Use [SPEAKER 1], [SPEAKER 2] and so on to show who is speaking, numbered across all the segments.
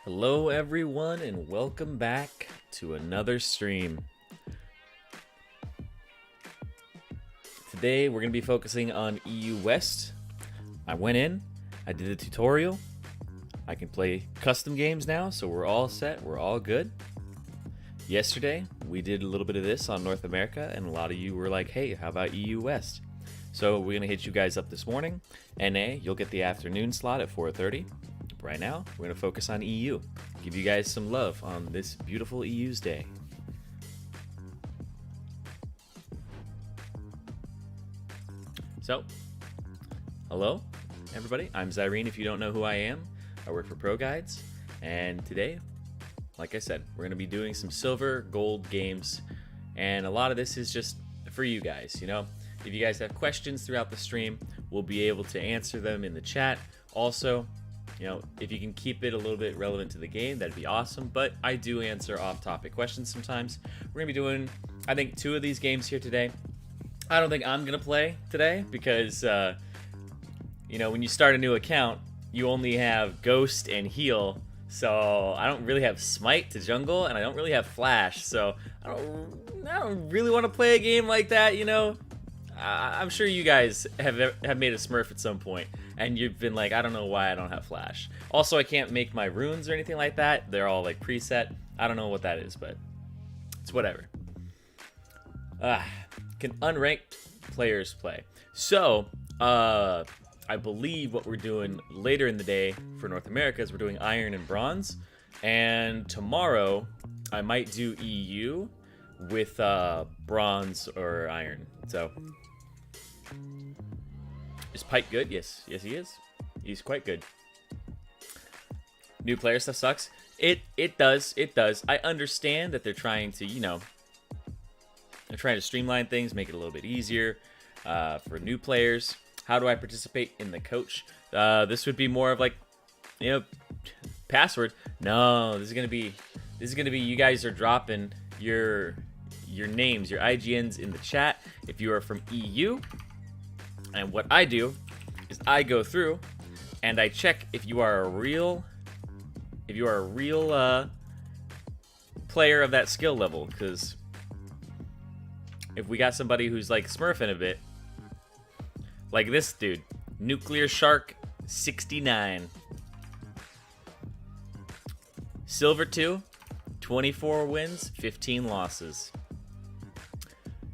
[SPEAKER 1] Hello everyone and welcome back to another stream. Today we're going to be focusing on EU West. I went in, I did a tutorial. I can play custom games now, so we're all set, we're all good. Yesterday we did a little bit of this on North America and a lot of you were like, hey, how about EU West? So we're going to hit you guys up this morning. NA, you'll get the afternoon slot at 4:30. Right now, we're going to focus on EU. Give you guys some love on this beautiful EU's day. So, hello, everybody. I'm Zirene, if you don't know who I am. I work for ProGuides. And today, like I said, we're going to be doing some silver, gold games. And a lot of this is just for you guys, you know. If you guys have questions throughout the stream, we'll be able to answer them in the chat. Also, you know, if you can keep it a little bit relevant to the game, that'd be awesome. But I do answer off-topic questions sometimes. We're gonna be doing, I think, 2 of these games here today. I don't think I'm gonna play today because, you know, when you start a new account, you only have Ghost and Heal. So I don't really have Smite to jungle, and I don't really have Flash. So I don't really want to play a game like that, you know. I'm sure you guys have made a Smurf at some point, and you've been like, I don't know why I don't have Flash. Also, I can't make my runes or anything like that. They're all like preset. I don't know what that is, but it's whatever. Can unranked players play? So, I believe what we're doing later in the day for North America is we're doing Iron and Bronze, and tomorrow I might do EU with Bronze or Iron. So. Is Pike good? Yes, he is. He's quite good. New player stuff sucks. It does. I understand that they're trying to, you know, they're trying to streamline things, make it a little bit easier for new players. How do I participate in the coach? This would be more of like, you know, password. No, this is gonna be you guys are dropping your names, your IGNs in the chat if you are from EU. And what I do is I go through and I check if you are a real player of that skill level, because if we got somebody who's like smurfing a bit, like this dude, Nuclear Shark 69. Silver 2, 24 wins, 15 losses.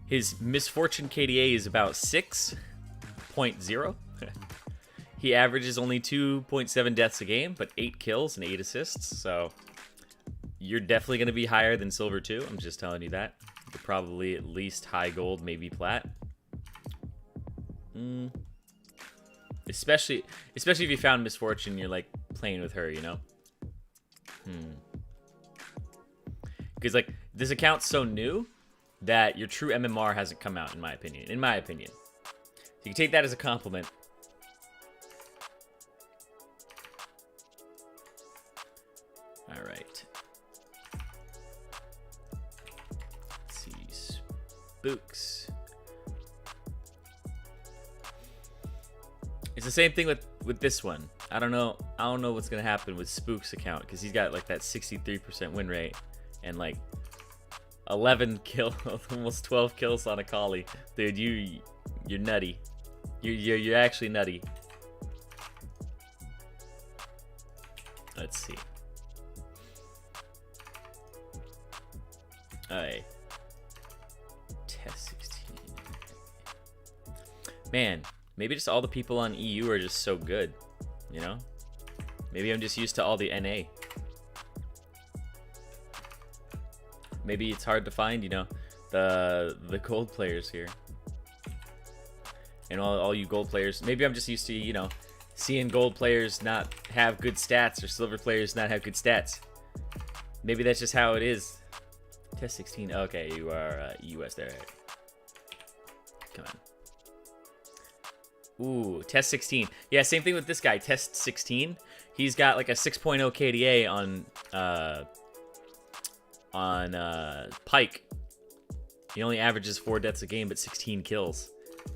[SPEAKER 1] His misfortune KDA is about 6.0. He averages only 2.7 deaths a game, but 8 kills and 8 assists. So you're definitely going to be higher than Silver 2. I'm just telling you that. You're probably at least high gold, maybe plat. Especially if you found misfortune, you're like playing with her, you know? Because like this account's so new that your true MMR hasn't come out, in my opinion. So you can take that as a compliment. All right. Let's see, spooks. It's the same thing with this one. I don't know what's gonna happen with Spook's account, because he's got like that 63% win rate and like 11 kills, almost 12 kills on a collie. Dude, you're nutty. You're actually nutty. Let's see. Alright. Test 16. Man, maybe just all the people on EU are just so good, you know? Maybe I'm just used to all the NA. Maybe it's hard to find, you know, the gold players here. And all you gold players. Maybe I'm just used to, you know, seeing gold players not have good stats or silver players not have good stats. Maybe that's just how it is. Test 16. Okay, you are US there. Come on. Ooh, test 16. Yeah, same thing with this guy, test 16. He's got like a 6.0 KDA on Pike. He only averages 4 deaths a game, but 16 kills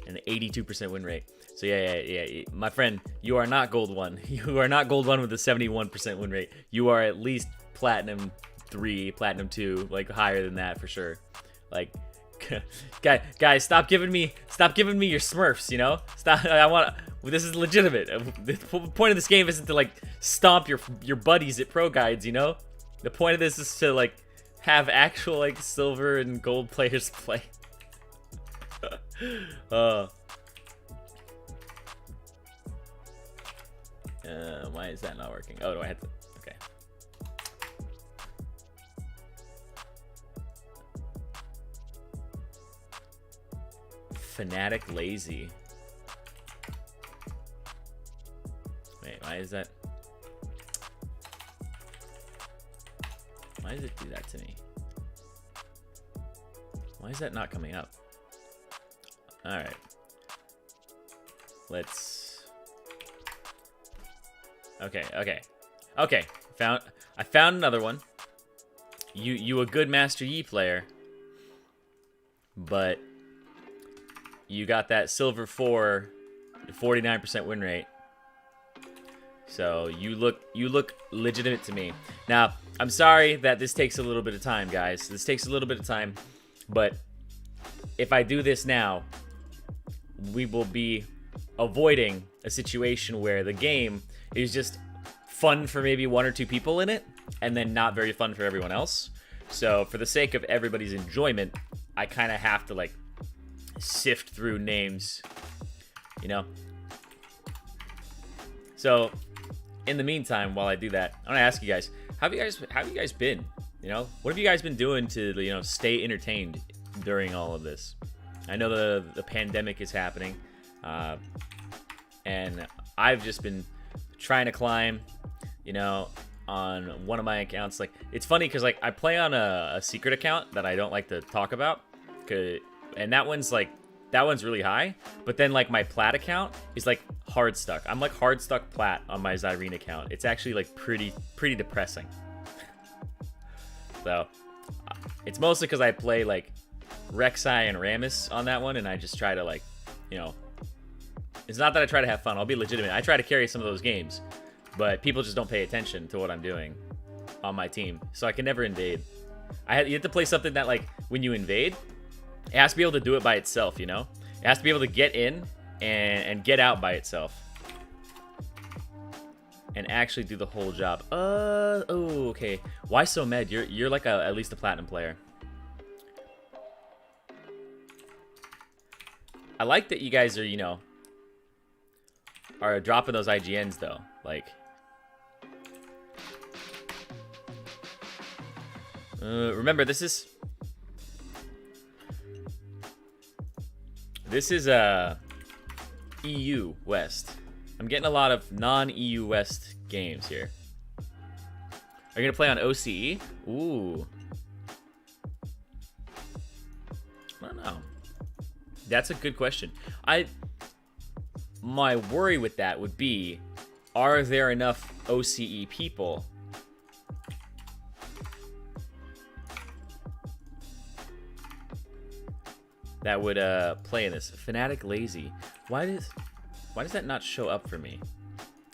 [SPEAKER 1] and an 82% win rate. So yeah, my friend, you are not gold 1. You are not gold 1 with a 71% win rate. You are at least platinum 3, platinum 2, like higher than that for sure. Like, guys, stop giving me your Smurfs. You know, stop. This is legitimate. The point of this game isn't to like stomp your buddies at ProGuides. You know, the point of this is to like have actual like silver and gold players play. Why is that not working? Oh, do I have to? Okay. Fanatic lazy. Wait, why is that? Why does it do that to me? Why is that not coming up? All right. Let's. Okay. I found another one. You a good Master Yi player, but you got that silver 4, 49% win rate. So you look legitimate to me. Now, I'm sorry that this takes a little bit of time, guys. This takes a little bit of time, but if I do this now, we will be avoiding a situation where the game is just fun for maybe 1 or 2 people in it, and then not very fun for everyone else. So for the sake of everybody's enjoyment, I kind of have to like sift through names, you know? So in the meantime, while I do that, I want to ask you guys, how have you guys been? You know, what have you guys been doing to, you know, stay entertained during all of this? I know the pandemic is happening, and I've just been trying to climb, you know, on one of my accounts. Like, it's funny because like I play on a secret account that I don't like to talk about, and that one's really high. But then like my plat account is like hard stuck. I'm like hard stuck plat on my Zirene account. It's actually like pretty depressing. So it's mostly because I play like Rek'Sai and Rammus on that one, and I just try to like, you know, it's not that I try to have fun. I'll be legitimate. I try to carry some of those games, but people just don't pay attention to what I'm doing on my team, so I can never invade. You have to play something that, like, when you invade, it has to be able to do it by itself, you know? It has to be able to get in and get out by itself. And actually do the whole job. Oh, okay. Why so mad? You're like at least a platinum player. I like that you guys are, you know, are dropping those IGNs though. Like, remember this is EU West. I'm getting a lot of non-EU West games here. Are you gonna play on OCE? Ooh, I don't know. That's a good question. My worry with that would be, are there enough OCE people that would play in this? Fnatic Lazy. Why does that not show up for me?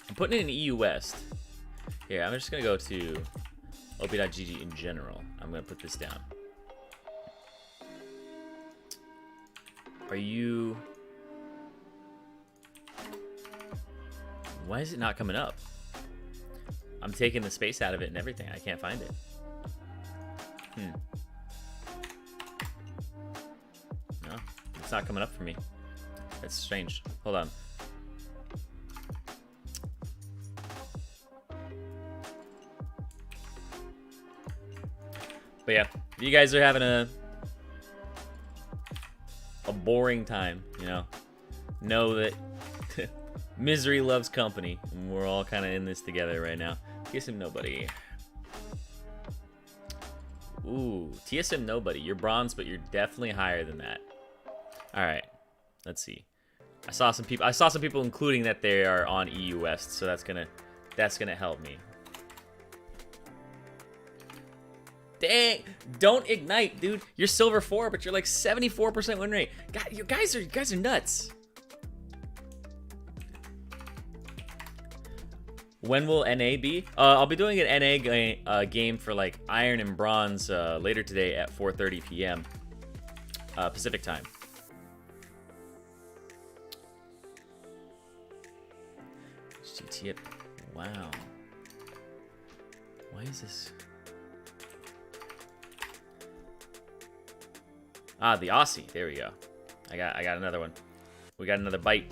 [SPEAKER 1] I'm putting it in EU West. Here, I'm just gonna go to op.gg in general. I'm gonna put this down. Are you... Why is it not coming up? I'm taking the space out of it and everything. I can't find it. No, it's not coming up for me. That's strange. Hold on. But yeah, if you guys are having a boring time, you know that misery loves company, and we're all kind of in this together right now. TSM Nobody. Ooh, TSM Nobody. You're bronze, but you're definitely higher than that. All right, let's see. I saw some people including that they are on EU West, so that's gonna help me. Dang, don't ignite, dude. You're silver 4, but you're like 74% win rate. God, you guys are nuts. When will NA be? I'll be doing an NA game for like Iron and Bronze later today at 4:30 p.m. Pacific time. GTF. Wow. Why is this? Ah, the Aussie. There we go. I got another one. We got another bite.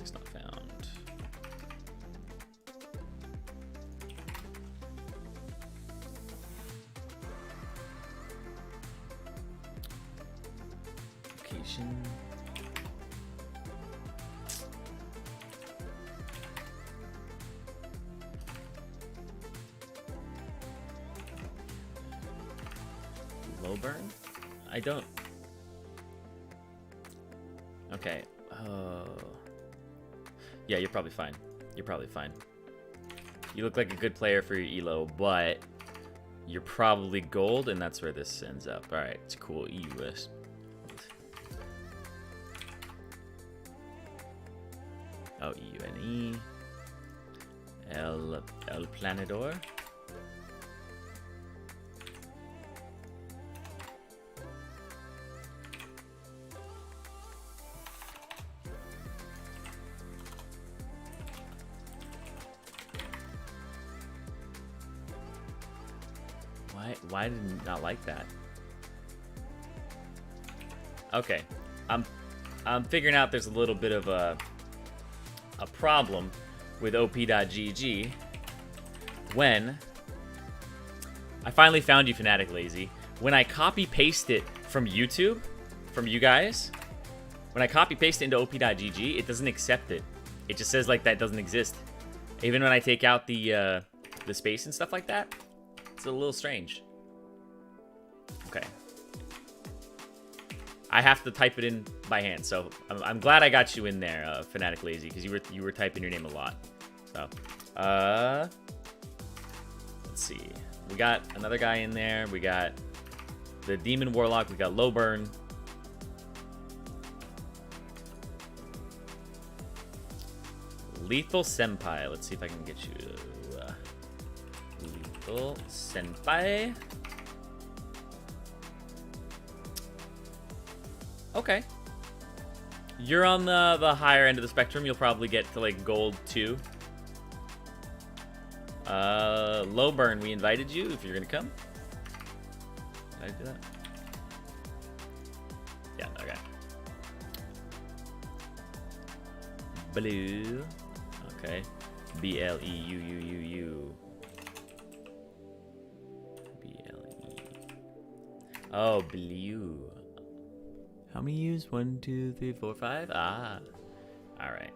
[SPEAKER 1] Project's not found. Location. Low burn? I don't. Okay. Oh. Yeah, you're probably fine. You're probably fine. You look like a good player for your elo, but you're probably gold, and that's where this ends up. All right, it's cool. EUS. Oh, EUNE. El Planador. Why did it not like that? Okay, I'm figuring out there's a little bit of a problem with op.gg when I finally found you, Fnatic Lazy. When I copy paste it from YouTube, from you guys, when I copy paste it into op.gg, it doesn't accept it. It just says like that doesn't exist. Even when I take out the space and stuff like that, it's a little strange. Okay. I have to type it in by hand, so I'm glad I got you in there, Fnatic Lazy, because you were typing your name a lot. So, let's see. We got another guy in there. We got the Demon Warlock. We got Low Burn. Lethal Senpai. Let's see if I can get you. Lethal Senpai. Okay. You're on the higher end of the spectrum. You'll probably get to like gold 2. Low burn, we invited you if you're gonna come. Did I do that? Yeah, okay. Blue. Okay. B-L-E-U-U-U-U. B-L-E. Oh, blue. How many U's? 1, 2, 3, 4, 5? Ah. Alright.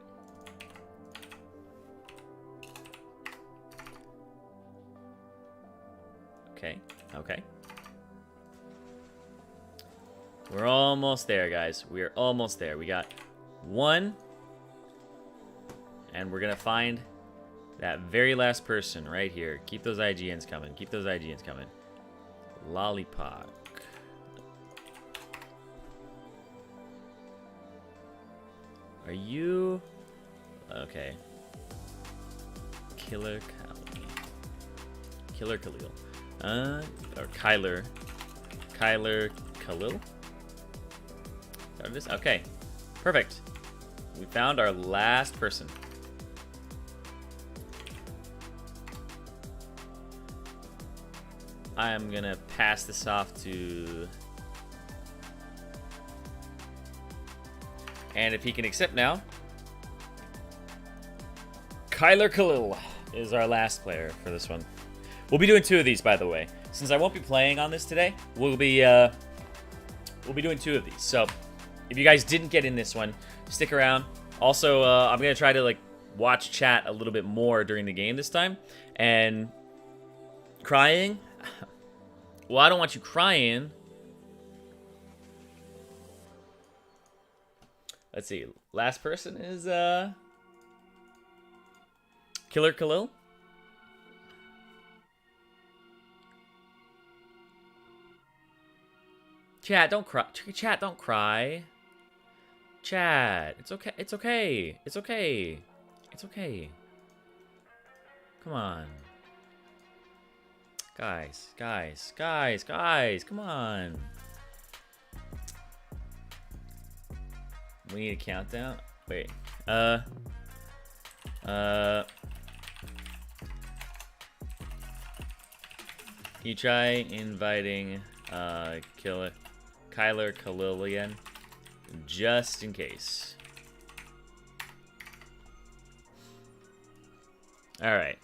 [SPEAKER 1] Okay. Okay. We're almost there, guys. We're almost there. We got 1. And we're going to find that very last person right here. Keep those IGNs coming. Keep those IGNs coming. Lollipop. Are you... Okay. Killer Khalil. Killer Khalil. Or Kyler. Kyler Khalil? Is this? Okay. Perfect. We found our last person. I'm gonna pass this off to... And if he can accept now, Kyler Khalil is our last player for this one. We'll be doing 2 of these, by the way. Since I won't be playing on this today, we'll be doing 2 of these. So if you guys didn't get in this one, stick around. Also, I'm gonna try to like watch chat a little bit more during the game this time. And crying? Well, I don't want you crying. Let's see. Last person is Killer Khalil. Chat, don't cry. Chat, don't cry. Chat, it's okay. It's okay. It's okay. It's okay. Come on. Guys, come on. We need a countdown. Wait. Can you try inviting Kyler Khalil again? Just in case. Alright.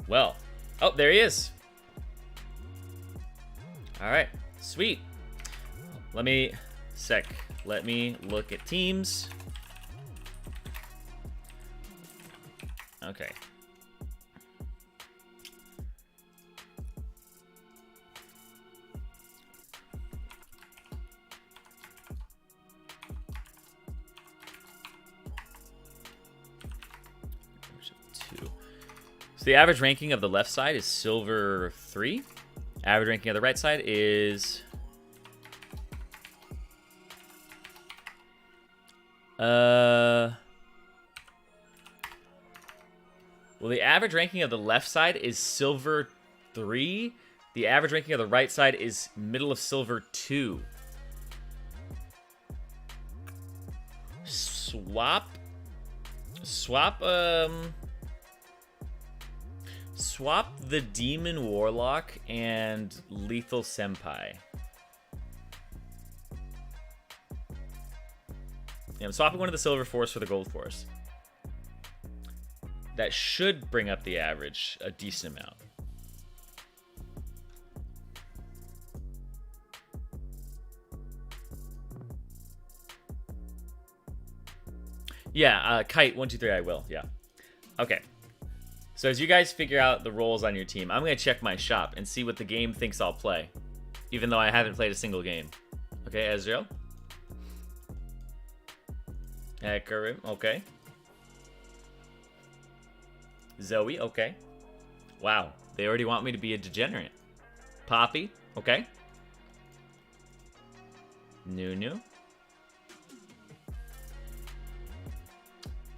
[SPEAKER 1] Well. Oh, there he is. Alright. Sweet. Let me look at teams. Okay. So the average ranking of the left side is silver 3. Average ranking of the right side is well, the average ranking of the left side is silver 3. The average ranking of the right side is middle of silver 2. Swap the Demon Warlock and Lethal Senpai. Yeah, I'm swapping one of the Silver Force for the Gold Force. That should bring up the average a decent amount. Yeah, Kite 1 2 3. I will. Yeah. Okay. So as you guys figure out the roles on your team, I'm gonna check my shop and see what the game thinks I'll play, even though I haven't played a single game. Okay, Ezreal. Karim. Okay. Zoe. Okay. Wow, they already want me to be a degenerate. Poppy. Okay. Nunu.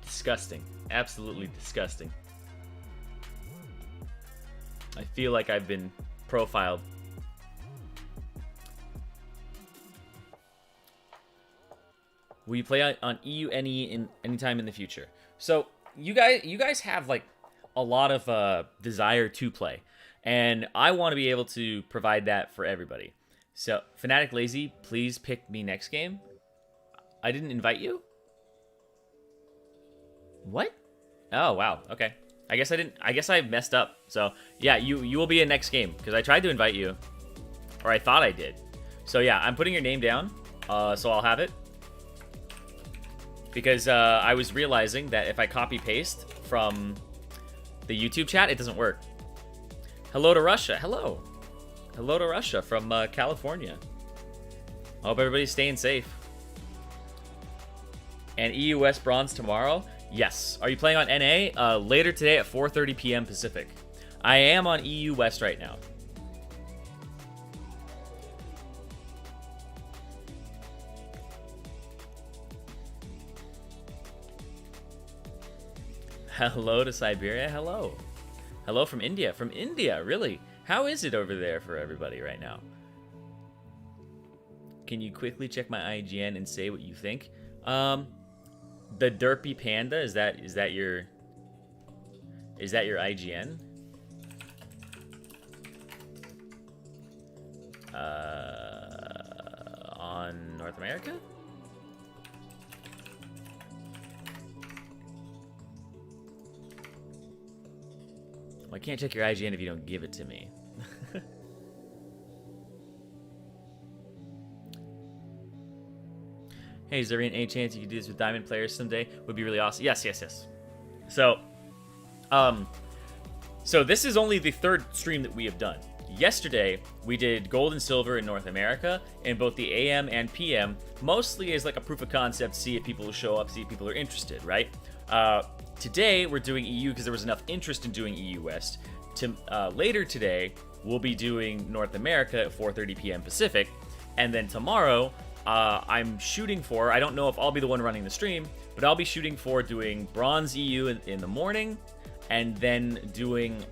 [SPEAKER 1] Disgusting. Absolutely disgusting. I feel like I've been profiled. Will you play on EU anytime in the future? So you guys have like a lot of desire to play, and I want to be able to provide that for everybody. So Fnatic Lazy, please pick me next game. I didn't invite you? What? Oh wow, okay. I guess I messed up. So yeah, you will be in next game because I tried to invite you, or I thought I did. So yeah, I'm putting your name down, so I'll have it. Because I was realizing that if I copy paste from the YouTube chat, it doesn't work. Hello to Russia. Hello. Hello to Russia from California. I hope everybody's staying safe. And EU West Bronze tomorrow? Yes. Are you playing on NA? Later today at 4:30 p.m. Pacific. I am on EU West right now. Hello to Siberia. Hello. Hello from India. From India, really? How is it over there for everybody right now? Can you quickly check my IGN and say what you think? The Derpy Panda, is that your IGN? On North America? Well, I can't check your IGN if you don't give it to me. Hey, Zirene, any chance you could do this with Diamond players someday? Would be really awesome. Yes. So, so this is only the third stream that we have done. Yesterday, we did Gold and Silver in North America in both the AM and PM, mostly as like a proof of concept, see if people will show up, see if people are interested, right? Today, we're doing EU because there was enough interest in doing EU West. Later today, we'll be doing North America at 4:30 p.m. Pacific. And then tomorrow, I'm shooting for, I don't know if I'll be the one running the stream, but I'll be shooting for doing Bronze EU in the morning, and then doing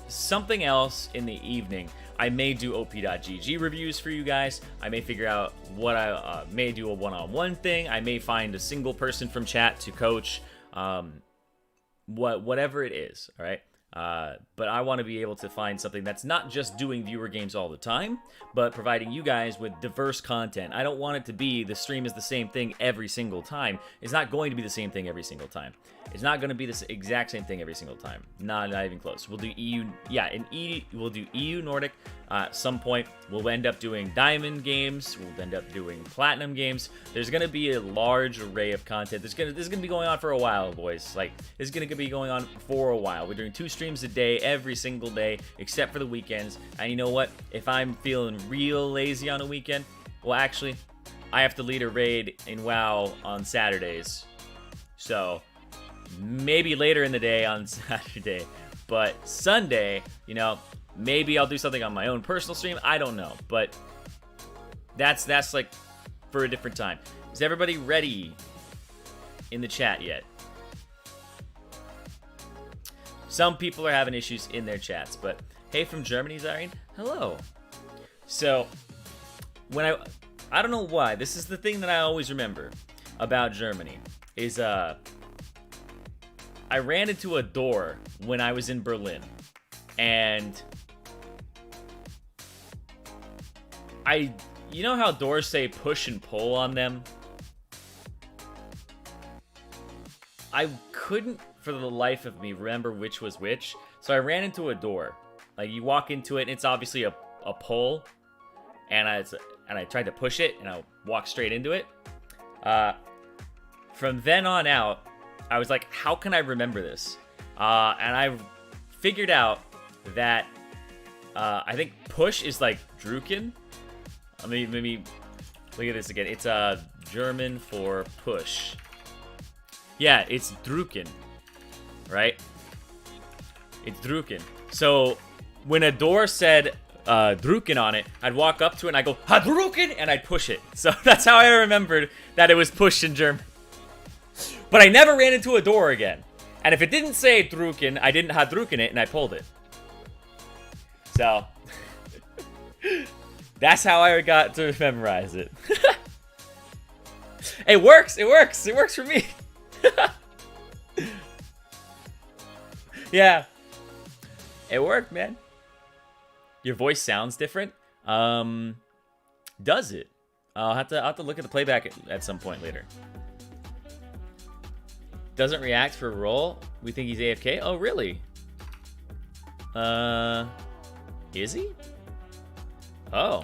[SPEAKER 1] something else in the evening. I may do op.gg reviews for you guys. I may figure out what I may do a one-on-one thing. I may find a single person from chat to coach, whatever it is, all right? But I want to be able to find something that's not just doing viewer games all the time, but providing you guys with diverse content. I don't want it to be the stream is the same thing every single time. It's not going to be the same thing every single time. It's not going to be the exact same thing every single time. Not even close. We'll do EU, yeah, we'll do EU Nordic. At some point, we'll end up doing Diamond games. We'll end up doing Platinum games. There's going to be a large array of content. This is going to be going on for a while, boys. Like, this is going to be going on for a while. We're doing 2 streams a day, every single day, except for the weekends. And you know what? If I'm feeling real lazy on a weekend, well, actually, I have to lead a raid in WoW on Saturdays. So, maybe later in the day on Saturday. But Sunday, you know, maybe I'll do something on my own personal stream. I don't know. But that's like for a different time. Is everybody ready in the chat yet? Some people are having issues in their chats, but hey, from Germany, Zirene, hello. So, when I don't know why, this is the thing that I always remember about Germany, is I ran into a door when I was in Berlin, and you know how doors say push and pull on them? I couldn't for the life of me remember which was which, so I ran into a door. Like, you walk into it and it's obviously a pull, and I tried to push it and I walked straight into it. From then on out, I was like, how can I remember this? And I figured out that I think push is like Drucken. Let me look at this again. It's German for push. Yeah, it's Drucken, right? It's Drucken. So when a door said Drucken on it, I'd walk up to it and I'd go, Hadrucken, and I'd push it. So that's how I remembered that it was push in German. But I never ran into a door again. And if it didn't say Hadouken, I didn't Hadouken it, and I pulled it. So, that's how I got to memorize it. It works, it works, it works for me. Yeah. It worked, man. Your voice sounds different. Does it? I'll have to look at the playback at some point later. Doesn't react for a roll. We think he's AFK. Oh, really? Is he? Oh.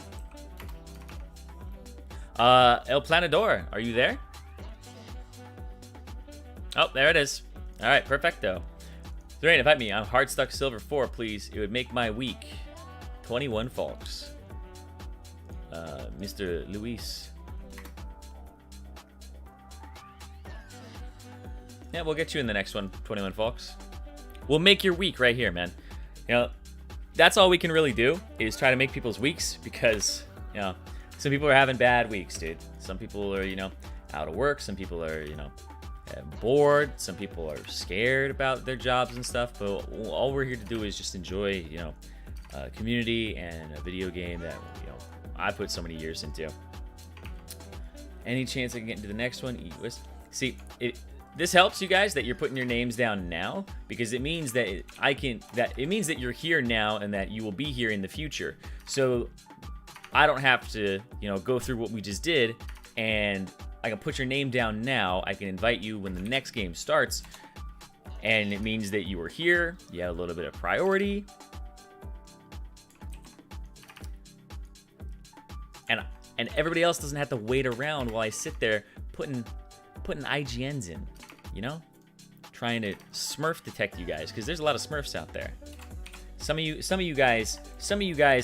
[SPEAKER 1] El Planador, are you there? Oh, there it is. All right, perfecto. Zirene, invite me. I'm hard stuck silver 4, please. It would make my week. 21 folks. Mr. Luis. Yeah, we'll get you in the next one, 21 folks. We'll make your week right here, man. You know, that's all we can really do is try to make people's weeks because, you know, some people are having bad weeks, dude. Some people are, you know, out of work. Some people are, you know, bored. Some people are scared about their jobs and stuff. But all we're here to do is just enjoy, you know, community and a video game that, you know, I put so many years into. Any chance I can get into the next one? See, this helps you guys that you're putting your names down now because it means that it means that you're here now and that you will be here in the future. So I don't have to, you know, go through what we just did, and I can put your name down now. I can invite you when the next game starts, and it means that you were here. You have a little bit of priority. And everybody else doesn't have to wait around while I sit there putting IGNs in, you know? Trying to Smurf detect you guys, because there's a lot of Smurfs out there. Some of you guys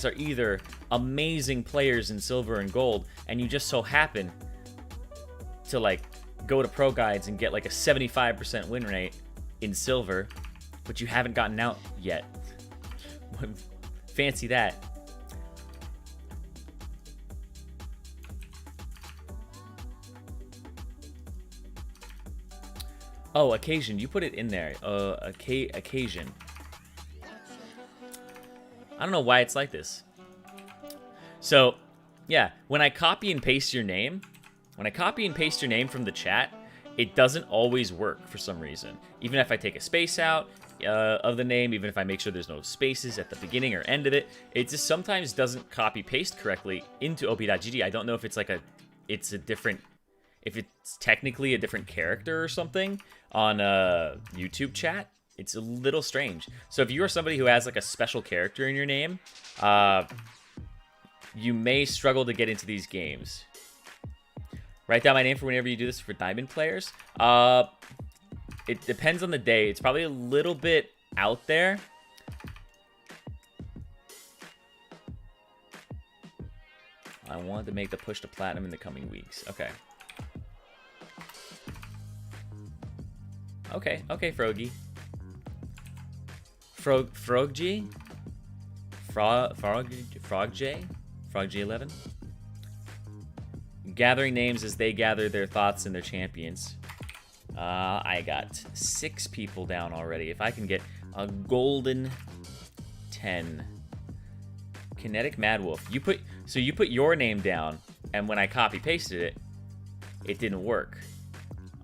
[SPEAKER 1] are either amazing players in silver and gold, and you just so happen to like go to ProGuides and get like a 75% win rate in silver, but you haven't gotten out yet. Fancy that. Oh, occasion. You put it in there. Occasion. I don't know why it's like this. So, yeah, when I copy and paste your name, from the chat, it doesn't always work for some reason. Even if I take a space out of the name, even if I make sure there's no spaces at the beginning or end of it, it just sometimes doesn't copy paste correctly into op.gg. I don't know if it's like if it's technically a different character or something on YouTube chat. It's a little strange. So if you are somebody who has like a special character in your name, you may struggle to get into these games. Write down my name for whenever you do this for diamond players. It depends on the day. It's probably a little bit out there. I wanted to make the push to platinum in the coming weeks. Okay. Okay, Froggy. Frog-G? Frog-G11? Gathering names as they gather their thoughts and their champions. I got 6 people down already. If I can get a golden 10. Kinetic Mad Wolf. You put your name down, and when I copy-pasted it, it didn't work.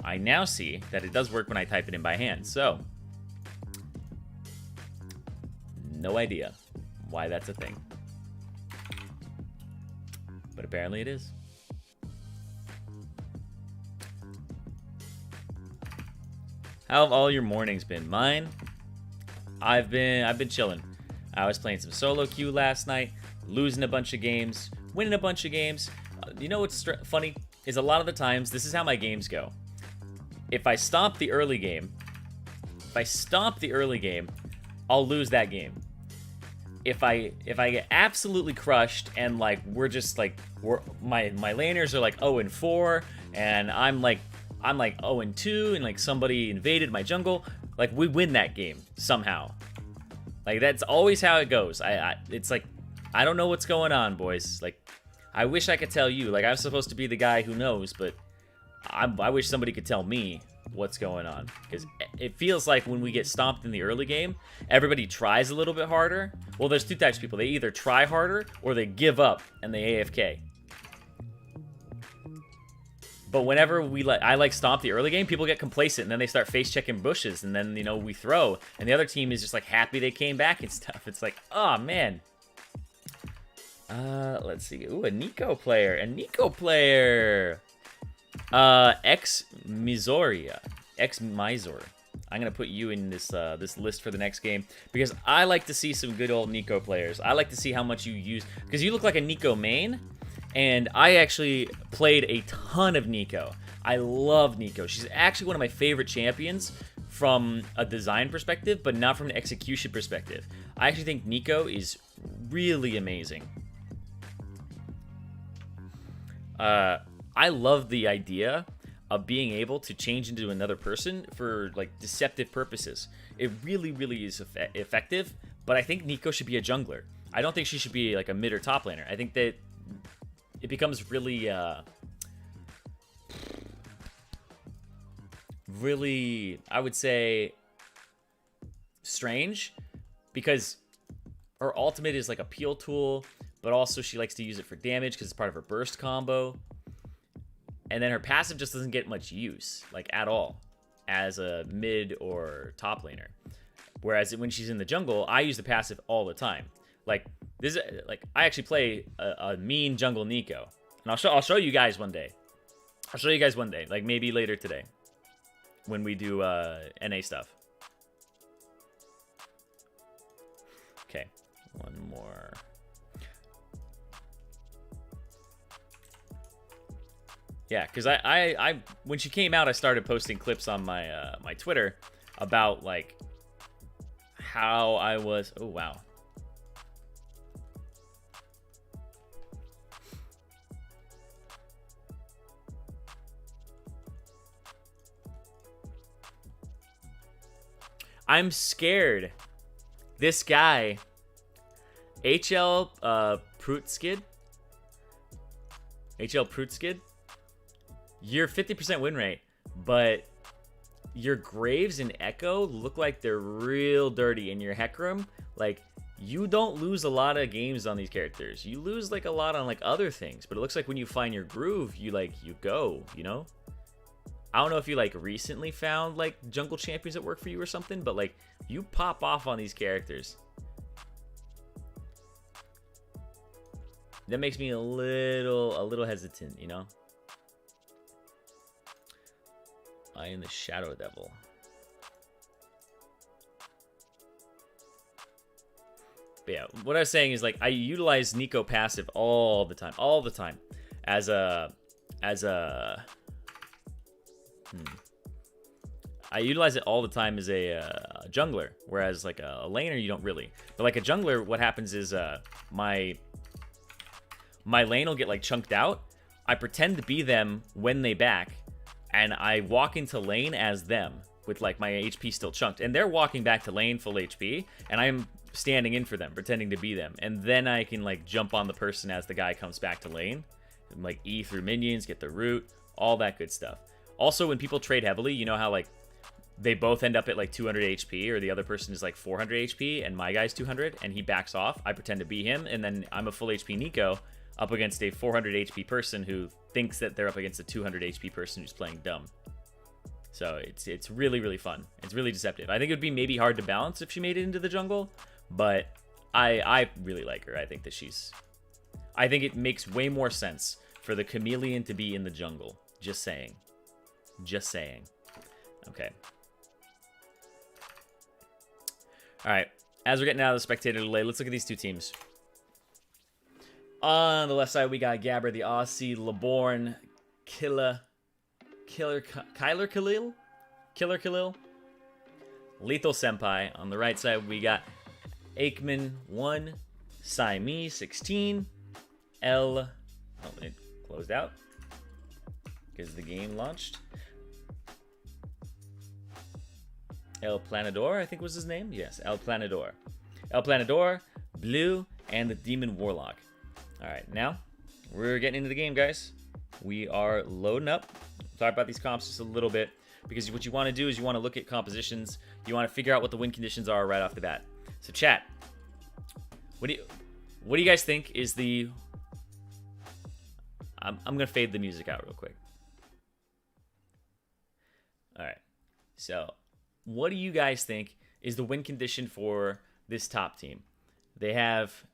[SPEAKER 1] I now see that it does work when I type it in by hand, so no idea why that's a thing. But apparently it is. How have all your mornings been? Mine? I've been chilling. I was playing some solo queue last night, losing a bunch of games, winning a bunch of games. You know what's funny? Is a lot of the times, this is how my games go. If I stomp the early game, I'll lose that game. If I get absolutely crushed and like my laners are like 0-4 and I'm like 0-2 and like somebody invaded my jungle, like we win that game somehow. Like that's always how it goes. It's like I don't know what's going on, boys. Like I wish I could tell you. Like I'm supposed to be the guy who knows, but I wish somebody could tell me. what's going on, because it feels like when we get stomped in the early game, everybody tries a little bit harder. Well, there's two types of people. They either try harder or they give up and they AFK. But whenever I stomp the early game, people get complacent, and then they start face checking bushes, and then, you know, we throw, and the other team is just like happy they came back and stuff. It's like, oh man. Let's see. Ooh, a Nico player. X-Mizoria. X-Mizor. I'm gonna put you in this this list for the next game, because I like to see some good old Nico players. I like to see how much you use, because you look like a Nico main. And I actually played a ton of Nico. I love Nico. She's actually one of my favorite champions from a design perspective, but not from an execution perspective. I actually think Nico is really amazing. I love the idea of being able to change into another person for like deceptive purposes. It really, really is effective, but I think Nico should be a jungler. I don't think she should be like a mid or top laner. I think that it becomes really, really, I would say, strange, because her ultimate is like a peel tool, but also she likes to use it for damage because it's part of her burst combo. And then her passive just doesn't get much use, like at all, as a mid or top laner. Whereas when she's in the jungle, I use the passive all the time. Like this is like I actually play a mean jungle Nico, and I'll show you guys one day. I'll show you guys one day, like maybe later today, when we do NA stuff. Okay, one more. Yeah, because I when she came out, I started posting clips on my my Twitter about like how I was. Oh wow. I'm scared. This guy, HL Prutskid. HL Prutskid. You're 50% win rate, but your Graves and Echo look like they're real dirty, in your Hecarim, like, you don't lose a lot of games on these characters. You lose like a lot on like other things, but it looks like when you find your groove, you go, you know? I don't know if you like recently found like jungle champions that work for you or something, but like you pop off on these characters. That makes me a little hesitant, you know? I am the Shadow Devil. But yeah, what I was saying is like I utilize Nico passive all the time, as a I utilize it all the time as a jungler, whereas like a laner you don't really. But like a jungler, what happens is my lane will get like chunked out. I pretend to be them when they back, and I walk into lane as them with like my HP still chunked, and they're walking back to lane full HP, and I'm standing in for them, pretending to be them, and then I can like jump on the person as the guy comes back to lane, and, like E through minions, get the root, all that good stuff. Also, when people trade heavily, you know how like they both end up at like 200 HP, or the other person is like 400 HP, and my guy's 200, and he backs off. I pretend to be him, and then I'm a full HP Nico up against a 400 HP person who thinks that they're up against a 200 HP person who's playing dumb. So it's really, really fun. It's really deceptive. I think it would be maybe hard to balance if she made it into the jungle, but I really like her. I think that I think it makes way more sense for the chameleon to be in the jungle. Just saying. Just saying. Okay. Alright. As we're getting out of the spectator delay, let's look at these two teams. On the left side, we got Gabber, the Aussie, Laborn, Kyler Khalil, Lethal Senpai. On the right side, we got Aikman 1, Siamese 16, it closed out because the game launched. El Planador, I think was his name. Yes, El Planador. El Planador, Blue, and the Demon Warlock. All right, now we're getting into the game, guys. We are loading up. Talk about these comps just a little bit, because what you want to do is you want to look at compositions. You want to figure out what the win conditions are right off the bat. So chat, what do you guys think is the... I'm going to fade the music out real quick. All right. So what do you guys think is the win condition for this top team? They have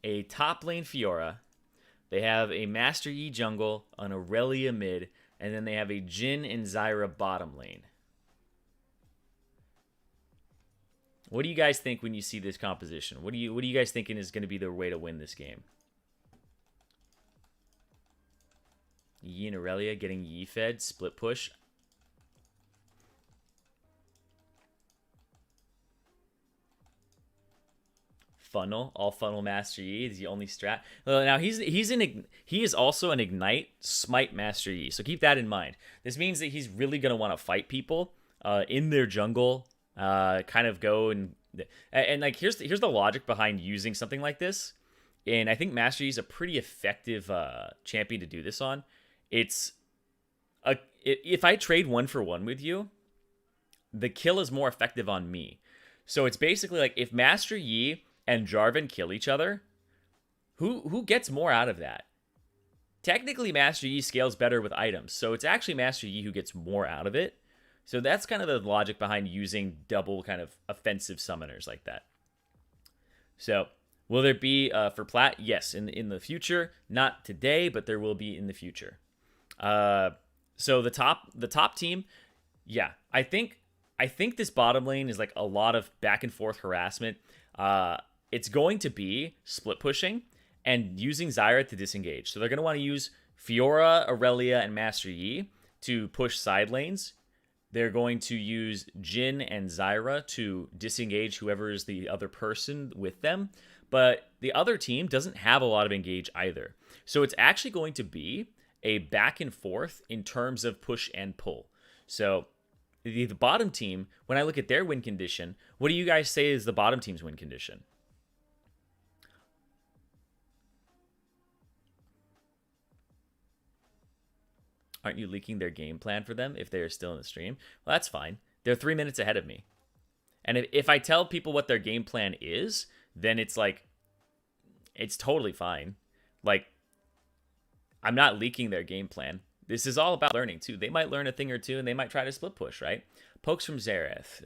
[SPEAKER 1] a top lane Fiora. They have a Master Yi jungle, an Aurelia mid, and then they have a Jhin and Zyra bottom lane. What do you guys think when you see this composition? What are you guys thinking is going to be the way to win this game? Yi and Aurelia getting Yi fed, split push. Funnel, all funnel Master Yi is the only strat. Now he is also an Ignite Smite Master Yi, so keep that in mind. This means that he's really gonna want to fight people in their jungle, kind of go and like here's the logic behind using something like this, and I think Master Yi is a pretty effective champion to do this on. If I trade 1-for-1 with you, the kill is more effective on me. So it's basically like if Master Yi and Jarvan kill each other, who gets more out of that? Technically, Master Yi scales better with items, so it's actually Master Yi who gets more out of it. So that's kind of the logic behind using double kind of offensive summoners like that. So will there be for Plat? Yes, in the future. Not today, but there will be in the future. So the top team, yeah, I think this bottom lane is like a lot of back and forth harassment. It's going to be split pushing and using Zyra to disengage. So they're going to want to use Fiora, Aurelia, and Master Yi to push side lanes. They're going to use Jhin and Zyra to disengage whoever is the other person with them. But the other team doesn't have a lot of engage either. So it's actually going to be a back and forth in terms of push and pull. So the bottom team, when I look at their win condition, what do you guys say is the bottom team's win condition? Aren't you leaking their game plan for them if they are still in the stream? Well, that's fine. They're 3 minutes ahead of me. And if I tell people what their game plan is, then it's like, it's totally fine. Like, I'm not leaking their game plan. This is all about learning, too. They might learn a thing or two, and they might try to split push, right? Pokes from Xerath.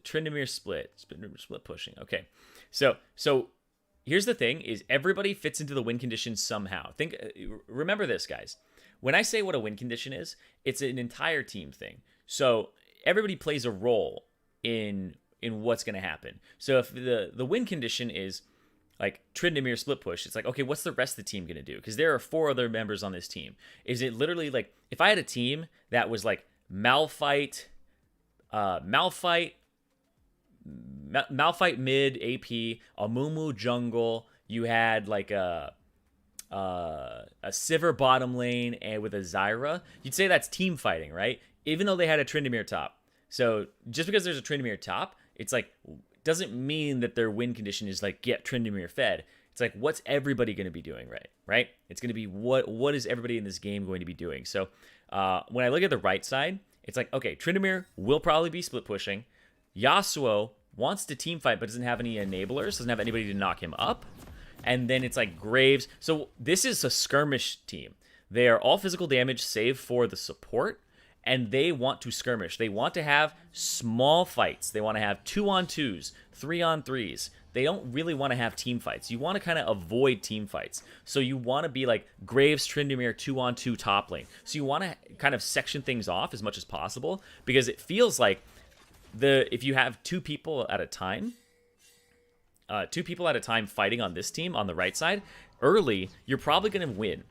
[SPEAKER 1] Tryndamere split pushing. Okay. So here's the thing, is everybody fits into the win condition somehow. Remember this, guys. When I say what a win condition is, it's an entire team thing. So everybody plays a role in what's going to happen. So if the win condition is like Tryndamere split push, it's like, okay, what's the rest of the team going to do? Because there are 4 other members on this team. Is it literally like, if I had a team that was like Malphite mid AP, Amumu jungle, you had like a Sivir bottom lane and with a Zyra, you'd say that's team fighting, right? Even though they had a Tryndamere top. So just because there's a Tryndamere top, it's like, doesn't mean that their win condition is like, get Tryndamere fed. It's like, what's everybody going to be doing, right? It's going to be what is everybody in this game going to be doing? So when I look at the right side, it's like, okay, Tryndamere will probably be split pushing. Yasuo wants to team fight but doesn't have any enablers, doesn't have anybody to knock him up. And then it's like Graves. So this is a skirmish team. They are all physical damage save for the support, and they want to skirmish. They want to have small fights. They want to have 2-on-2s, 3-on-3s. They don't really want to have team fights. You want to kind of avoid team fights. So you want to be like Graves, Tryndamere, 2-on-2 top lane. So you want to kind of section things off as much as possible, because it feels like if you have 2 people at a time, fighting on this team on the right side early, you're probably going to win.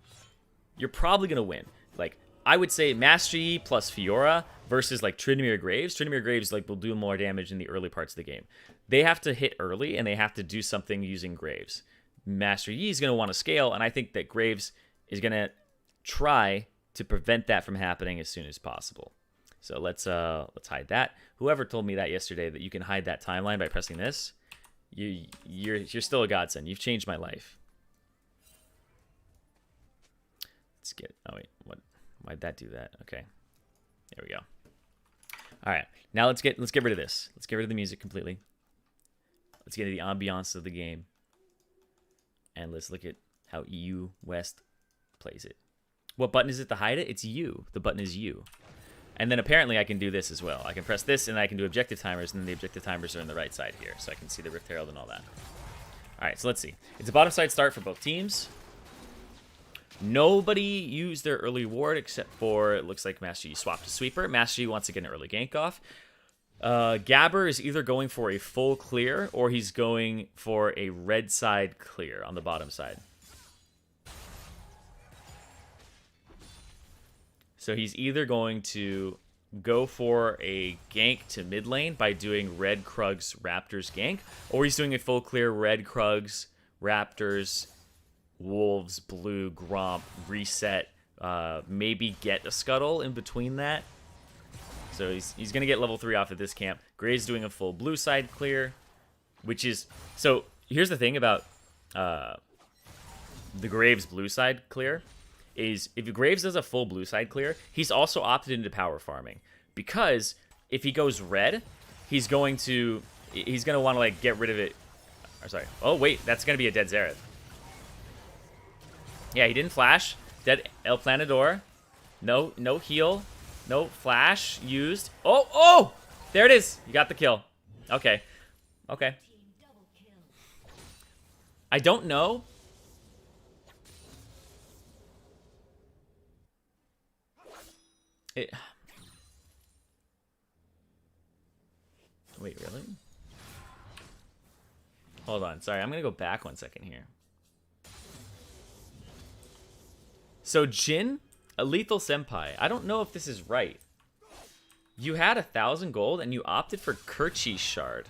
[SPEAKER 1] Like, I would say Master Yi plus Fiora versus like Tryndamere Graves. Tryndamere Graves like will do more damage in the early parts of the game. They have to hit early, and they have to do something using Graves. Master Yi is going to want to scale, and I think that Graves is going to try to prevent that from happening as soon as possible. So let's hide that. Whoever told me that yesterday, that you can hide that timeline by pressing this, you're still a godsend. You've changed my life. Let's get. Oh wait, what? Why'd that do that? Okay. There we go. All right. Now let's get rid of this. Let's get rid of the music completely. Let's get into the ambiance of the game. And let's look at how EU West plays it. What button is it to hide it? It's U. The button is U. And then apparently I can do this as well. I can press this and I can do objective timers, and then the objective timers are on the right side here. So I can see the Rift Herald and all that. All right, so let's see. It's a bottom side start for both teams. Nobody used their early ward except for, it looks like Master Yi swapped to Sweeper. Master Yi wants to get an early gank off. Gabber is either going for a full clear or he's going for a red side clear on the bottom side. So he's either going to go for a gank to mid lane by doing red Krugs Raptors gank, or he's doing a full clear red Krugs Raptors Wolves blue Gromp reset, maybe get a scuttle in between that. So he's gonna get level 3 off at this camp. Gray's doing a full blue side clear, which is, so here's the thing about the Graves blue side clear is if Graves does a full blue side clear, he's also opted into power farming, because if he goes red, he's gonna want to like get rid of it. Or sorry, oh wait, that's gonna be a dead Xerath. Yeah, he didn't flash. Dead El Planador. No heal. No flash used. Oh! There it is. You got the kill. Okay. I don't know. Wait, really? Hold on. Sorry, I'm going to go back 1 second here. So Jin, a Lethal Senpai. I don't know if this is right. You had 1,000 gold and you opted for Kerchi Shard.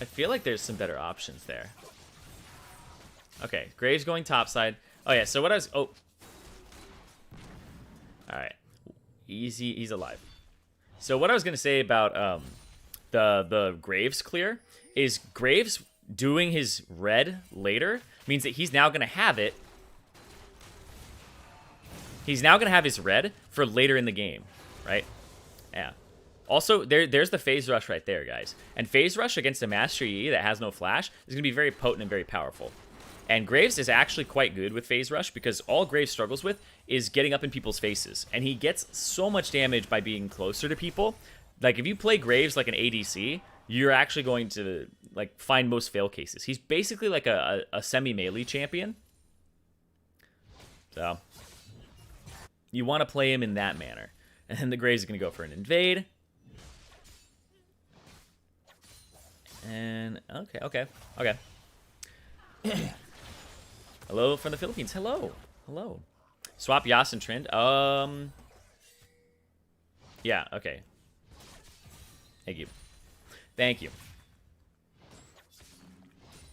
[SPEAKER 1] I feel like there's some better options there. Okay, Graves going topside. Oh yeah, so what I was... Oh. Alright. Easy, he's alive. So what I was going to say about the Graves clear is Graves doing his red later means that he's now going to have it. He's now going to have his red for later in the game, right? Yeah. Also, there's the phase rush right there, guys. And phase rush against a Master Yi that has no flash is going to be very potent and very powerful. And Graves is actually quite good with phase rush because all Graves struggles with is getting up in people's faces. And he gets so much damage by being closer to people. Like, if you play Graves like an ADC, you're actually going to like find most fail cases. He's basically like a semi-melee champion. So you want to play him in that manner. And then the Graves is going to go for an invade. And okay. Hello from the Philippines. Hello. Swap Yas and Trend. Yeah, okay. Thank you.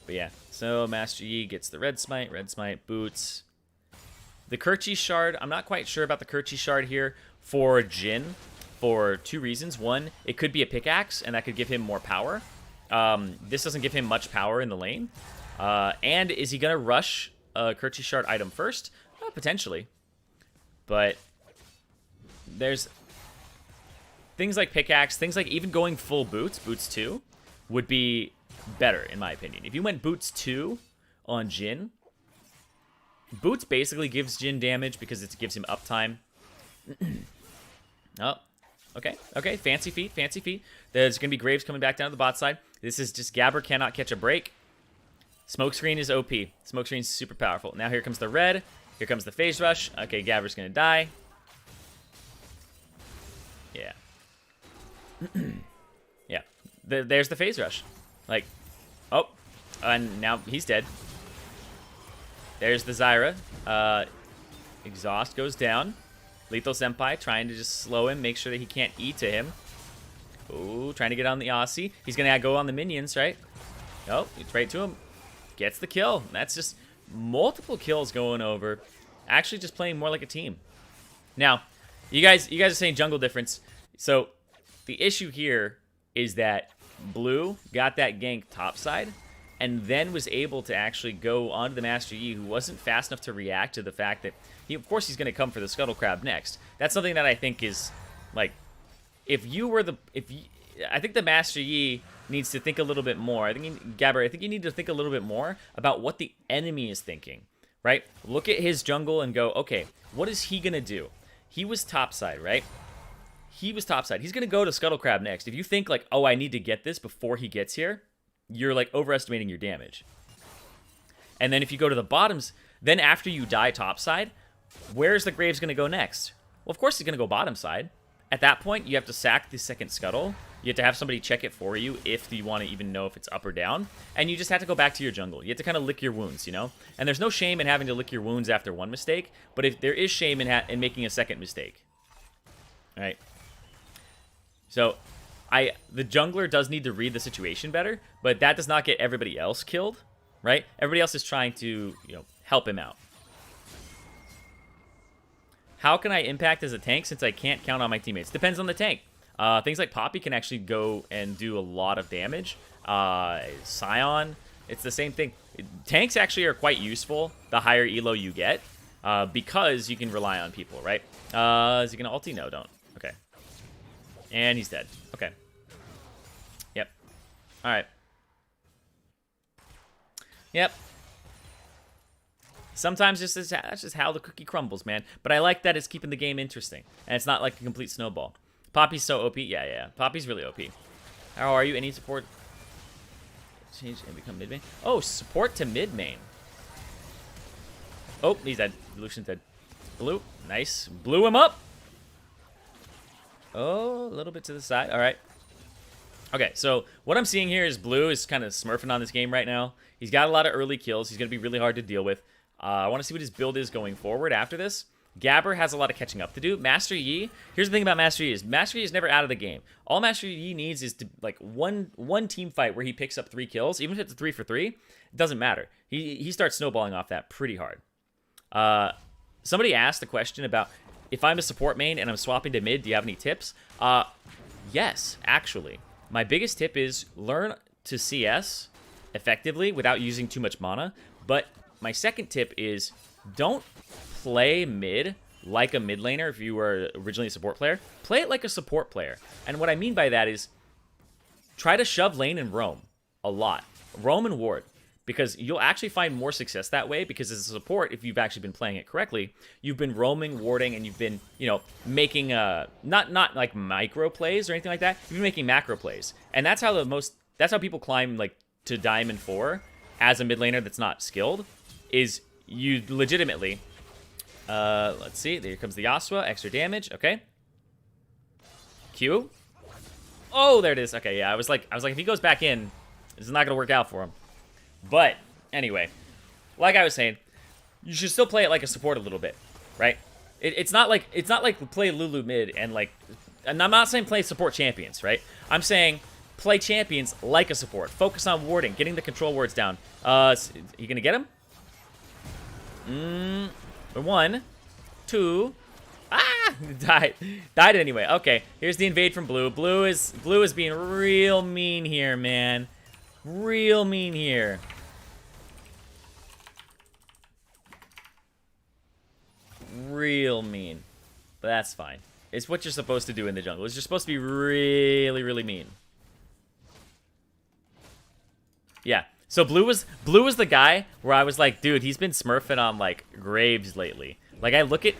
[SPEAKER 1] But yeah, so Master Yi gets the red smite, boots. The Kerchi Shard, I'm not quite sure about the Kerchi Shard here for Jin for 2 reasons. One, it could be a pickaxe, and that could give him more power. This doesn't give him much power in the lane. And is he going to rush a Kerchi Shard item first? Potentially. But there's things like pickaxe, things like even going full boots 2, would be better, in my opinion. If you went boots 2 on Jin, boots basically gives Jin damage because it gives him uptime. Oh, okay. Fancy feet. There's going to be Graves coming back down to the bot side. This is just Gabber cannot catch a break. Smokescreen is OP. Smokescreen is super powerful. Now here comes the red. Here comes the phase rush. Okay, Gabber's going to die. Yeah. Yeah. There's the phase rush. Like, oh, and now he's dead. There's the Zyra. Exhaust goes down. Lethal Senpai trying to just slow him, make sure that he can't E to him. Ooh, trying to get on the Aussie. He's going to go on the minions, right? Oh, it's right to him. Gets the kill. That's just multiple kills going over. Actually just playing more like a team. Now, you guys are saying jungle difference. So, the issue here is that Blue got that gank topside, and then was able to actually go onto the Master Yi, who wasn't fast enough to react to the fact that, of course, he's going to come for the Scuttle Crab next. That's something that I think is, like, I think the Master Yi needs to think a little bit more. I think you need to think a little bit more about what the enemy is thinking, right? Look at his jungle and go, okay, what is he going to do? He was topside, right? He was topside. He's going to go to Scuttle Crab next. If you think, like, oh, I need to get this before he gets here, you're, like, overestimating your damage. And then if you go to the bottoms, then after you die topside, where's the Graves going to go next? Well, of course he's going to go bottom side. At that point, you have to sack the second Scuttle. You have to have somebody check it for you if you want to even know if it's up or down. And you just have to go back to your jungle. You have to kind of lick your wounds, you know? And there's no shame in having to lick your wounds after one mistake, but if there is shame in making a second mistake. All right? So, the jungler does need to read the situation better, but that does not get everybody else killed, right? Everybody else is trying to, help him out. How can I impact as a tank since I can't count on my teammates? Depends on the tank. Things like Poppy can actually go and do a lot of damage. Scion, it's the same thing. Tanks actually are quite useful the higher elo you get, because you can rely on people, right? Is he going to ulti? No, don't. Okay. And he's dead. Okay. Yep. All right. Yep. Sometimes that's just how the cookie crumbles, man. But I like that it's keeping the game interesting. And it's not like a complete snowball. Poppy's so OP. Yeah. Poppy's really OP. How are you? Any support? Change and become mid main. Oh, support to mid main. Oh, he's dead. Lucian's dead. Blue. Nice. Blew him up. Oh, a little bit to the side. All right. Okay, so what I'm seeing here is Blue is kind of smurfing on this game right now. He's got a lot of early kills. He's going to be really hard to deal with. I want to see what his build is going forward after this. Gabber has a lot of catching up to do. Master Yi, here's the thing about Master Yi is never out of the game. All Master Yi needs is to, like, one team fight where he picks up 3 kills. Even if it's a 3 for 3, it doesn't matter. He starts snowballing off that pretty hard. Somebody asked a question about, if I'm a support main and I'm swapping to mid, do you have any tips? Yes, actually. My biggest tip is learn to CS effectively without using too much mana. But my second tip is don't play mid like a mid laner if you were originally a support player. Play it like a support player. And what I mean by that is try to shove lane and roam a lot. Roam and ward. Because you'll actually find more success that way, because as a support, if you've actually been playing it correctly, you've been roaming, warding, and you've been, making not like micro plays or anything like that. You've been making macro plays. And that's how people climb like to Diamond 4 as a mid laner that's not skilled, is you legitimately let's see, there comes the Yasuo, extra damage, okay. Q. Oh, there it is. Okay, yeah, I was like if he goes back in, this is not gonna work out for him. But anyway, like I was saying, you should still play it like a support a little bit, right? It's not like play Lulu mid and I'm not saying play support champions, right? I'm saying play champions like a support. Focus on warding, getting the control wards down. You gonna get him? 1, 2. Died anyway. Okay, here's the invade from Blue. Blue is being real mean here, man. Real mean here. Real mean. But that's fine. It's what you're supposed to do in the jungle. You're supposed to be really, really mean. Yeah. So Blue was the guy where I was like, dude, he's been smurfing on like Graves lately. Like I look at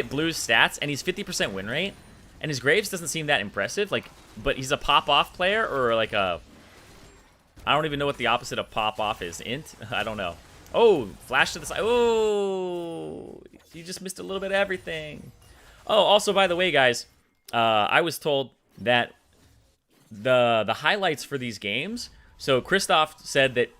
[SPEAKER 1] Blue's stats and he's 50% win rate, and his Graves doesn't seem that impressive. Like, but he's a pop-off player or like a, I don't even know what the opposite of pop-off is. Int? I don't know. Oh, flash to the side. Oh, you just missed a little bit of everything. Oh, also, by the way, guys, I was told that the highlights for these games, so Christoph said that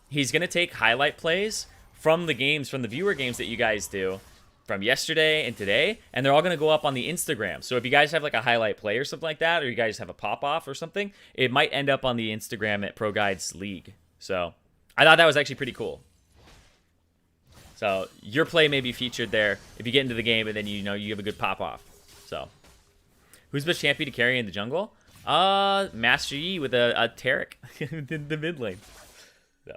[SPEAKER 1] he's going to take highlight plays from the games, from the viewer games that you guys do, from yesterday and today, and they're all going to go up on the Instagram. So if you guys have like a highlight play or something like that, or you guys have a pop-off or something, it might end up on the Instagram at ProGuides League. So I thought that was actually pretty cool. So your play may be featured there if you get into the game and then you have a good pop-off. So who's best champion to carry in the jungle? Master Yi with a Taric in the mid lane. So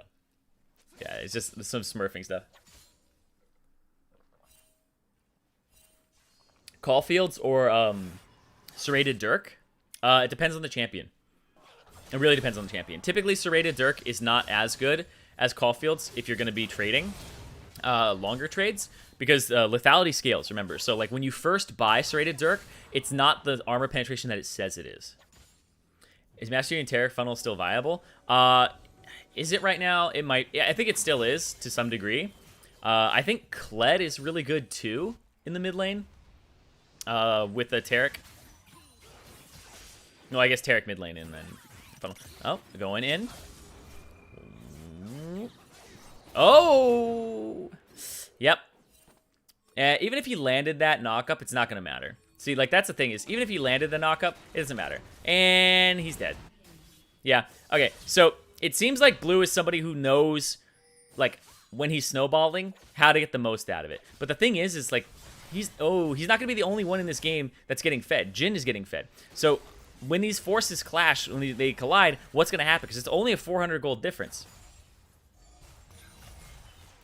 [SPEAKER 1] Yeah, it's just some smurfing stuff. Caulfields or Serrated Dirk? It depends on the champion. It really depends on the champion. Typically, Serrated Dirk is not as good as Caulfields if you're going to be trading longer trades, because lethality scales, remember. So, like, when you first buy Serrated Dirk, it's not the armor penetration that it says it is. Is Mastery and Terror Funnel still viable? Is it right now? It might. Yeah, I think it still is to some degree. I think Kled is really good, too, in the mid lane with the Taric. No, I guess Taric mid lane and then funnel. Oh, going in. Oh! Yep. Even if he landed that knock-up, it's not going to matter. See, like, that's the thing is, even if he landed the knock-up, it doesn't matter. And he's dead. Yeah. Okay, so it seems like Blue is somebody who knows, like, when he's snowballing, how to get the most out of it. But the thing is like, he's not going to be the only one in this game that's getting fed. Jhin is getting fed. So when these forces clash, when they collide, what's going to happen? Because it's only a 400 gold difference.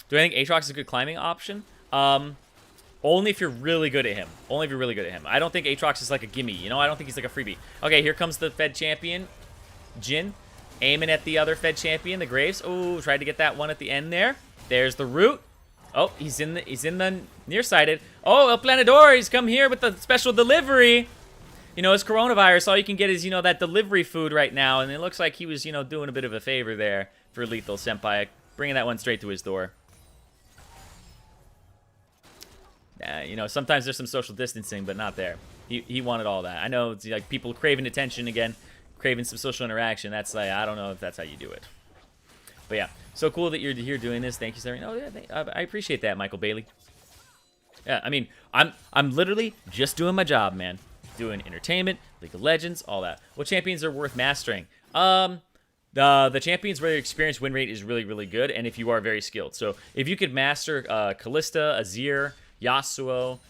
[SPEAKER 1] Do I think Aatrox is a good climbing option? Only if you're really good at him. Only if you're really good at him. I don't think Aatrox is like a gimme. You know, I don't think he's like a freebie. Okay, here comes the Fed champion, Jhin, aiming at the other Fed champion, the Graves. Oh, tried to get that one at the end there. There's the root. Oh, he's in the nearsighted. Oh, El Planador, he's come here with the special delivery. You know, it's coronavirus. All you can get is, you know, that delivery food right now. And it looks like he was, you know, doing a bit of a favor there for Lethal Senpai, bringing that one straight to his door. You know, sometimes there's some social distancing, but not there. He wanted all that. I know it's like people craving attention again, craving some social interaction. That's like, I don't know if that's how you do it. But yeah, so cool that you're here doing this. Thank you, Zirene. Oh yeah, I appreciate that, Michael Bailey. Yeah, I mean, I'm literally just doing my job, man. Doing entertainment, League of Legends, all that. What champions are worth mastering? The champions where your experience win rate is really, really good, and if you are very skilled. So if you could master Kalista, Azir, Yasuo,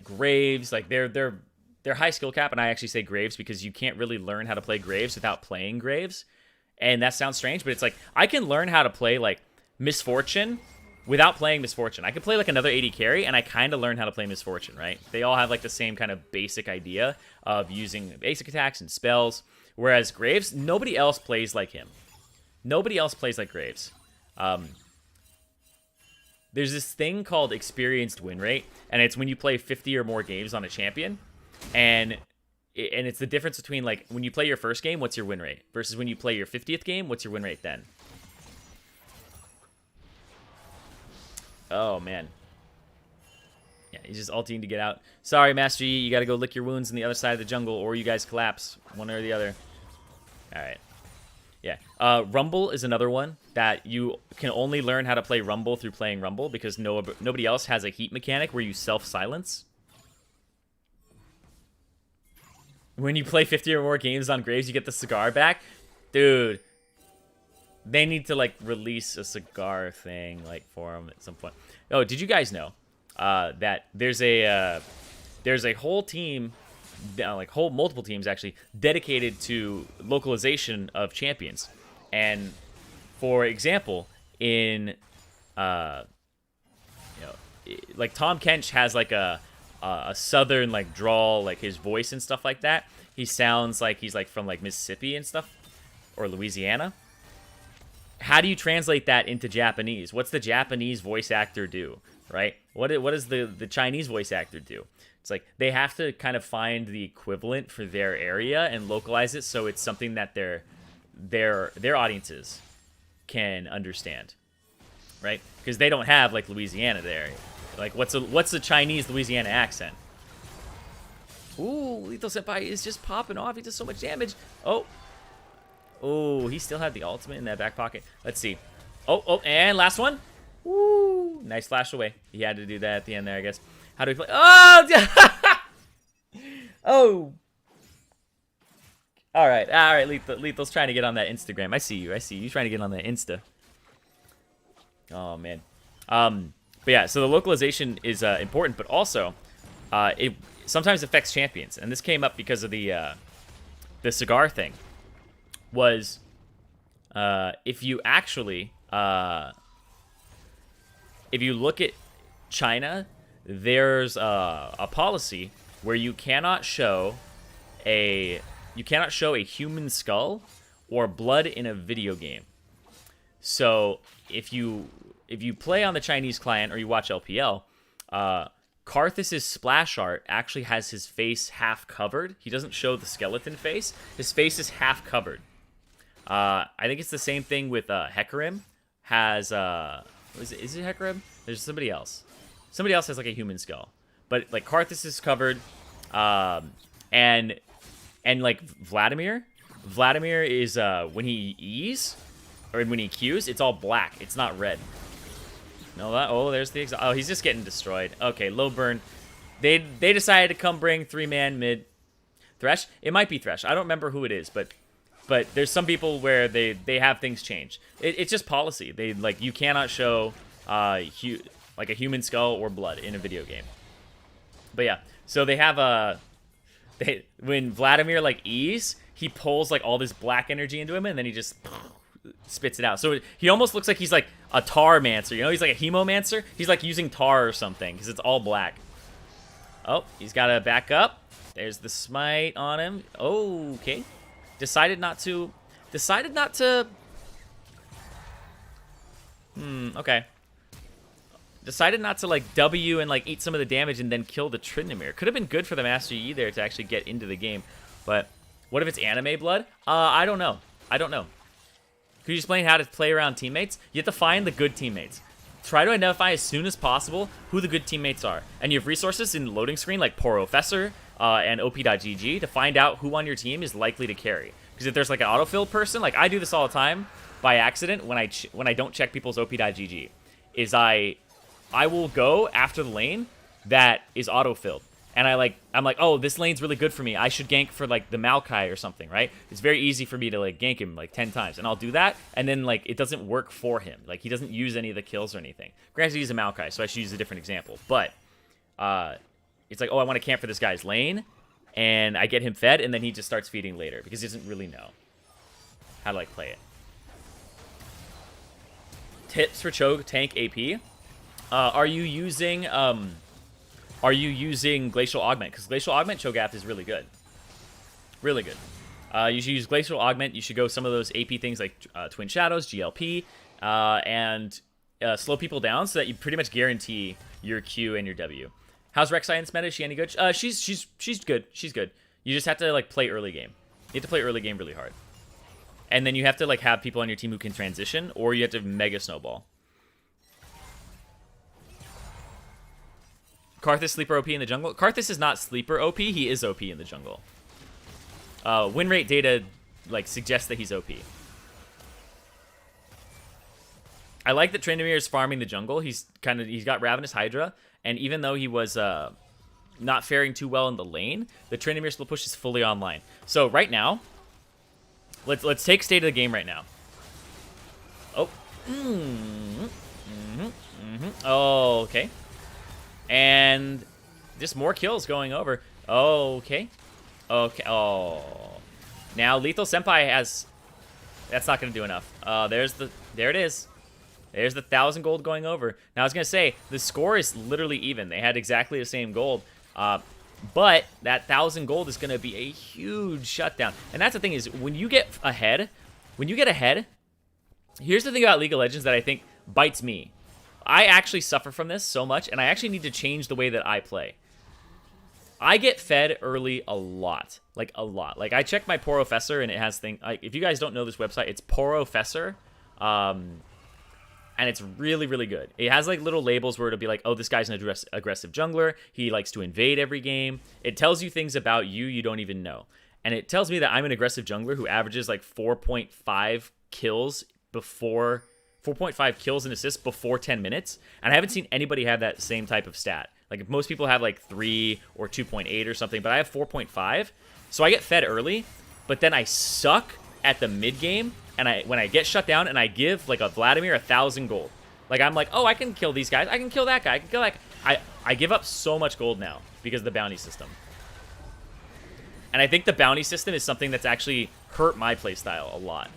[SPEAKER 1] Graves, like they're high skill cap, and I actually say Graves because you can't really learn how to play Graves without playing Graves. And that sounds strange, but it's like I can learn how to play like Misfortune without playing Misfortune. I could play like another AD carry, and I kind of learned how to play Misfortune, right? They all have like the same kind of basic idea of using basic attacks and spells, whereas Graves, nobody else plays like him. Nobody else plays like Graves. There's this thing called experienced win rate, and it's when you play 50 or more games on a champion, and it's the difference between, like, when you play your first game, what's your win rate, versus when you play your 50th game, what's your win rate then? Oh, man. Yeah, he's just ulting to get out. Sorry, Master Yi, you gotta go lick your wounds on the other side of the jungle, or you guys collapse, one or the other. Alright. Yeah. Rumble is another one that you can only learn how to play Rumble through playing Rumble, because nobody else has a heat mechanic where you self-silence. When you play 50 or more games on Graves, you get the cigar back. Dude, they need to, like, release a cigar thing, like, for him at some point. Oh, did you guys know that there's a whole team, like multiple teams actually, dedicated to localization of champions? And for example, in you know, like Tom Kench has like a southern like drawl, like his voice and stuff like that. He sounds like he's like from like Mississippi and stuff, or Louisiana. How do you translate that into Japanese? What's the Japanese voice actor do, right? What does the Chinese voice actor do? It's like they have to kind of find the equivalent for their area and localize it so it's something that their audiences can understand, right? Because they don't have like Louisiana there. Like what's a Chinese Louisiana accent? Ooh, Lethal Senpai is just popping off. He does so much damage. Oh, he still had the ultimate in that back pocket. Let's see. Oh, and last one. Woo, nice flash away. He had to do that at the end there, I guess. How do we play? Oh! Oh! All right, Lethal's trying to get on that Instagram. I see you. You're trying to get on that Insta. Oh, man. But yeah, so the localization is important, but also it sometimes affects champions. And this came up because of the cigar thing. Was if you actually, if you look at China, there's a policy where you cannot show a human skull or blood in a video game. So if you play on the Chinese client or you watch LPL, Karthus' splash art actually has his face half covered. He doesn't show the skeleton face. His face is half covered. I think it's the same thing with Hecarim. Is it Hecarim? There's somebody else. Somebody else has like a human skull, but like Karthus is covered, and like Vladimir is when he E's or when he Q's, it's all black. It's not red. No, there's the oh, he's just getting destroyed. Okay, low burn. They decided to come bring 3-man mid. Thresh? It might be Thresh. I don't remember who it is, but there's some people where they have things change. It's just policy. They like you cannot show like a human skull or blood in a video game. But yeah, so they have when Vladimir like E's, he pulls like all this black energy into him, and then he just spits it out. So he almost looks like he's like a tar-mancer, you know? He's like a hemomancer. He's like using tar or something because it's all black. Oh, he's got to back up. There's the smite on him. Oh, okay. Decided not to. Okay. Decided not to like W and like eat some of the damage and then kill the Tryndamere. Could have been good for the Master Yi there to actually get into the game. But what if it's anime blood? I don't know. Could you explain how to play around teammates? You have to find the good teammates. Try to identify as soon as possible who the good teammates are. And you have resources in the loading screen like ProFessor and op.gg to find out who on your team is likely to carry. Because if there's like an autofill person, like I do this all the time by accident when I don't check people's op.gg, is I will go after the lane that is autofilled. And I'm like, oh, this lane's really good for me. I should gank for like the Maokai or something, right? It's very easy for me to like gank him like 10 times. And I'll do that, and then like it doesn't work for him. Like he doesn't use any of the kills or anything. Granted, he's a Maokai, so I should use a different example. But it's like, oh, I want to camp for this guy's lane, and I get him fed, and then he just starts feeding later because he doesn't really know how to like play it. Tips for Choke tank AP. Are you using Glacial Augment? Because Glacial Augment Cho'Gath is really good. Really good. You should use Glacial Augment. You should go some of those AP things like Twin Shadows, GLP, and slow people down so that you pretty much guarantee your Q and your W. How's Rex Science meta? Is she any good? She's good. She's good. You just have to like play early game. You have to play early game really hard. And then you have to like have people on your team who can transition, or you have to mega snowball. Karthus sleeper OP in the jungle? Karthus is not sleeper OP, he is OP in the jungle. Win rate data like suggests that he's OP. I like that Tryndamere is farming the jungle. He's got Ravenous Hydra, and even though he was not faring too well in the lane, the Tryndamere split push is fully online. So right now, let's take state of the game right now. Oh. Oh, okay. And just more kills going over. Oh, okay. Okay. Oh. Now Lethal Senpai has... That's not going to do enough. There it is. There's the 1,000 gold going over. Now I was going to say, the score is literally even. They had exactly the same gold. But that 1,000 gold is going to be a huge shutdown. And that's the thing is, when you get ahead, here's the thing about League of Legends that I think bites me. I actually suffer from this so much, and I actually need to change the way that I play. I get fed early a lot. Like, a lot. Like, I check my ProFessor, and it has things... Like, if you guys don't know this website, it's ProFessor. And it's really, really good. It has, like, little labels where it'll be like, oh, this guy's an aggressive jungler. He likes to invade every game. It tells you things about you don't even know. And it tells me that I'm an aggressive jungler who averages, like, 4.5 kills before... 4.5 kills and assists before 10 minutes, and I haven't seen anybody have that same type of stat. Like, if most people have like 3 or 2.8 or something, but I have 4.5, so I get fed early, but then I suck at the mid game, and when I get shut down and I give like a Vladimir 1,000 gold, like I'm like, oh, I can kill these guys, I can kill that guy, I can kill that guy. I give up so much gold now because of the bounty system, and I think the bounty system is something that's actually hurt my playstyle a lot.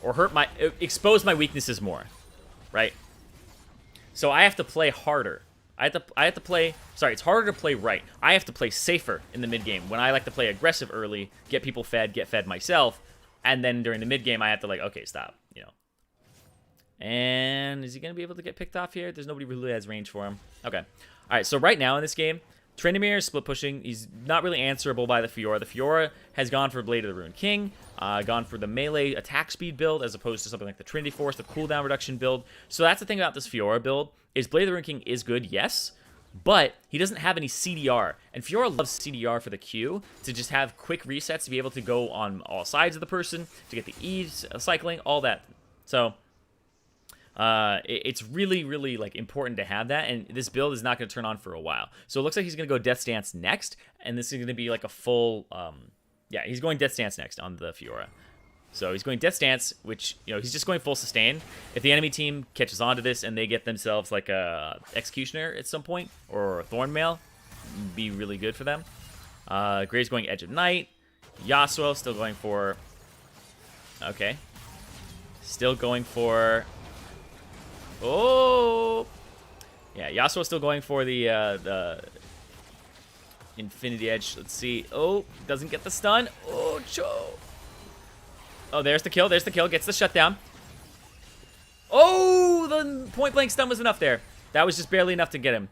[SPEAKER 1] or expose my weaknesses more, right? So I have to play harder. I have to play. Sorry, it's harder to play right. I have to play safer in the mid game when I like to play aggressive early, get people fed, get fed myself, and then during the mid game I have to like, okay, stop, you know. And is he gonna be able to get picked off here? There's nobody really has range for him. Okay, all right. So right now in this game, Tryndamere is split pushing. He's not really answerable by the Fiora. The Fiora has gone for Blade of the Ruined King, gone for the melee attack speed build as opposed to something like the Trinity Force, the cooldown reduction build. So that's the thing about this Fiora build, is Blade of the Ruined King is good, yes, but he doesn't have any CDR. And Fiora loves CDR for the Q, to just have quick resets, to be able to go on all sides of the person, to get the E cycling, all that. So it's really, really like important to have that, and this build is not going to turn on for a while. So it looks like he's going to go Death Stance next, and this is going to be like a full, yeah, he's going Death Stance next on the Fiora. So he's going Death Stance, which, you know, he's just going full sustain. If the enemy team catches on to this and they get themselves like a Executioner at some point, or a Thornmail, be really good for them. Gray's going Edge of Night. Yasuo still going for, okay, still going for, oh, yeah, Yasuo's still going for the Infinity Edge. Let's see. Oh, doesn't get the stun. Oh, Cho. Oh, there's the kill. There's the kill. Gets the shutdown. Oh, the point-blank stun was enough there. That was just barely enough to get him.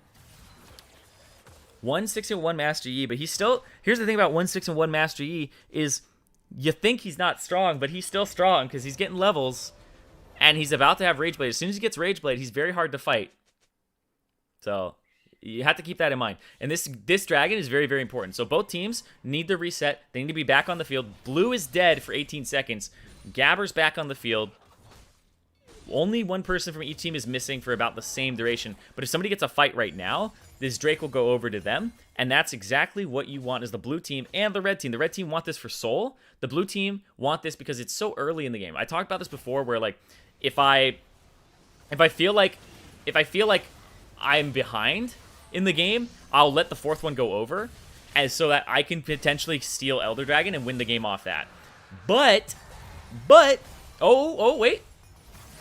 [SPEAKER 1] 1-6-1 Master Yi, but he's still... Here's the thing about 1-6-1 Master Yi is you think he's not strong, but he's still strong because he's getting levels. And he's about to have Rage Blade. As soon as he gets Rage Blade, he's very hard to fight. So you have to keep that in mind. And this dragon is very, very important. So both teams need to reset. They need to be back on the field. Blue is dead for 18 seconds. Gabber's back on the field. Only one person from each team is missing for about the same duration. But if somebody gets a fight right now, this Drake will go over to them. And that's exactly what you want as the blue team and the red team. The red team want this for Soul. The blue team want this because it's so early in the game. I talked about this before where, like, if I feel like I'm behind in the game, I'll let the fourth one go over, as so that I can potentially steal Elder Dragon and win the game off that. But, oh, wait.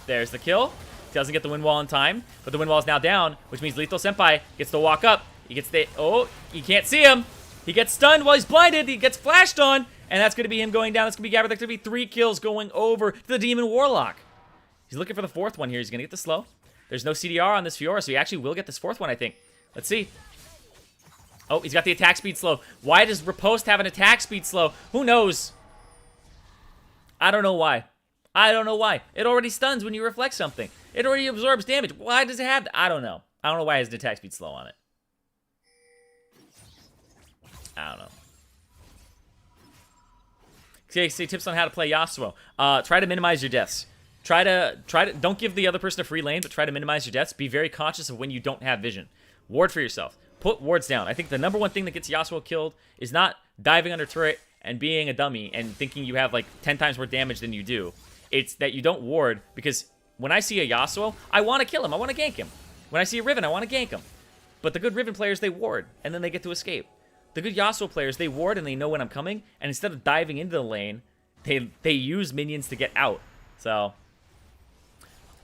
[SPEAKER 1] There's the kill. Doesn't get the wind wall in time, but the wind wall is now down, which means Lethal Senpai gets to walk up. He gets the, oh, you can't see him. He gets stunned while he's blinded. He gets flashed on, and that's going to be him going down. That's going to be Gabber. That's going to be 3 kills going over to the Demon Warlock. He's looking for the fourth one here. He's going to get the slow. There's no CDR on this Fiora, so he actually will get this fourth one, I think. Let's see. Oh, he's got the attack speed slow. Why does Riposte have an attack speed slow? Who knows? I don't know why. I don't know why. It already stuns when you reflect something. It already absorbs damage. Why does it have that? I don't know. I don't know why it has an attack speed slow on it. I don't know. Say tips on how to play Yasuo. Try to minimize your deaths. Try to don't give the other person a free lane, but try to minimize your deaths. Be very conscious of when you don't have vision. Ward for yourself. Put wards down. I think the number one thing that gets Yasuo killed is not diving under turret and being a dummy and thinking you have like 10 times more damage than you do. It's that you don't ward, because when I see a Yasuo, I want to kill him. I want to gank him. When I see a Riven, I want to gank him. But the good Riven players, they ward, and then they get to escape. The good Yasuo players, they ward and they know when I'm coming, and instead of diving into the lane, they use minions to get out. So,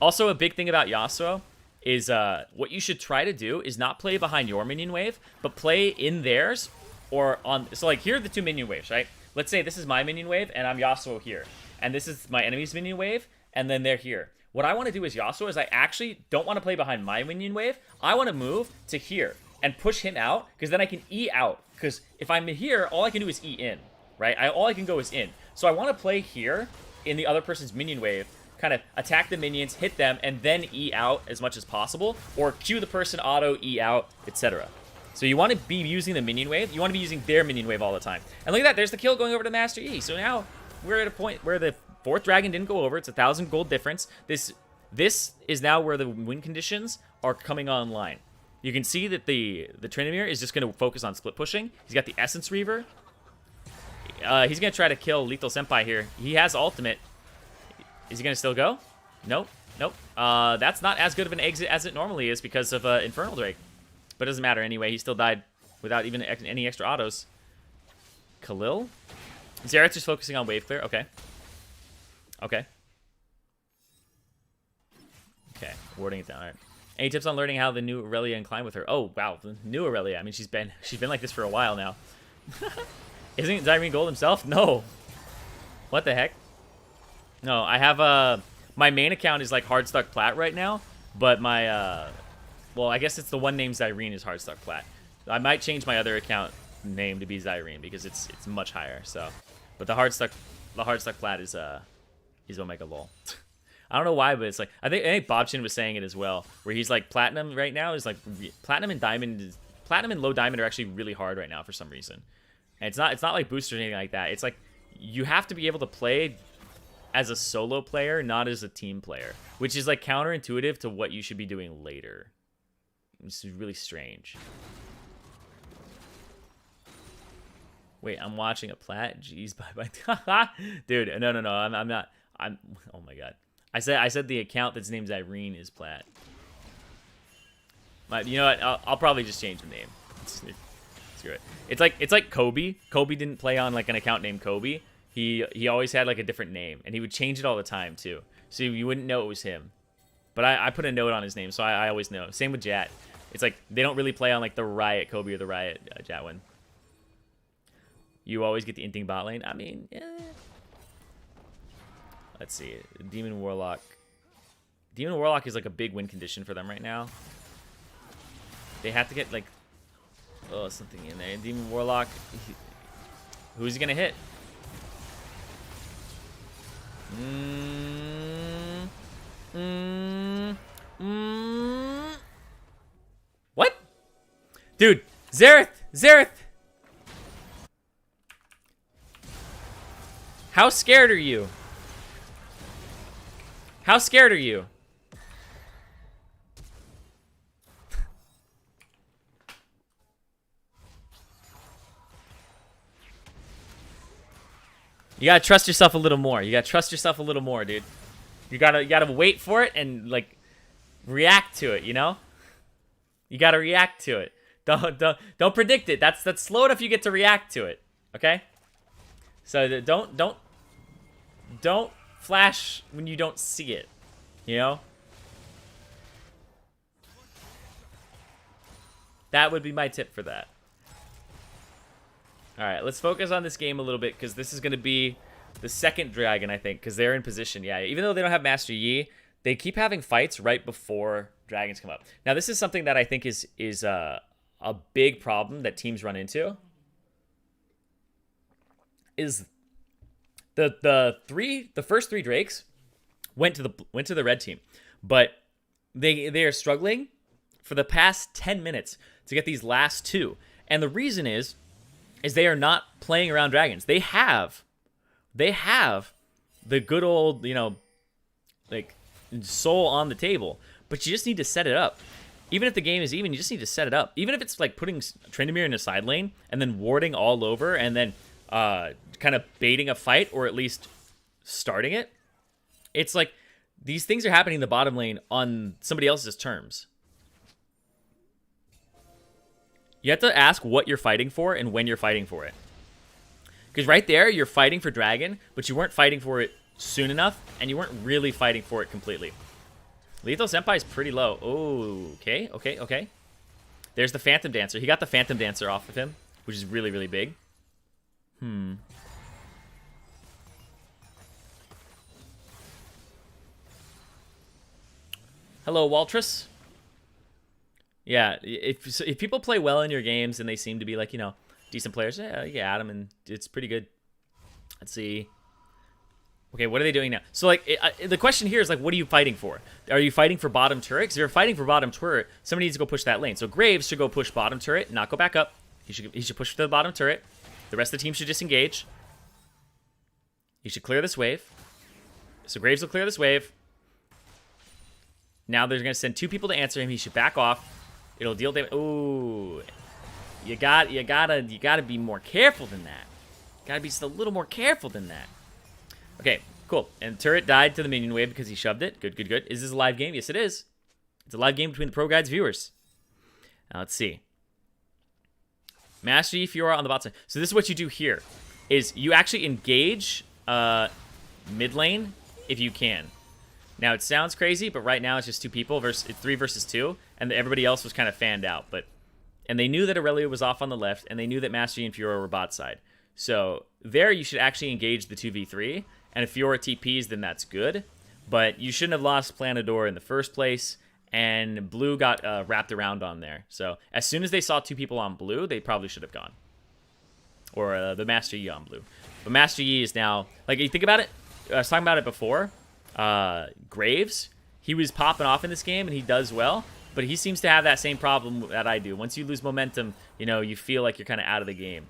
[SPEAKER 1] also a big thing about Yasuo is what you should try to do is not play behind your minion wave, but play in theirs or on. So like here are the two minion waves, right? Let's say this is my minion wave and I'm Yasuo here, and this is my enemy's minion wave, and then they're here. What I want to do as Yasuo is I actually don't want to play behind my minion wave. I want to move to here and push him out, because then I can E out. Because if I'm here, all I can do is E in, right? All I can go is in. So I want to play here in the other person's minion wave, kind of attack the minions, hit them, and then E out as much as possible, or Q the person auto, E out, etc. So you want to be using the minion wave. You want to be using their minion wave all the time. And look at that. There's the kill going over to Master E. So now we're at a point where the fourth dragon didn't go over. It's 1,000 gold difference. This is now where the win conditions are coming online. You can see that the Tryndamere is just going to focus on split pushing. He's got the Essence Reaver. He's going to try to kill Lethal Senpai here. He has ultimate. Is he going to still go? Nope. Nope. That's not as good of an exit as it normally is because of Infernal Drake. But it doesn't matter anyway. He still died without even any extra autos. Khalil? Xerath's just focusing on wave clear. Okay. Okay. Okay, warding it down. All right. Any tips on learning how the new Aurelia and climb with her? Oh wow, the new Aurelia. I mean, she's been like this for a while now. Isn't Zirene Gold himself? No. What the heck? No, I have my main account is like Hardstuck Plat right now, but my well, I guess it's the one named Zirene is Hardstuck Plat. I might change my other account name to be Zirene because it's much higher. So, but the Hardstuck Plat is Omega Lol. I don't know why, but it's like I think Bob Chin was saying it as well, where he's like platinum right now is like platinum and diamond, platinum and low diamond are actually really hard right now for some reason. And it's not like boosters or anything like that. It's like you have to be able to play as a solo player, not as a team player, which is like counterintuitive to what you should be doing later. This is really strange. Wait, I'm watching a plat. Jeez, bye. Dude, no. I'm not. Oh my god. I said the account that's named Zirene is plat. But you know what? I'll probably just change the name. Screw it. It's like Kobe. Kobe didn't play on like an account named Kobe. He always had like a different name, and he would change it all the time too, so you wouldn't know it was him. But I put a note on his name, so I always know. Same with Jat. It's like they don't really play on like the Riot Kobe or the Riot Jatwin. You always get the inting bot lane. I mean, yeah. Let's see. Demon Warlock. Demon Warlock is like a big win condition for them right now. They have to get like something in there. Demon Warlock. Who's he gonna hit? What? Dude, Zereth! How scared are you? How scared are you? You gotta trust yourself a little more. You gotta trust yourself a little more, dude. You gotta wait for it and like react to it. You know, you gotta react to it. Don't predict it. That's slow enough. You get to react to it. Okay. So don't flash when you don't see it. You know. That would be my tip for that. All right, let's focus on this game a little bit because this is going to be the second dragon, I think, because they're in position. Yeah, even though they don't have Master Yi, they keep having fights right before dragons come up. Now, this is something that I think is a big problem that teams run into. Is the first three drakes went to the red team, but they are struggling for the past 10 minutes to get these last two, and the reason is they are not playing around dragons. They have the good old, you know, like soul on the table, but you just need to set it up. Even if the game is even, you just need to set it up. Even if it's like putting Tryndamere in a side lane and then warding all over and then kind of baiting a fight or at least starting it. It's like these things are happening in the bottom lane on somebody else's terms. You have to ask what you're fighting for and when you're fighting for it. Because right there, you're fighting for dragon, but you weren't fighting for it soon enough, and you weren't really fighting for it completely. Lethal Senpai is pretty low. Oh, okay. There's the Phantom Dancer. He got the Phantom Dancer off of him, which is really, really big. Hello, Waltrus. Yeah, if people play well in your games and they seem to be like, you know, decent players, yeah, you add them and it's pretty good. Let's see. Okay, what are they doing now? So, like, the question here is, like, what are you fighting for? Are you fighting for bottom turret? Because if you're fighting for bottom turret, somebody needs to go push that lane. So Graves should go push bottom turret, not go back up. He should push to the bottom turret. The rest of the team should disengage. He should clear this wave. So Graves will clear this wave. Now they're going to send two people to answer him. He should back off. It'll deal damage. Ooh, you gotta be more careful than that. Gotta be just a little more careful than that. Okay, cool. And turret died to the minion wave because he shoved it. Good. Is this a live game? Yes, it is. It's a live game between the ProGuides viewers. Now let's see. Master Yi Fiora on the bot side. So this is what you do here: is you actually engage mid lane if you can. Now, it sounds crazy, but right now it's just 2 people versus 3 versus 2, and everybody else was kind of fanned out. And they knew that Aurelia was off on the left, and they knew that Master Yi and Fiora were bot side. So there you should actually engage the 2v3, and if Fiora TPs, then that's good. But you shouldn't have lost Planador in the first place, and blue got wrapped around on there. So as soon as they saw 2 people on blue, they probably should have gone. Or the Master Yi on blue. But Master Yi is now, like, you think about it, I was talking about it before, Graves, he was popping off in this game, and he does well, but he seems to have that same problem that I do. Once you lose momentum, you know, you feel like you're kind of out of the game.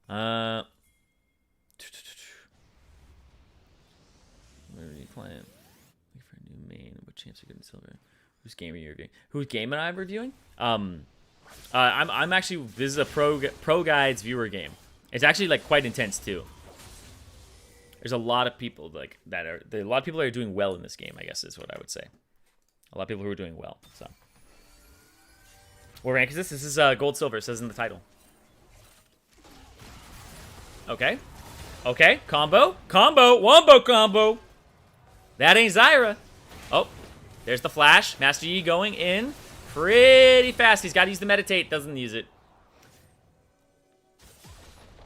[SPEAKER 1] Where are you playing? Looking for a new main. What chance are you getting silver? Whose game are you reviewing? Whose game am I reviewing? I'm actually, this is a ProGuides viewer game. It's actually like quite intense too. There's a lot of people like that are a lot of people that are doing well in this game, I guess is what I would say. A lot of people who are doing well. So, what rank is this? This is gold silver. It says in the title. Okay, okay, combo, wombo combo. That ain't Zyra. Oh, there's the flash. Master Yi going in pretty fast. He's got to use the meditate. Doesn't use it.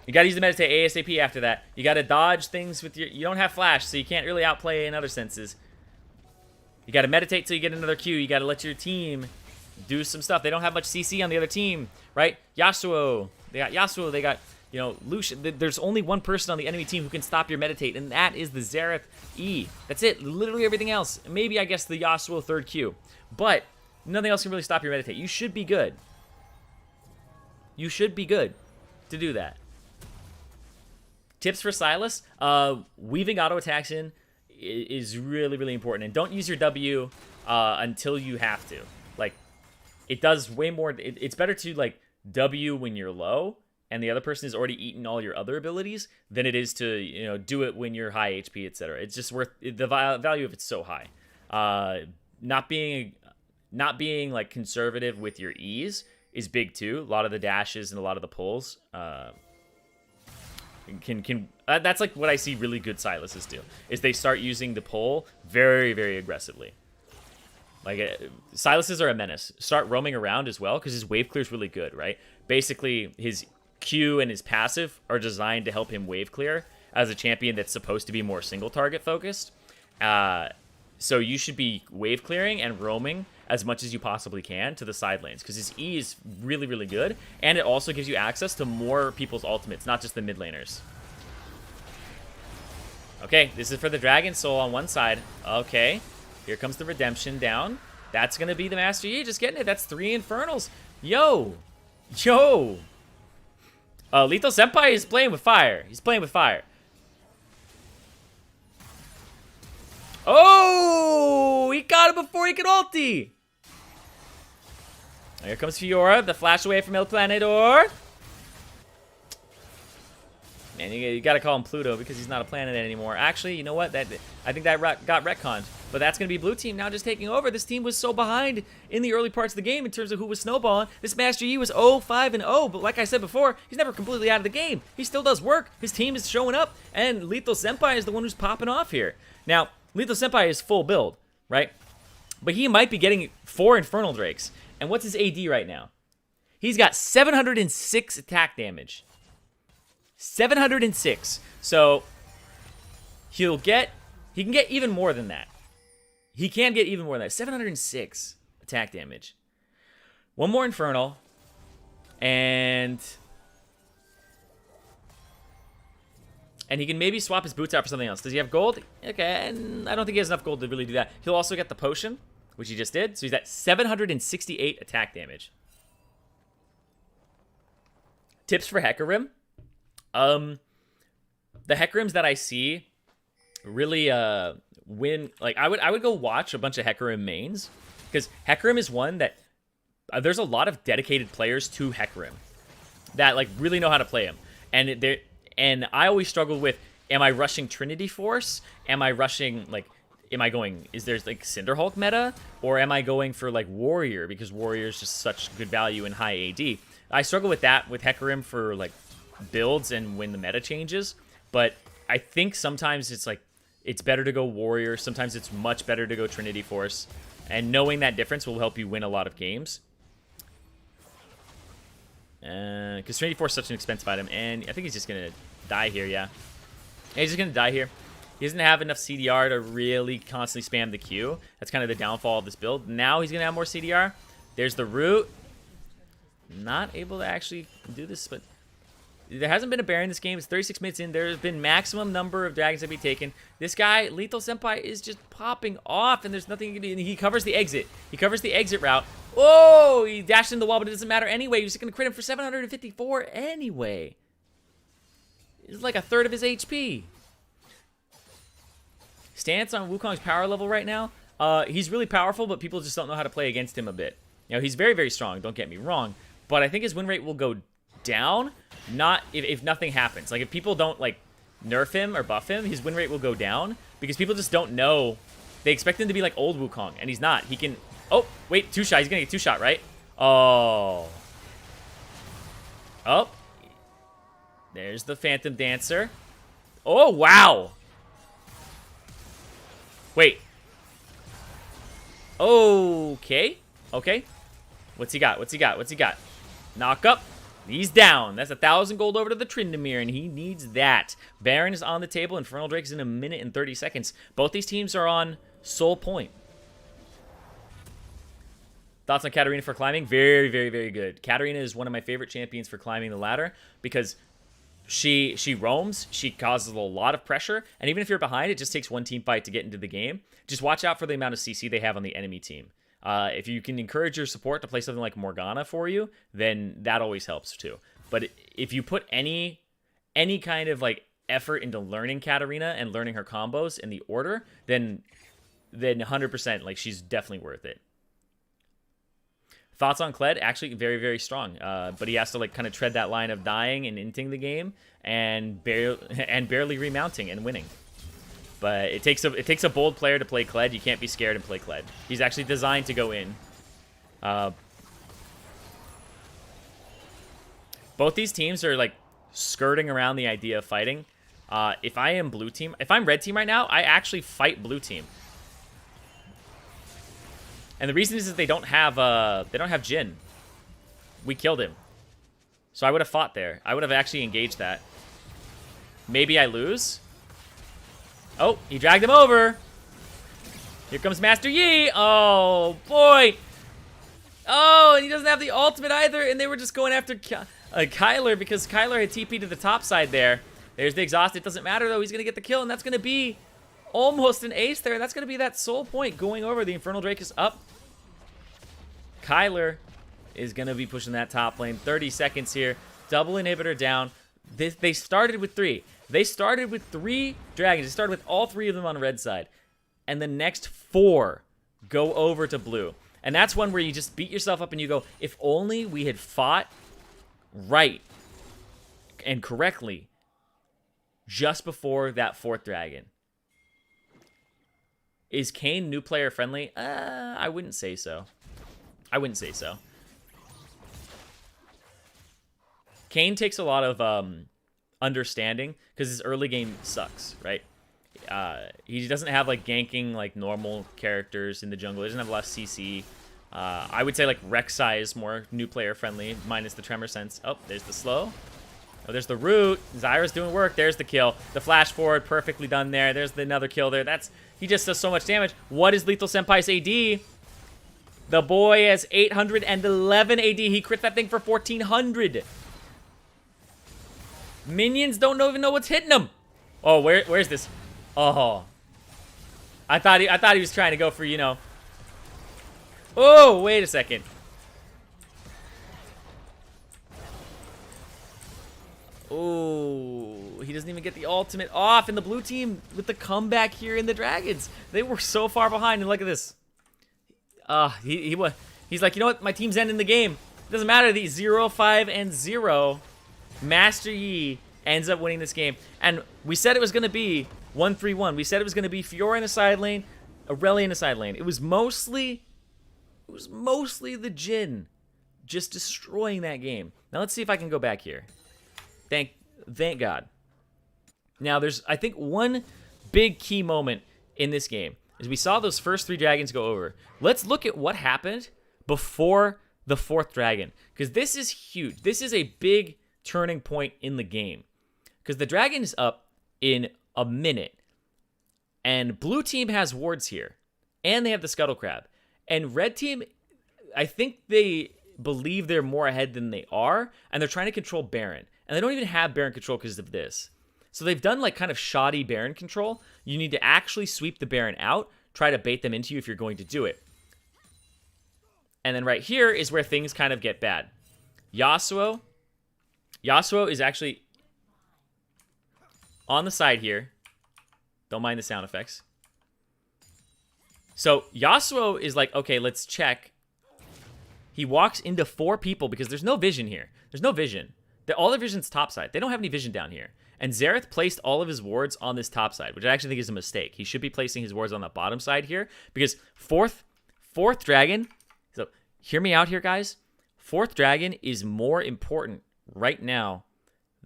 [SPEAKER 1] You got to use the meditate ASAP after that. You got to dodge things with your... You don't have flash, so you can't really outplay in other senses. You got to meditate till you get another Q. You got to let your team do some stuff. They don't have much CC on the other team, right? Yasuo. They got Yasuo. They got, you know, Lucian. There's only one person on the enemy team who can stop your meditate, and that is the Zirene E. That's it. Literally everything else. Maybe, I guess, the Yasuo 3rd Q. But nothing else can really stop your meditate. You should be good. You should be good to do that. Tips for Sylas, weaving auto attacks in is really, really important. And don't use your W until you have to. Like, it does way more. It's better to, like, W when you're low and the other person has already eaten all your other abilities than it is to, you know, do it when you're high HP, etc. It's just worth, the value of it's so high. Not being, like, conservative with your E's is big, too. A lot of the dashes and a lot of the pulls, that's like what I see really good Sylases do, is they start using the pull very, very aggressively. Like, Sylases are a menace. Start roaming around as well, because his wave clear is really good, right? Basically, his Q and his passive are designed to help him wave clear as a champion that's supposed to be more single target focused. So you should be wave clearing and roaming as much as you possibly can to the side lanes, because his E is really, really good, and it also gives you access to more people's ultimates, not just the mid laners. Okay, this is for the Dragon Soul on one side. Okay, here comes the Redemption down. That's going to be the Master Yi, just getting it. That's 3 Infernals. Yo! Yo! Lethal Senpai is playing with fire. He's playing with fire. Oh! He got it before he could ulti! Here comes Fiora, the flash away from El Planador. Man, you gotta call him Pluto because he's not a planet anymore. Actually, you know what? I think that got retconned. But that's gonna be blue team now just taking over. This team was so behind in the early parts of the game in terms of who was snowballing. This Master Yi was 0-5-0, but like I said before, he's never completely out of the game. He still does work. His team is showing up, and Lethal Senpai is the one who's popping off here. Now, Lethal Senpai is full build, right? But he might be getting 4 Infernal Drakes. And what's his AD right now? He's got 706 attack damage. 706. So he can get even more than that. He can get even more than that. 706 attack damage. One more Infernal. And he can maybe swap his boots out for something else. Does he have gold? Okay, and I don't think he has enough gold to really do that. He'll also get the potion, which he just did. So he's at 768 attack damage. Tips for Hecarim. The Hecarims that I see really win. Like, I would go watch a bunch of Hecarim mains, because Hecarim is one that there's a lot of dedicated players to Hecarim that like really know how to play him, and I always struggle with, am I rushing Trinity Force? Am I rushing, like, is there like Cinderhulk meta? Or am I going for like Warrior, because Warrior is just such good value in high AD? I struggle with that with Hecarim for like builds and when the meta changes. But I think sometimes it's like, it's better to go Warrior. Sometimes it's much better to go Trinity Force. And knowing that difference will help you win a lot of games. Because Trinity Force is such an expensive item. And I think he's just going to die here, yeah. He's just going to die here. He doesn't have enough CDR to really constantly spam the Q. That's kind of the downfall of this build. Now he's going to have more CDR. There's the root. Not able to actually do this, but there hasn't been a bear in this game. It's 36 minutes in. There's been maximum number of dragons that be taken. This guy, Lethal Senpai, is just popping off, and there's nothing he can do. He covers the exit. He covers the exit route. Oh, he dashed in the wall, but it doesn't matter anyway. He's just going to crit him for 754 anyway. It's like a third of his HP. Stance on Wukong's power level right now. He's really powerful, but people just don't know how to play against him a bit. You know, he's very, very strong. Don't get me wrong. But I think his win rate will go down. Not if nothing happens. Like, if people don't, like, nerf him or buff him, his win rate will go down. Because people just don't know. They expect him to be like old Wukong, and he's not. He can... Oh, wait, 2-shot. He's going to get 2-shot, right? Oh. Oh. There's the Phantom Dancer. Oh, wow. Wait. Okay. Okay. What's he got? What's he got? What's he got? Knock up. He's down. That's 1,000 gold over to the Tryndamere, and he needs that. Baron is on the table. Infernal Drake is in 1 minute and 30 seconds. Both these teams are on soul point. Thoughts on Katarina for climbing? Very, very, very good. Katarina is one of my favorite champions for climbing the ladder because she roams, she causes a lot of pressure, and even if you're behind, it just takes one team fight to get into the game. Just watch out for the amount of CC they have on the enemy team. If you can encourage your support to play something like Morgana for you, then that always helps too. But if you put any kind of like effort into learning Katarina and learning her combos in the order, then 100%, like, she's definitely worth it. Thoughts on Kled? Actually, very, very strong. But he has to, like, kind of tread that line of dying and inting the game and barely remounting and winning. But it takes a bold player to play Kled. You can't be scared and play Kled. He's actually designed to go in. Both these teams are, like, skirting around the idea of fighting. If I'm red team right now, I actually fight blue team. And the reason is that they don't have Jin. We killed him. So I would have fought there. I would have actually engaged that. Maybe I lose. Oh, he dragged him over. Here comes Master Yi. Oh, boy. Oh, and he doesn't have the ultimate either. And they were just going after Kyler because Kyler had TP to the top side there. There's the exhaust. It doesn't matter, though. He's going to get the kill, and that's going to be almost an ace there. That's going to be that soul point going over. The Infernal Drake is up. Kyler is going to be pushing that top lane. 30 seconds here. Double inhibitor down. They started with 3. They started with 3 dragons. They started with all 3 of them on red side. And the next 4 go over to blue. And that's one where you just beat yourself up and you go, if only we had fought right and correctly just before that 4th dragon. Is Kayn new player friendly? I wouldn't say so. I wouldn't say so. Kayn takes a lot of understanding because his early game sucks, right? He doesn't have like ganking like normal characters in the jungle. He doesn't have a lot of CC. I would say like Rek'Sai is more new player friendly, minus the tremor sense. Oh, there's the slow. Oh, there's the root. Zyra's doing work. There's the kill. The flash forward, perfectly done there. There's another kill there. He just does so much damage. What is Lethal Senpai's AD? The boy has 811 AD. He crit that thing for 1,400. Minions don't even know what's hitting them. Oh, where's this? Oh, I thought he was trying to go for, you know. Oh, wait a second. Oh, he doesn't even get the ultimate off. And the blue team with the comeback here in the dragons. They were so far behind. And look at this. He's like, you know what? My team's ending the game. It doesn't matter. The 0-5-0. Master Yi ends up winning this game. And we said it was going to be 1-3-1. We said it was going to be Fiora in a side lane, Aurelia in a side lane. It was mostly the Jhin just destroying that game. Now let's see if I can go back here. Thank God. Now there's, I think, one big key moment in this game is we saw those first 3 dragons go over. Let's look at what happened before the 4th dragon, because this is huge. This is a big turning point in the game, because the dragon is up in a minute, and blue team has wards here, and they have the scuttle crab, and red team, I think they believe they're more ahead than they are, and they're trying to control Baron, and they don't even have Baron control because of this. So they've done like kind of shoddy Baron control. You need to actually sweep the Baron out, try to bait them into you if you're going to do it. And then right here is where things kind of get bad. Yasuo is actually on the side here. Don't mind the sound effects. So Yasuo is like, okay, let's check. He walks into 4 people because there's no vision here. There's no vision. All the vision's topside. They don't have any vision down here. And Xerath placed all of his wards on this top side, which I actually think is a mistake. He should be placing his wards on the bottom side here, because fourth dragon, so hear me out here, guys. 4th dragon is more important right now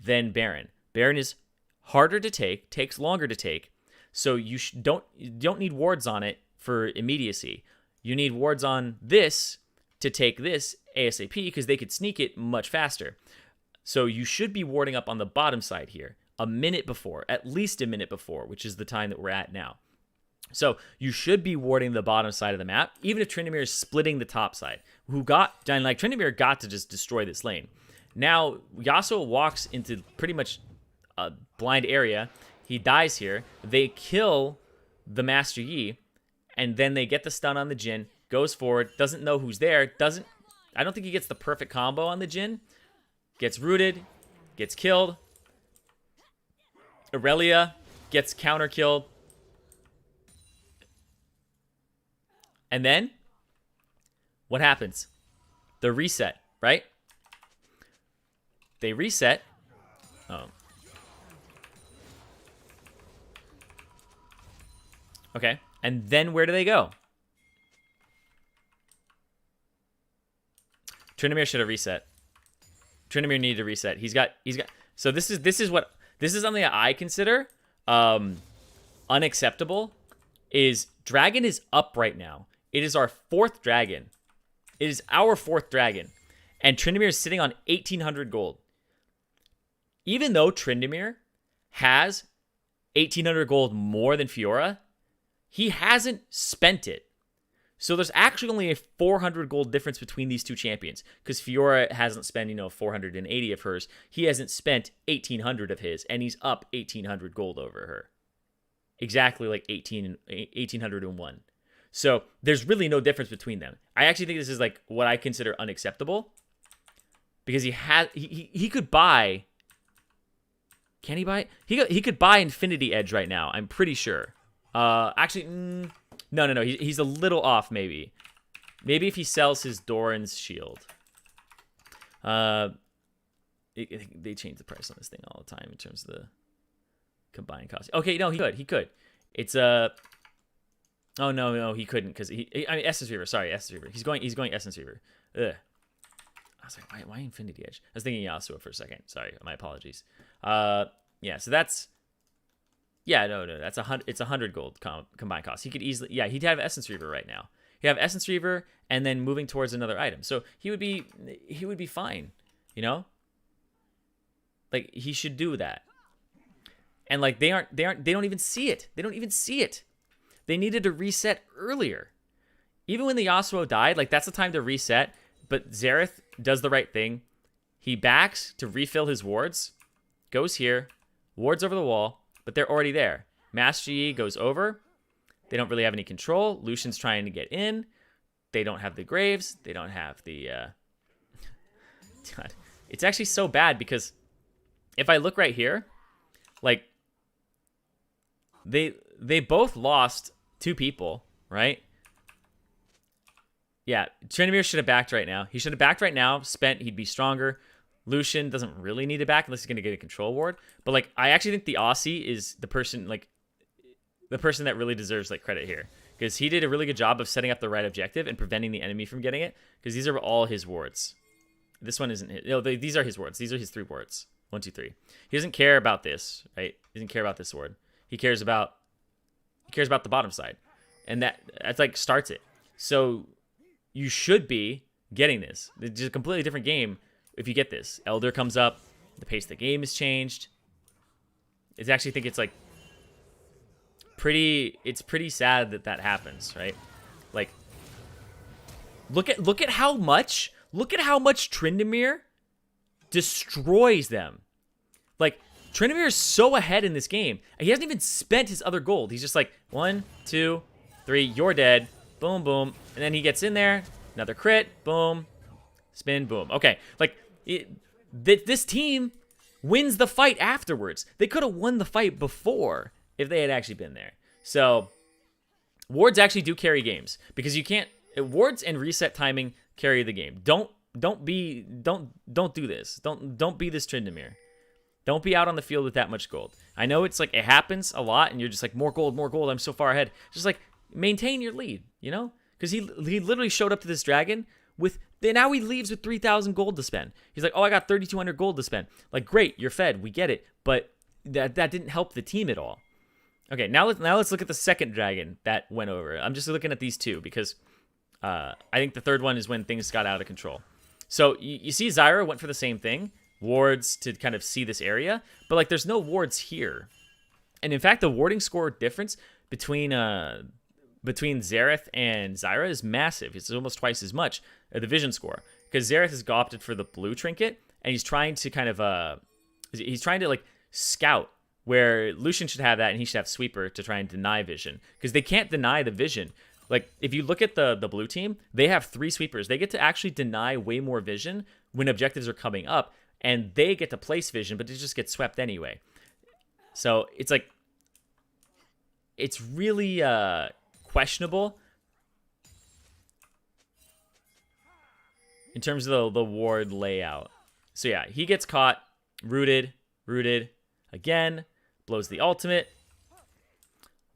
[SPEAKER 1] than Baron. Baron is harder to take, takes longer to take, so you don't need wards on it for immediacy. You need wards on this to take this ASAP, because they could sneak it much faster. So you should be warding up on the bottom side here a minute before, at least a minute before, which is the time that we're at now. So you should be warding the bottom side of the map, even if Tryndamere is splitting the top side. Tryndamere got to just destroy this lane. Now Yasuo walks into pretty much a blind area. He dies here. They kill the Master Yi, and then they get the stun on the Jhin. Goes forward, doesn't know who's there. I don't think he gets the perfect combo on the Jhin. Gets rooted, gets killed. Aurelia gets counter killed. And then what happens? The reset, right? They reset. Oh. Okay. And then where do they go? Tryndamere should have reset. Tryndamere needed to reset. He's got so this is something that I consider unacceptable. Is dragon is up right now. It is our 4th dragon. It is our 4th dragon. And Tryndamere is sitting on 1,800 gold. Even though Tryndamere has 1,800 gold more than Fiora, he hasn't spent it. So there's actually only a 400 gold difference between these 2 champions, because Fiora hasn't spent, 480 of hers. He hasn't spent 1,800 of his, and he's up 1,800 gold over her. Exactly like 1,801. So there's really no difference between them. I actually think this is like what I consider unacceptable, because he could buy. Can he buy? He could buy Infinity Edge right now. I'm pretty sure. Actually. No. He's a little off, maybe. Maybe if he sells his Doran's shield. They change the price on this thing all the time in terms of the combined cost. Okay, no, he could. It's oh no, he couldn't, because Essence Reaver. Sorry, Essence Reaver. He's going Essence Reaver. Ugh. I was like, why Infinity Edge? I was thinking Yasuo for a second. Sorry, my apologies. Yeah, so that's. Yeah, no, that's 100. It's 100 gold combined cost. He could easily, he'd have Essence Reaver right now. He'd have Essence Reaver and then moving towards another item. So he would be fine, Like, he should do that. And like they don't even see it. They don't even see it. They needed to reset earlier. Even when the Yasuo died, like that's the time to reset. But Xerath does the right thing. He backs to refill his wards, goes here, wards over the wall. But they're already there. Master Yi goes over. They don't really have any control. Lucian's trying to get in. They don't have the Graves. They don't have the... God. It's actually so bad because if I look right here, like, they both lost 2 people, right? Yeah, Tryndamere should have backed right now. He should have backed right now. Spent, he'd be stronger. Lucian doesn't really need to back unless he's going to get a control ward. But, like, I actually think the Aussie is the person, like, the person that really deserves, like, credit here. Because he did a really good job of setting up the right objective and preventing the enemy from getting it. Because these are all his wards. This one isn't his. No, these are his wards. These are his 3 wards. 1, 2, 3. He doesn't care about this, right? He doesn't care about this ward. He cares about He cares about the bottom side. And that's like starts it. So you should be getting this. It's just a completely different game if you get this. Elder comes up. The pace of the game has changed. I actually think it's like it's pretty sad that happens, right? Like, look at how much Tryndamere destroys them. Like, Tryndamere is so ahead in this game. He hasn't even spent his other gold. He's just like, 1, 2, 3, you're dead. Boom, boom. And then he gets in there. Another crit. Boom. Spin, boom. Okay. Like, this team wins the fight afterwards. They could have won the fight before if they had actually been there. So, wards actually do carry games. Because you can't... Wards and reset timing carry the game. Don't do this. Don't be this Tryndamere. Don't be out on the field with that much gold. I know it's like, it happens a lot, and you're just like, more gold, I'm so far ahead. Just like, maintain your lead, you know? Because he literally showed up to this dragon with, now he leaves with 3,000 gold to spend. He's like, oh, I got 3,200 gold to spend. Like, great, you're fed, we get it. But that didn't help the team at all. Okay, now let's look at the second dragon that went over. I'm just looking at these two because I think the third one is when things got out of control. So you see Zyra went for the same thing. Wards to kind of see this area, but like there's no wards here. And in fact, the warding score difference between Xerath and Zyra is massive. It's almost twice as much the vision score, because Xerath has opted for the blue trinket, and he's trying to kind of he's trying to like scout, where Lucian should have that and he should have sweeper to try and deny vision, because they can't deny the vision. Like, if you look at the blue team, they have 3 sweepers. They get to actually deny way more vision when objectives are coming up, and they get to place vision, but it just gets swept anyway. So it's like, it's really questionable in terms of the ward layout. So yeah, he gets caught, rooted again, blows the ultimate.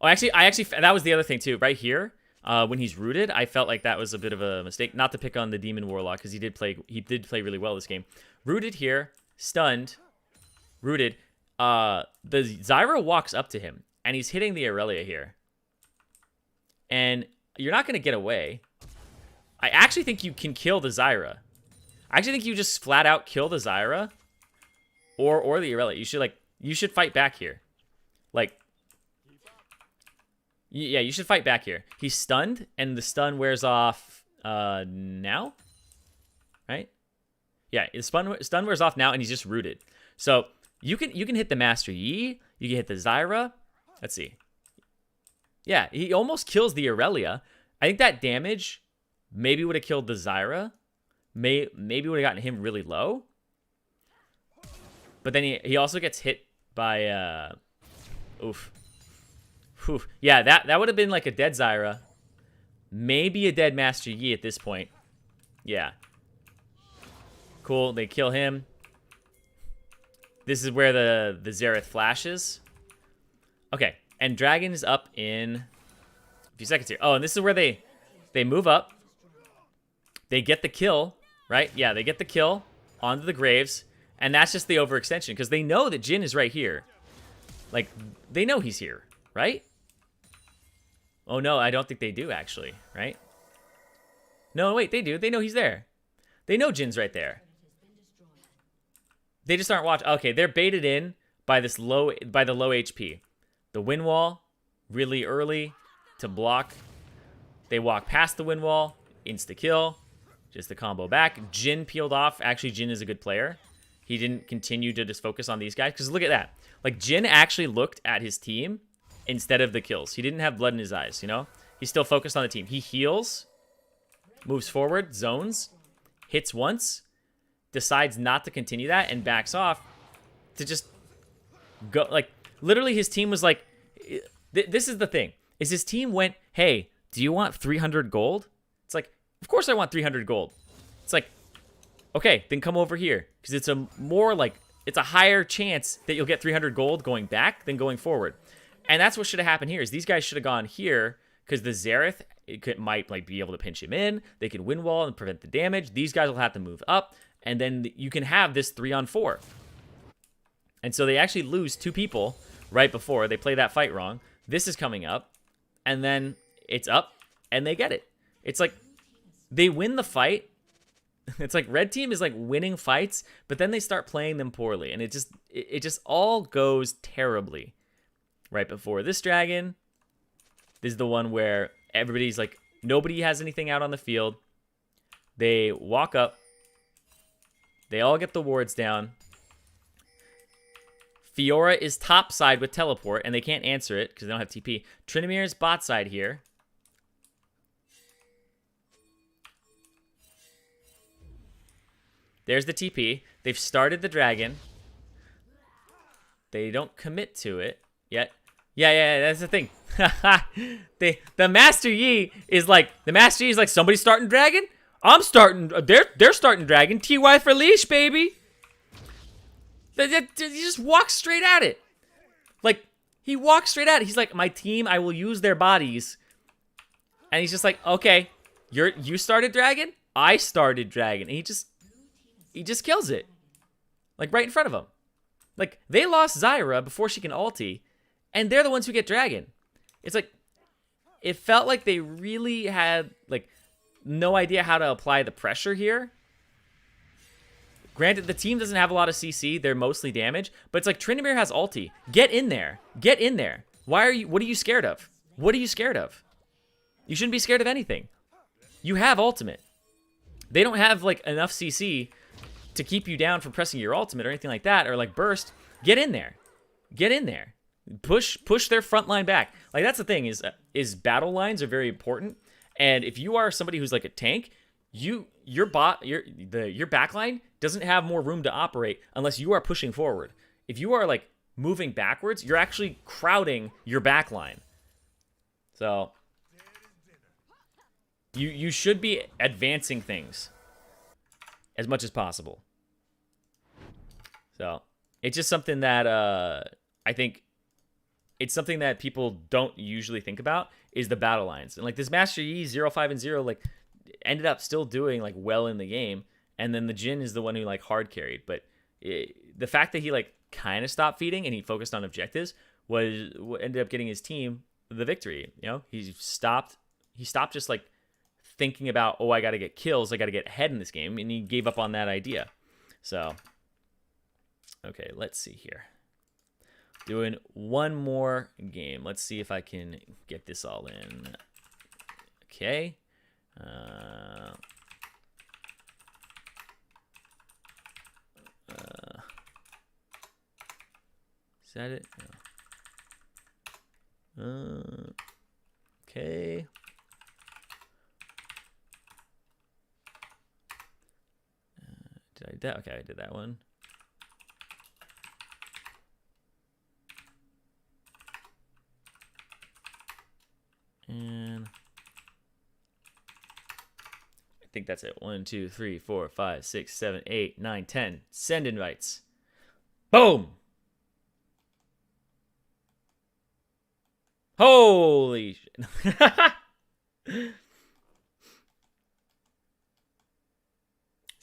[SPEAKER 1] Oh, actually, that was the other thing too. Right here, when he's rooted, I felt like that was a bit of a mistake. Not to pick on the Demon Warlock, because he did play really well this game. Rooted here, stunned, rooted. The Zyra walks up to him, and he's hitting the Aurelia here. And you're not going to get away. I actually think you can kill the Zyra. I actually think you just flat out kill the Zyra or the Aurelia. You should fight back here. Like, yeah, you should fight back here. He's stunned, and the stun wears off now, right? Yeah, his stun wears off now, and he's just rooted. So you can hit the Master Yi. You can hit the Zyra. Let's see. Yeah, he almost kills the Aurelia. I think that damage maybe would have killed the Zyra. Maybe would have gotten him really low. But then he also gets hit by oof. Whew. Yeah, that would have been like a dead Zyra. Maybe a dead Master Yi at this point. Yeah. Cool, they kill him. This is where the Xerath flashes. Okay, and Dragon is up in a few seconds here. Oh, and this is where they move up. They get the kill, right? Yeah, they get the kill onto the Graves. And that's just the overextension, because they know that Jhin is right here. Like, they know he's here, right? Oh, no, I don't think they do, actually, right? No, wait, they do. They know he's there. They know Jin's right there. They just aren't watching. Okay, they're baited in by the low HP. The wind wall, really early to block. They walk past the wind wall, insta-kill. Just the combo back. Jhin peeled off. Actually, Jhin is a good player. He didn't continue to just focus on these guys. Because look at that. Like, Jhin actually looked at his team instead of the kills. He didn't have blood in his eyes, you know? He's still focused on the team. He heals, moves forward, zones, hits once, decides not to continue that, and backs off to just go. Like, literally his team was like, this is the thing, is his team went, hey, do you want 300 gold? It's like, of course I want 300 gold. It's like, okay, then come over here, because it's it's a higher chance that you'll get 300 gold going back than going forward. And that's what should have happened here, is these guys should have gone here, because the Xerath might like be able to pinch him in. They could wind wall and prevent the damage. These guys will have to move up, and then you can have this 3-on-4. And so they actually lose 2 people right before. They play that fight wrong. This is coming up. and then it's up, and they get it. It's like they win the fight. It's like red team is like winning fights, but then they start playing them poorly, and it just all goes terribly. Right before this dragon, this is the one where everybody's like, nobody has anything out on the field. They walk up. They all get the wards down. Fiora is top side with teleport, and they can't answer it because they don't have TP. Trinimir's bot side here. There's the TP. They've started the dragon. They don't commit to it yet. Yeah, that's the thing. The Master Yi is like, somebody's starting dragon? I'm starting, they're starting dragon. TY for leash, baby. He just walks straight at it. Like, he walks straight at it. He's like, my team, I will use their bodies. And he's just like, okay, you started dragon? I started dragon. And he just kills it. Like, right in front of him. Like, they lost Zyra before she can ulti, and they're the ones who get dragon. It's like, it felt like they really had, like, no idea how to apply the pressure here. Granted, the team doesn't have a lot of CC. They're mostly damage. But it's like, Tryndamere has ulti. Get in there. Get in there. What are you scared of? What are you scared of? You shouldn't be scared of anything. You have ultimate. They don't have, like, enough CC to keep you down from pressing your ultimate or anything like that, or, like, burst. Get in there. Get in there. Push their front line back. Like, that's the thing, is battle lines are very important. And if you are somebody who's, like, a tank, your backline doesn't have more room to operate unless you are pushing forward. If you are like moving backwards, you're actually crowding your backline. So you should be advancing things as much as possible. So it's just something that I think it's something that people don't usually think about is the battle lines. And like this Master Yi 0-5 and 0 like ended up still doing like well in the game, and then the Jhin is the one who like hard carried. But the fact that he like kind of stopped feeding and he focused on objectives was what ended up getting his team the victory. You know, he stopped just like thinking about, oh, I got to get kills, I got to get ahead in this game, and he gave up on that idea. So okay, let's see here. Doing one more game. Let's see if I can get this all in. Okay. Is that it? No. Okay. Did I do that? Okay, I did that one. And I think that's it. 1, 2, 3, 4, 5, 6, 7, 8, 9, 10. Send invites. Boom! Holy shit. Is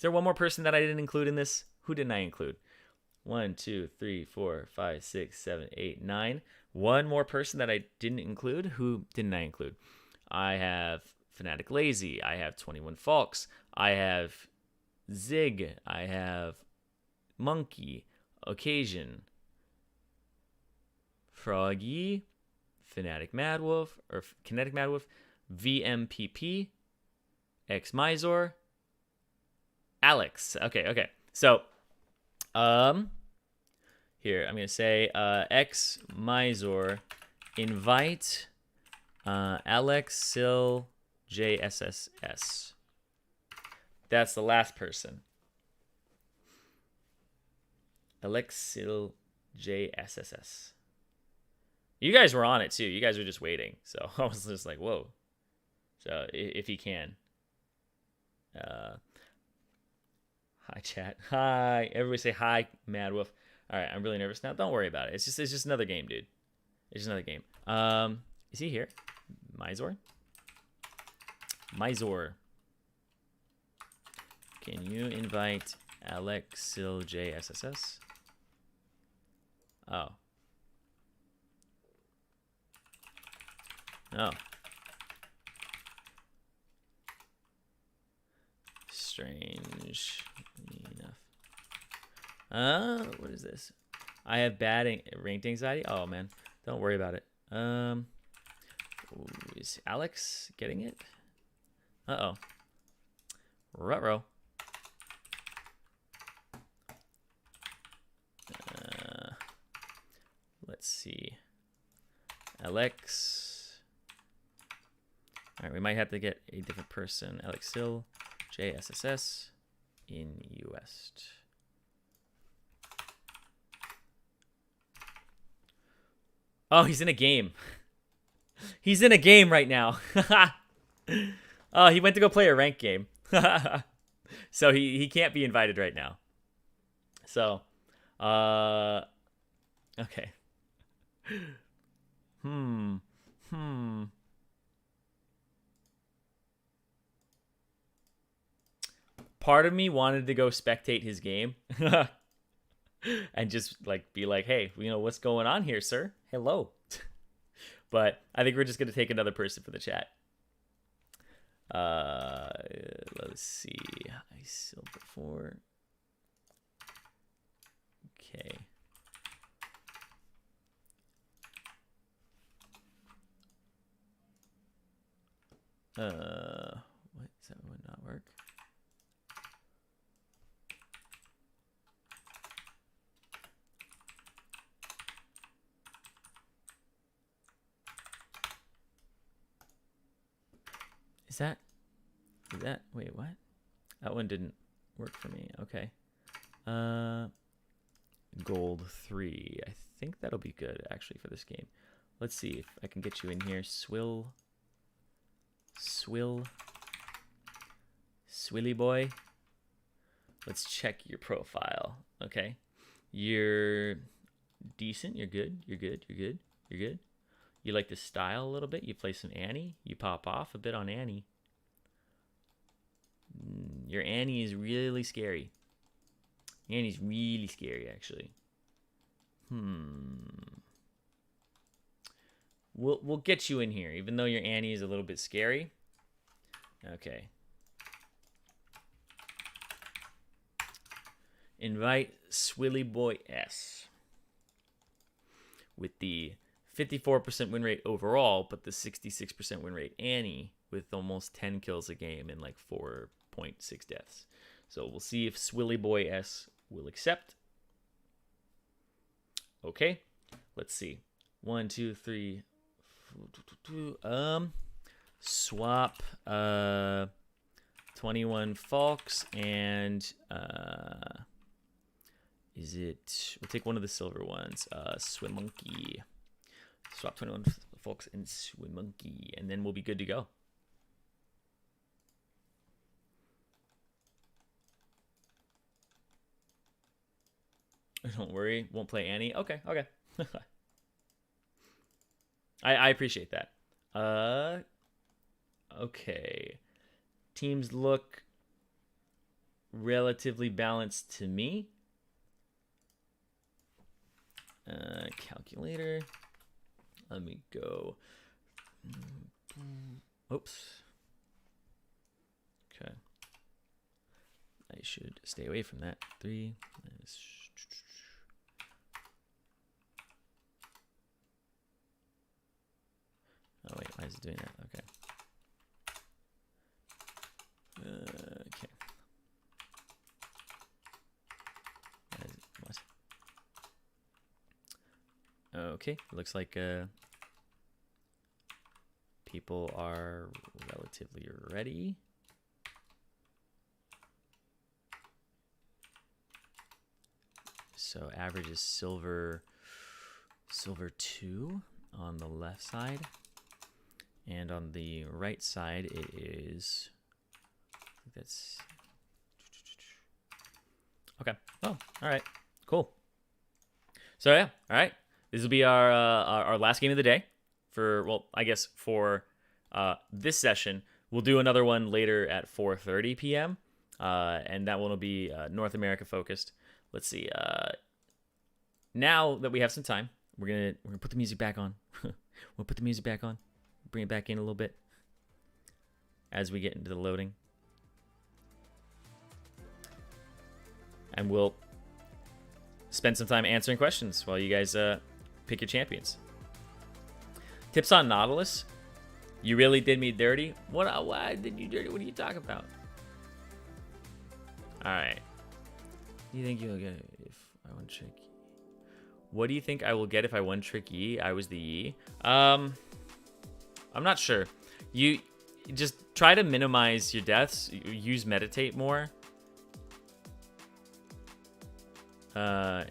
[SPEAKER 1] there one more person that I didn't include in this? Who didn't I include? 1, 2, 3, 4, 5, 6, 7, 8, 9. One more person that I didn't include. Who didn't I include? I have Fnatic Lazy. I have 21 Falks. I have Zig. I have Monkey. Occasion. Froggy. Fnatic Madwolf. Or Kinetic Madwolf. VMPP. X Mysore. Alex. Okay. So, here, I'm going to say X Mysore invite Alex Sil JSSS. That's the last person. Alex Sil JSSS. You guys were on it too. You guys were just waiting. So I was just like, whoa. So if he can. Hi, chat. Hi. Everybody say hi, Madwolf. All right, I'm really nervous now. Don't worry about it. It's just another game, dude. It's just another game. Is he here? Mysore? Mysore. Can you invite Alex Sil JSSS? Oh. Oh. Strange enough. What is this? I have bad ranked anxiety. Oh man, don't worry about it. Is Alex getting it? Uh-oh. Ruh-roh. Let's see. Alex. All right, we might have to get a different person. Alex Hill, JSSS in West. Oh, he's in a game. He's in a game right now. Oh, he went to go play a ranked game. So he can't be invited right now. So, okay. Part of me wanted to go spectate his game and just like be like, hey, you know, what's going on here, sir? Hello. But I think we're just gonna take another person for the chat. Let's see. I silver 4. Okay. What? That would not work. Is that, wait, what? That one didn't work for me. Okay. Gold 3. I think that'll be good actually for this game. Let's see if I can get you in here. Swilly boy. Let's check your profile. Okay. You're decent. You're good. You're good. You're good. You're good. You like the style a little bit. You play some Annie. You pop off a bit on Annie. Your Annie is really scary. Annie's really scary, actually. We'll get you in here, even though your Annie is a little bit scary. Okay. Invite Swilly Boy S. With the 54% win rate overall, but the 66% win rate Annie with almost 10 kills a game and like 4.6 deaths. So we'll see if Swilly Boy S will accept. Okay, let's see. 1, 2, 3. Swap 21 Falks and is it? We'll take one of the silver ones. Swim Monkey. Swap 21 Falks and Swim Monkey, and then we'll be good to go. Don't worry, won't play Annie. Okay. I appreciate that. Okay. Teams look relatively balanced to me. Calculator. Let me go. Oops. Okay. I should stay away from that. 3. Oh wait, why is it doing that? Okay. Okay. What? Okay, looks like people are relatively ready. So average is silver 2 on the left side. And on the right side, it is, I think that's, okay. Oh, all right, cool. So yeah, all right. This will be our last game of the day for, well, I guess for this session. We'll do another one later at 4:30 p.m. And that one will be North America focused. Let's see. Now that we have some time, we're gonna put the music back on. We'll put the music back on. bring it back in a little bit as we get into the loading. And we'll spend some time answering questions while you guys pick your champions. Tips on Nautilus. You really did me dirty? What? Why did you dirty? What are you talking about? Alright. You think you'll get it if I one trick? What do you think I will get if I one trick Yi? I was the Yi. I'm not sure. You just try to minimize your deaths. Use meditate more. In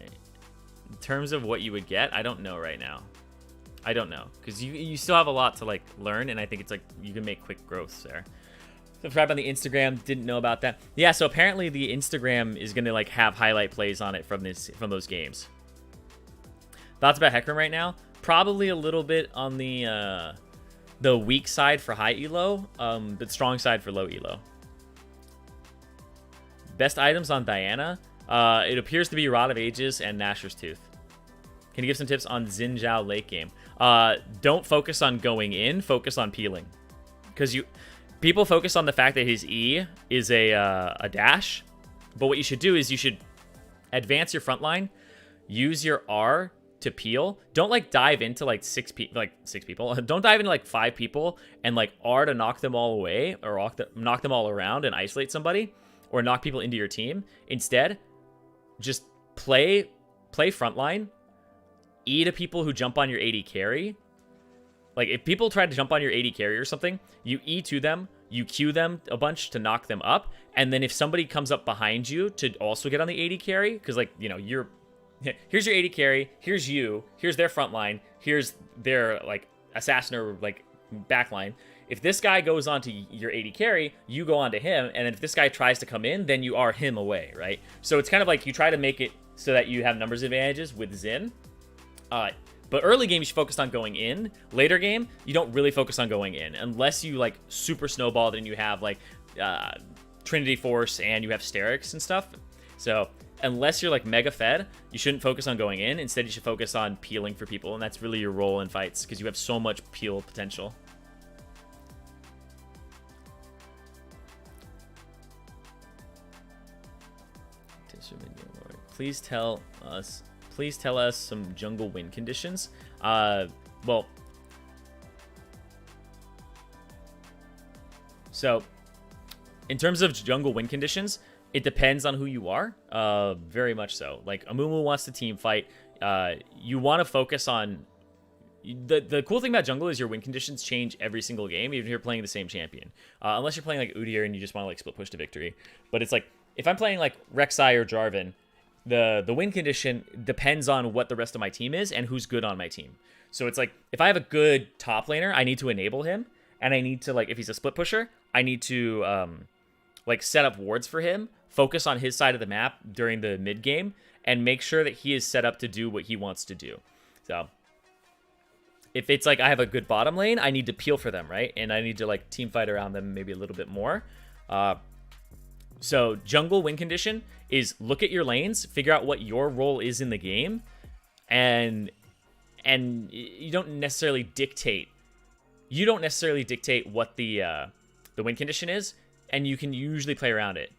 [SPEAKER 1] terms of what you would get, I don't know right now. I don't know, because you still have a lot to like learn, and I think it's like you can make quick growths there. Subscribe on the Instagram. Didn't know about that. Yeah, so apparently the Instagram is gonna like have highlight plays on it from those games. Thoughts about Hecarim right now? Probably a little bit on the weak side for high elo, but strong side for low elo. Best items on Diana. It appears to be Rod of Ages and Nashor's Tooth. Can you give some tips on Xin Zhao late game? Don't focus on going in. Focus on peeling, because people focus on the fact that his E is a dash, but what you should do is you should advance your front line, use your R to peel. Don't like dive into like six people. Don't dive into like 5 people and like R to knock them all away or knock them all around and isolate somebody or knock people into your team. Instead, just play frontline. E to people who jump on your AD carry. Like, if people try to jump on your AD carry or something, you E to them, you Q them a bunch to knock them up, and then if somebody comes up behind you to also get on the AD carry, because, like, you know, here's your AD carry, here's you, here's their front line, here's their, like, assassin or, like, backline. If this guy goes onto your AD carry, you go onto him, and if this guy tries to come in, then you are him away, right? So it's kind of like you try to make it so that you have numbers advantages with Xin. But early game, you should focus on going in. Later game, you don't really focus on going in. Unless you, like, super snowballed and you have, like, Trinity Force and you have Sterix and stuff. So, unless you're, like, mega fed, you shouldn't focus on going in. Instead, you should focus on peeling for people. And that's really your role in fights, because you have so much peel potential. Please tell us some jungle win conditions. Well, so in terms of jungle win conditions, it depends on who you are. Very much so. Like, Amumu wants to team fight. You want to focus on the cool thing about jungle is your win conditions change every single game, even if you're playing the same champion. Unless you're playing like Udyr and you just want to like split push to victory. But it's like, if I'm playing like Rek'Sai or Jarvan, the win condition depends on what the rest of my team is and who's good on my team. So it's like, if I have a good top laner, I need to enable him, and I need to, like, if he's a split pusher, I need to like set up wards for him, focus on his side of the map during the mid game, and make sure that he is set up to do what he wants to do. So if it's like I have a good bottom lane, I need to peel for them, right? And I need to like team fight around them maybe a little bit more. So jungle win condition is look at your lanes, figure out what your role is in the game, and you don't necessarily dictate what the win condition is, and you can usually play around it.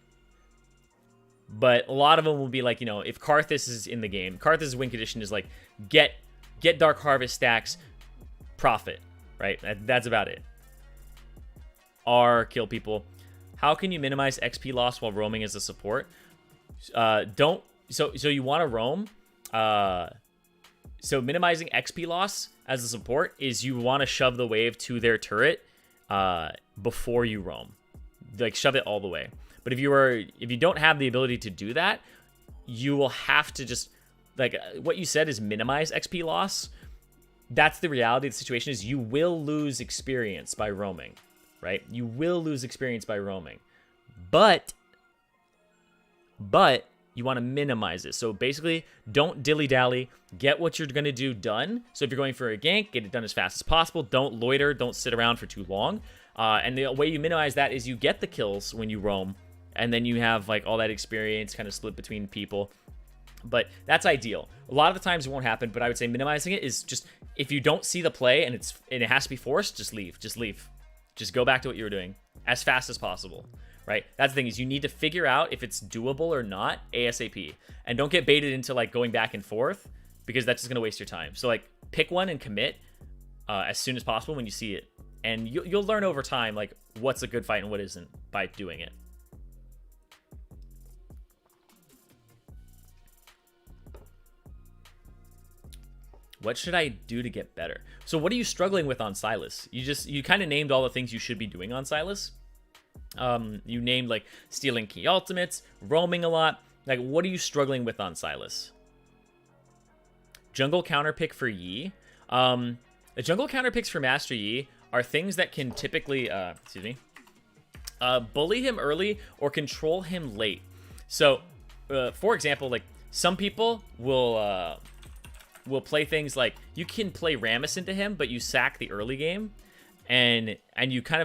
[SPEAKER 1] But a lot of them will be like, you know, if Karthus is in the game, Karthus' win condition is like get Dark Harvest stacks, profit, right? That's about it. Kill people. How can you minimize XP loss while roaming as a support? So you want to roam. So minimizing XP loss as a support is you want to shove the wave to their turret before you roam. Like, shove it all the way. But if you don't have the ability to do that, you will have to just, like, what you said is minimize XP loss. That's the reality of the situation, is you will lose experience by roaming, right? You will lose experience by roaming. But you want to minimize it. So basically, don't dilly-dally. Get what you're going to do done. So if you're going for a gank, get it done as fast as possible. Don't loiter. Don't sit around for too long. And the way you minimize that is you get the kills when you roam, and then you have like all that experience kind of split between people. But that's ideal. A lot of the times it won't happen, but I would say minimizing it is just, if you don't see the play and it has to be forced, just leave. Just go back to what you were doing as fast as possible, right? That's the thing, is you need to figure out if it's doable or not ASAP. And don't get baited into like going back and forth, because that's just going to waste your time. So like pick one and commit as soon as possible when you see it. And you'll learn over time like what's a good fight and what isn't by doing it. What should I do to get better? So what are you struggling with on Silas? You kind of named all the things you should be doing on Silas. You named like stealing key ultimates, roaming a lot. Like, what are you struggling with on Silas? Jungle counter pick for Yi. The jungle counter picks for Master Yi are things that can typically, bully him early or control him late. So, for example, like some people will play things like, you can play Rammus into him, but you sack the early game, and you kind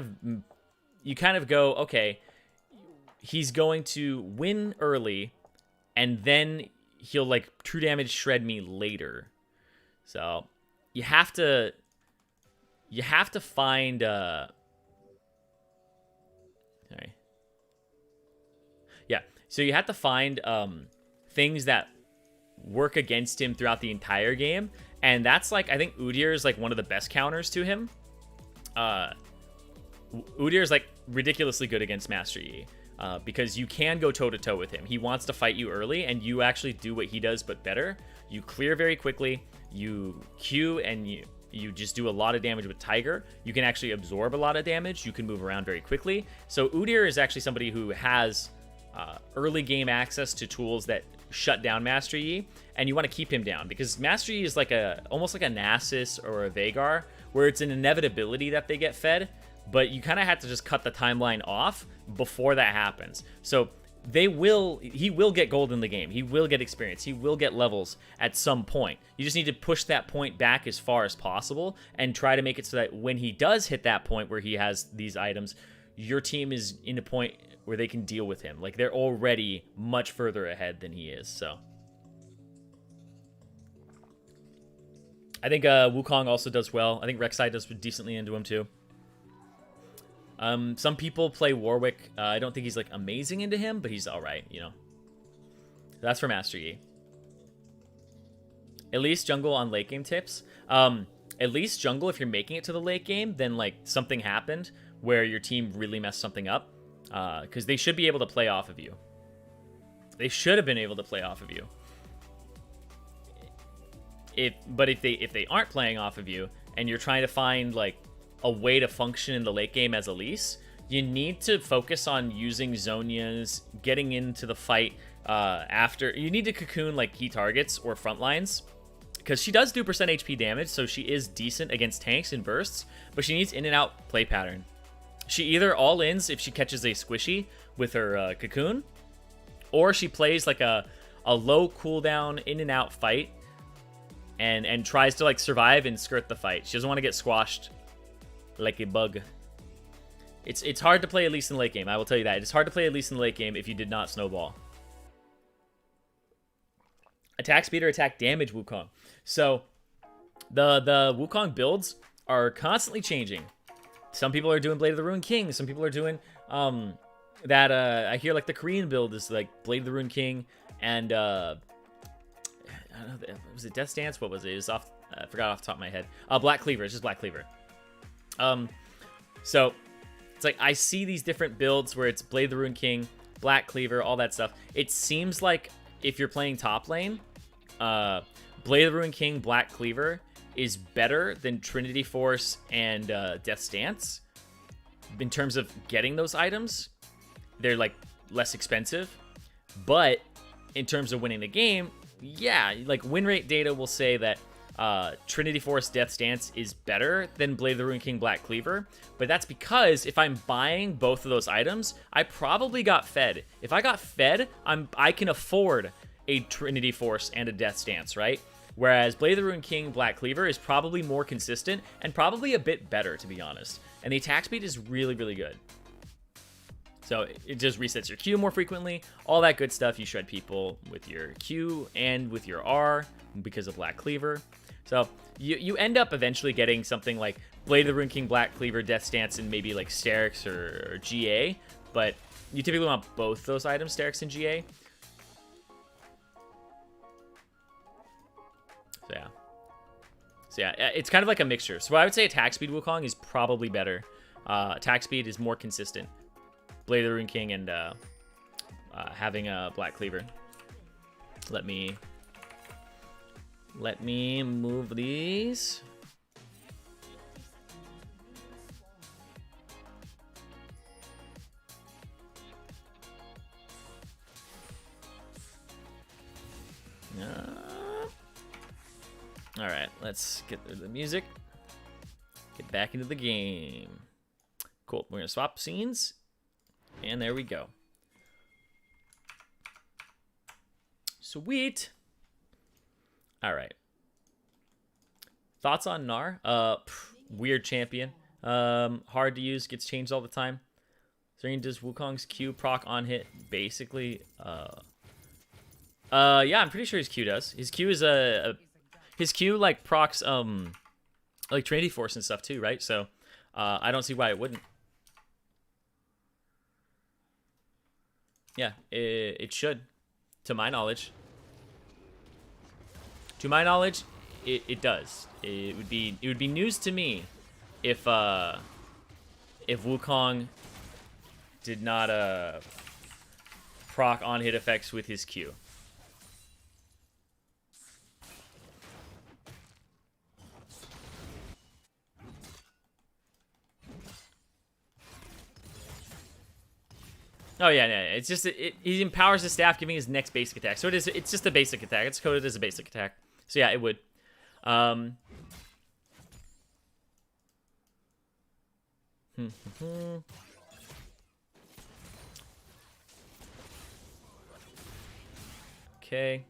[SPEAKER 1] of go, okay, he's going to win early, and then he'll like true damage shred me later. So you have to find sorry. Yeah, so you have to find things that work against him throughout the entire game, and that's like, I think Udyr is like one of the best counters to him. Udyr is like ridiculously good against Master Yi, because you can go toe-to-toe with him. He wants to fight you early, and you actually do what he does but better. You clear very quickly, you Q, and you just do a lot of damage with Tiger. You can actually absorb a lot of damage. You can move around very quickly. So Udyr is actually somebody who has early game access to tools that shut down Master Yi, and you want to keep him down, because Master Yi is like almost like a Nasus or a Veigar, where it's an inevitability that they get fed, but you kind of have to just cut the timeline off before that happens. So he will get gold in the game. He will get experience. He will get levels at some point. You just need to push that point back as far as possible and try to make it so that when he does hit that point where he has these items, your team is in a point where they can deal with him. Like, they're already much further ahead than he is. So I think Wukong also does well. I think Rek'Sai does decently into him too. Some people play Warwick. I don't think he's like amazing into him, but he's all right, you know. That's for Master Yi. At least jungle on late game tips. At least jungle, if you're making it to the late game, then like something happened where your team really messed something up, because they should be able to play off of you. They should have been able to play off of you. But if they aren't playing off of you, and you're trying to find like a way to function in the late game as Elise, you need to focus on using Zhonya's, getting into the fight after. You need to cocoon like key targets or front lines, because she does do percent HP damage, so she is decent against tanks and bursts, but she needs in and out play pattern. She either all-ins if she catches a squishy with her cocoon, or she plays like a low cooldown in and out fight and tries to like survive and skirt the fight. She doesn't want to get squashed like a bug. It's hard to play Elise in the late game, I will tell you that. It's hard to play Elise in the late game if you did not snowball. Attack speed or attack damage Wukong. So the Wukong builds are constantly changing. Some people are doing Blade of the Ruined King. Some people are doing I hear like the Korean build is like Blade of the Ruined King and I don't know, was it Death Stance? What was it? It was off. I forgot off the top of my head. Black Cleaver. It's just Black Cleaver. So it's like I see these different builds where it's Blade of the Ruined King, Black Cleaver, all that stuff. It seems like if you're playing top lane, Blade of the Ruined King, Black Cleaver is better than Trinity Force and Death Stance in terms of getting those items. They're like less expensive, but in terms of winning the game, yeah, like win rate data will say that Trinity Force Death Stance is better than Blade of the Ruined King Black Cleaver, but that's because if I'm buying both of those items, I probably got fed. If I got fed, I can afford a Trinity Force and a Death Stance, right? Whereas Blade of the Ruined King Black Cleaver is probably more consistent and probably a bit better, to be honest. And the attack speed is really, really good. So it just resets your Q more frequently. All that good stuff. You shred people with your Q and with your R because of Black Cleaver. So you end up eventually getting something like Blade of the Rune King, Black Cleaver, Death Stance, and maybe like Sterix or GA. But you typically want both those items, Sterix and GA. So yeah, it's kind of like a mixture. So I would say attack speed Wukong is probably better. Attack speed is more consistent. Blade of the Rune King and having a Black Cleaver. Let me move these. All right, let's get rid of the music. Get back into the game. Cool. We're gonna swap scenes, and there we go. Sweet. All right. Thoughts on Gnar? Weird champion. Hard to use. Gets changed all the time. Zirene does Wukong's Q proc on hit. Basically, yeah, I'm pretty sure his Q does. His Q is his Q like procs like Trinity Force and stuff too, right? So I don't see why it wouldn't. Yeah, it should, to my knowledge. To my knowledge, it does. It would be news to me if Wukong did not proc on hit effects with his Q. Oh yeah, yeah. It's just he empowers his staff, giving his next basic attack. So it's just a basic attack. It's coded as a basic attack. So yeah, it would. Okay.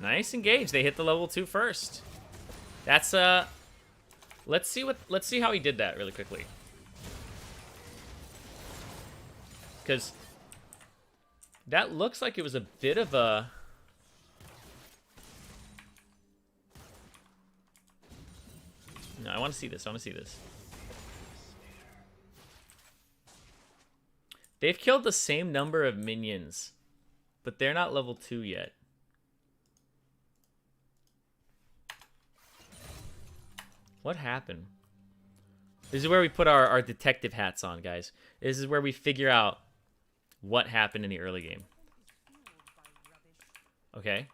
[SPEAKER 1] Nice engage. They hit the level 2 first. That's let's see how he did that really quickly. Cuz that looks like it was a bit of a No, I want to see this. I want to see this. They've killed the same number of minions, but they're not level 2 yet. What happened? This is where we put our detective hats on, guys. This is where we figure out what happened in the early game. Okay.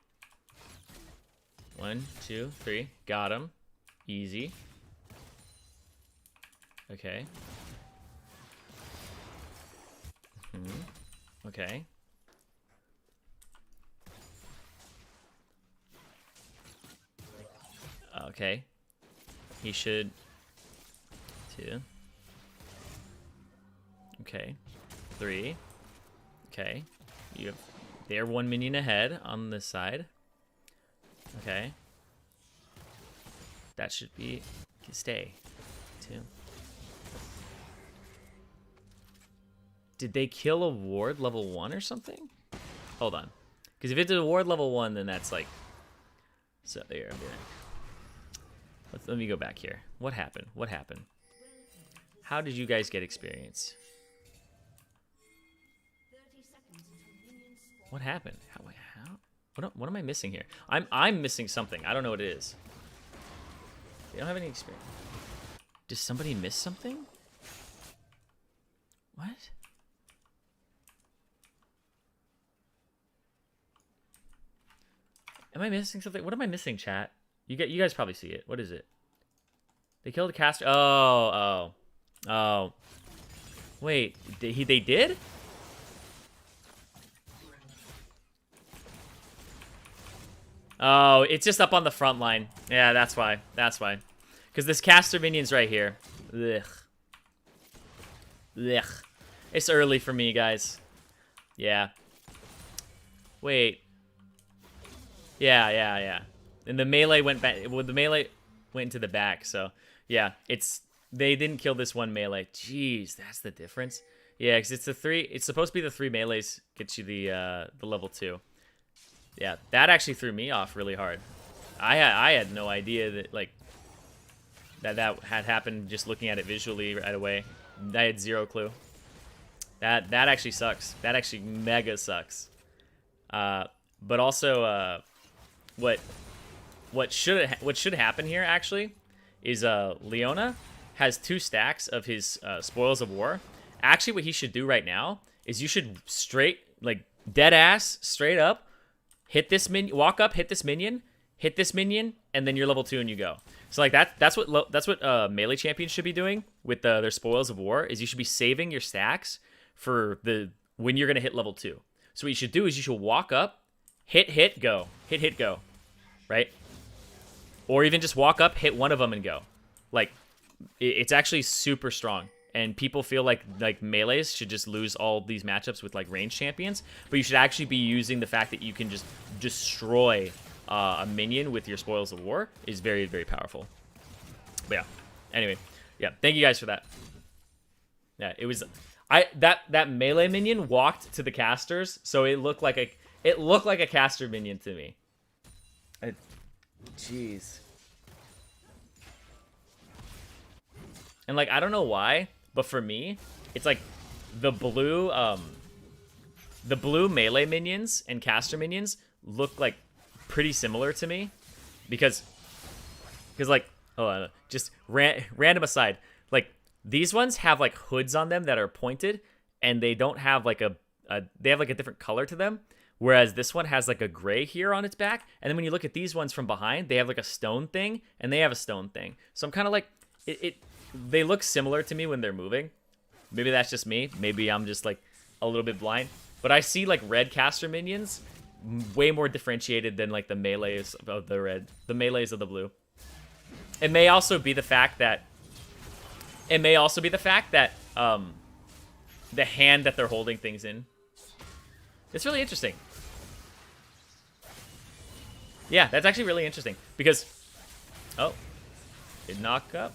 [SPEAKER 1] 1, 2, 3. Got him. Easy. Okay. Okay. Okay. He should. 2. Okay. 3. Okay. They're 1 minion ahead on this side. Okay. That should be. Stay. 2. Did they kill a ward level 1 or something? Hold on. Because if it's a ward level 1, then that's like. So there. Let me go back here. What happened? What happened? How did you guys get experience? What happened? How? What am I missing here? I'm missing something. I don't know what it is. They don't have any experience. Did somebody miss something? What? Am I missing something? What am I missing, chat? You guys probably see it. What is it? They killed a caster. Oh. Wait, they did? Oh, it's just up on the front line. Yeah, that's why. That's why. Because this caster minion's right here. Ugh. Ugh. It's early for me, guys. Yeah. Wait. Yeah. And the melee went back. Well, the melee went into the back, so yeah, they didn't kill this one melee. Jeez, that's the difference. Yeah, because it's the 3. It's supposed to be the 3 melees gets you the level 2. Yeah, that actually threw me off really hard. I had no idea that like that had happened just looking at it visually right away. I had 0 clue. That actually sucks. That actually mega sucks. But also, what should happen here actually is Leona has 2 stacks of his spoils of war. Actually, what he should do right now is you should like dead ass straight up hit this minion, walk up, hit this minion, and then you're level 2 and you go. So like that's what melee champions should be doing with their spoils of war. Is you should be saving your stacks for when you're gonna hit level 2. So what you should do is you should walk up, hit, go, hit, go, right? Or even just walk up, hit one of them and go. Like it's actually super strong. And people feel like melees should just lose all these matchups with like ranged champions, but you should actually be using the fact that you can just destroy a minion with your spoils of war is very, very powerful. But yeah, anyway, yeah, thank you guys for that. Yeah, it was that melee minion walked to the casters, so it looked like a caster minion to me. Jeez. And like I don't know why, but for me, it's like the blue melee minions and caster minions look like pretty similar to me, because like just random aside, like these ones have like hoods on them that are pointed, and they don't have like they have like a different color to them, whereas this one has like a gray here on its back, and then when you look at these ones from behind, they have like a stone thing, and they have a stone thing. So I'm kind of like they look similar to me when they're moving. Maybe that's just me. Maybe I'm just like a little bit blind. But I see like red caster minions way more differentiated than like the melees of the red, the melees of the blue. It may also be the fact that the hand that they're holding things in. It's really interesting. Yeah, that's actually really interesting because did knock up.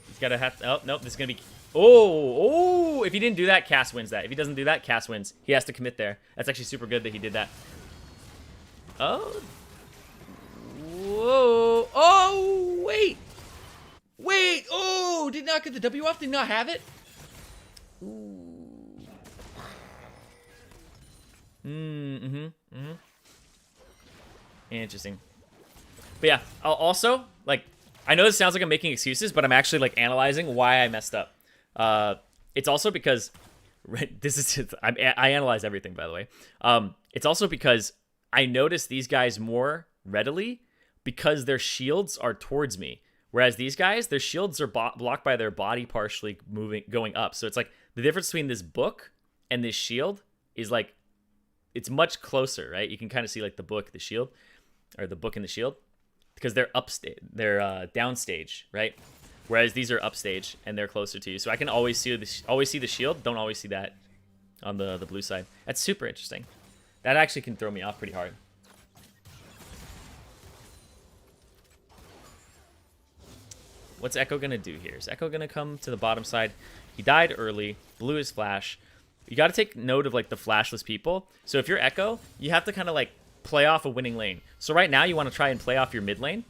[SPEAKER 1] He's gotta have to, nope, this is gonna be, if he didn't do that, Cass wins that. If he doesn't do that, Cass wins. He has to commit there. That's actually super good that he did that. Oh. Whoa. Oh, wait. Oh, did not get the W off, did not have it. Ooh. Interesting. But yeah, I'll also, like, I know this sounds like I'm making excuses, but I'm actually like analyzing why I messed up. It's also because I analyze everything, by the way. It's also because I notice these guys more readily because their shields are towards me, whereas these guys, their shields are blocked by their body partially going up. So it's like the difference between this book and this shield is like it's much closer, right? You can kind of see like the book, the shield, or the book and the shield, because they're they're downstage, right? Whereas these are upstage and they're closer to you. So I can always see the shield, don't always see that on the blue side. That's super interesting. That actually can throw me off pretty hard. What's Echo gonna do here? Is Echo gonna come to the bottom side? He died early, blew his flash. You gotta take note of like the flashless people. So if you're Echo, you have to kind of like play off a winning lane. So right now you want to try and play off your mid lane.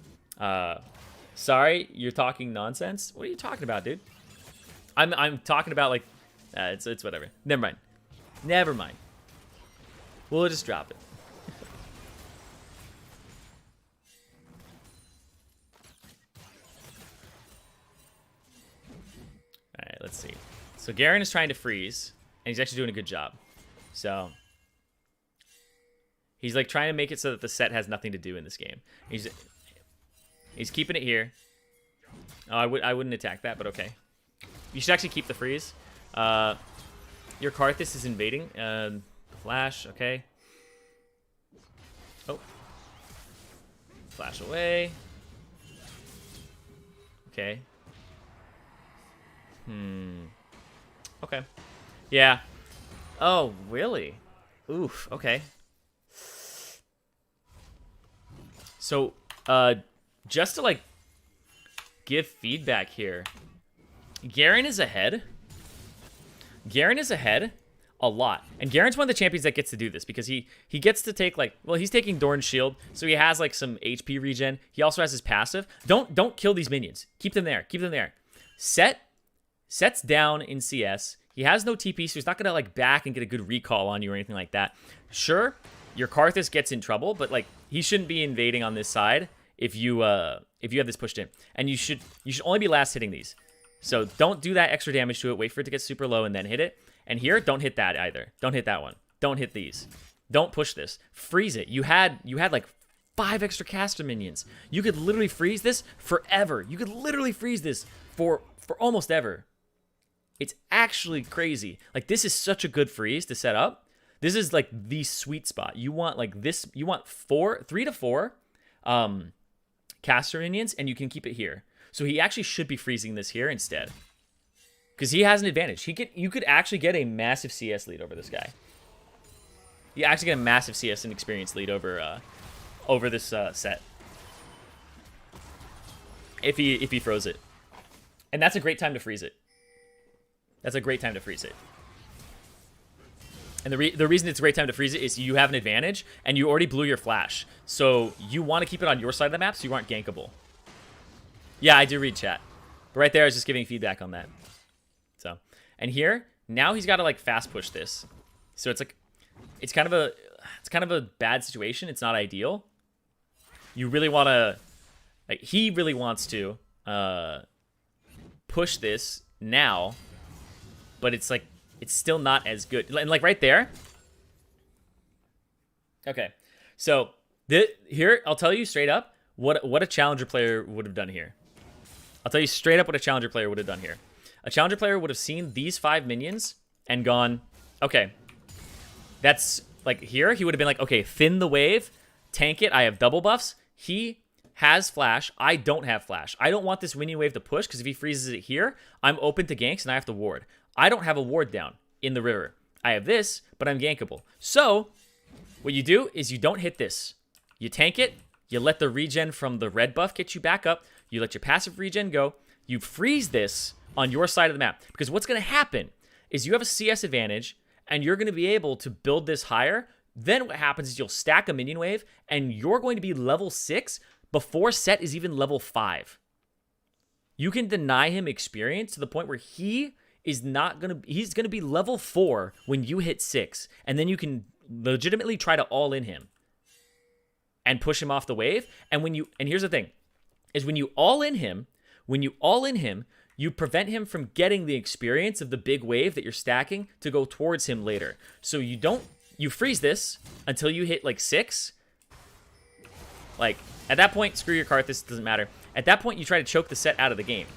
[SPEAKER 1] Sorry, you're talking nonsense. What are you talking about, dude? I'm talking about like it's whatever. Never mind. We'll just drop it. All right, let's see. So Garen is trying to freeze, and he's actually doing a good job. So he's like trying to make it so that the set has nothing to do in this game. He's keeping it here. Oh, I wouldn't attack that, but okay. You should actually keep the freeze. Your Karthus is invading. Flash, okay. Oh. Flash away. Okay. Okay. Yeah. Oh, really? Oof. Okay. So, just to like give feedback here, Garen is ahead. Garen is ahead a lot, and Garen's one of the champions that gets to do this because he gets to take like, well, he's taking Dorn's shield, so he has like some HP regen. He also has his passive. Don't kill these minions. Keep them there. Keep them there. Sets down in CS. He has no TP, so he's not gonna like back and get a good recall on you or anything like that. Sure, your Karthus gets in trouble, but like he shouldn't be invading on this side if you have this pushed in, and you should only be last hitting these. So don't do that extra damage to it. Wait for it to get super low and then hit it. And here, don't hit that either. Don't hit that one. Don't hit these. Don't push this. Freeze it. You had like 5 extra caster minions. You could literally freeze this forever. You could literally freeze this for almost ever. It's actually crazy. Like, this is such a good freeze to set up. This is like the sweet spot. You want like this. You want 3 to 4 caster minions, and you can keep it here. So he actually should be freezing this here instead, because he has an advantage. You could actually get a massive CS lead over this guy. You actually get a massive CS and experience lead over this set if he froze it, and that's a great time to freeze it. That's a great time to freeze it. And the reason it's a great time to freeze it is you have an advantage, and you already blew your flash. So you want to keep it on your side of the map so you aren't gankable. Yeah, I do read chat. But right there, I was just giving feedback on that. So, and here, now he's got to like fast push this. So it's like, it's kind of a bad situation. It's not ideal. You really want to, like, he really wants to push this now, but it's like, it's still not as good. And like right there. Okay. So here, I'll tell you straight up what a challenger player would have done here. I'll tell you straight up what a challenger player would have done here. A challenger player would have seen these 5 minions and gone, okay, that's like here. He would have been like, okay, thin the wave, tank it. I have double buffs. He has flash. I don't have flash. I don't want this minion wave to push, because if he freezes it here, I'm open to ganks and I have to ward. I don't have a ward down in the river. I have this, but I'm gankable. So what you do is you don't hit this. You tank it. You let the regen from the red buff get you back up. You let your passive regen go. You freeze this on your side of the map. Because what's going to happen is you have a CS advantage, and you're going to be able to build this higher. Then what happens is you'll stack a minion wave, and you're going to be level 6 before Set is even level 5. You can deny him experience to the point where he's going to be level 4 when you hit 6. And then you can legitimately try to all in him and push him off the wave. And here's the thing, is when you all in him, you prevent him from getting the experience of the big wave that you're stacking to go towards him later. So you freeze this until you hit like 6. Like, at that point, screw your Karthus, doesn't matter. At that point, you try to choke the Set out of the game,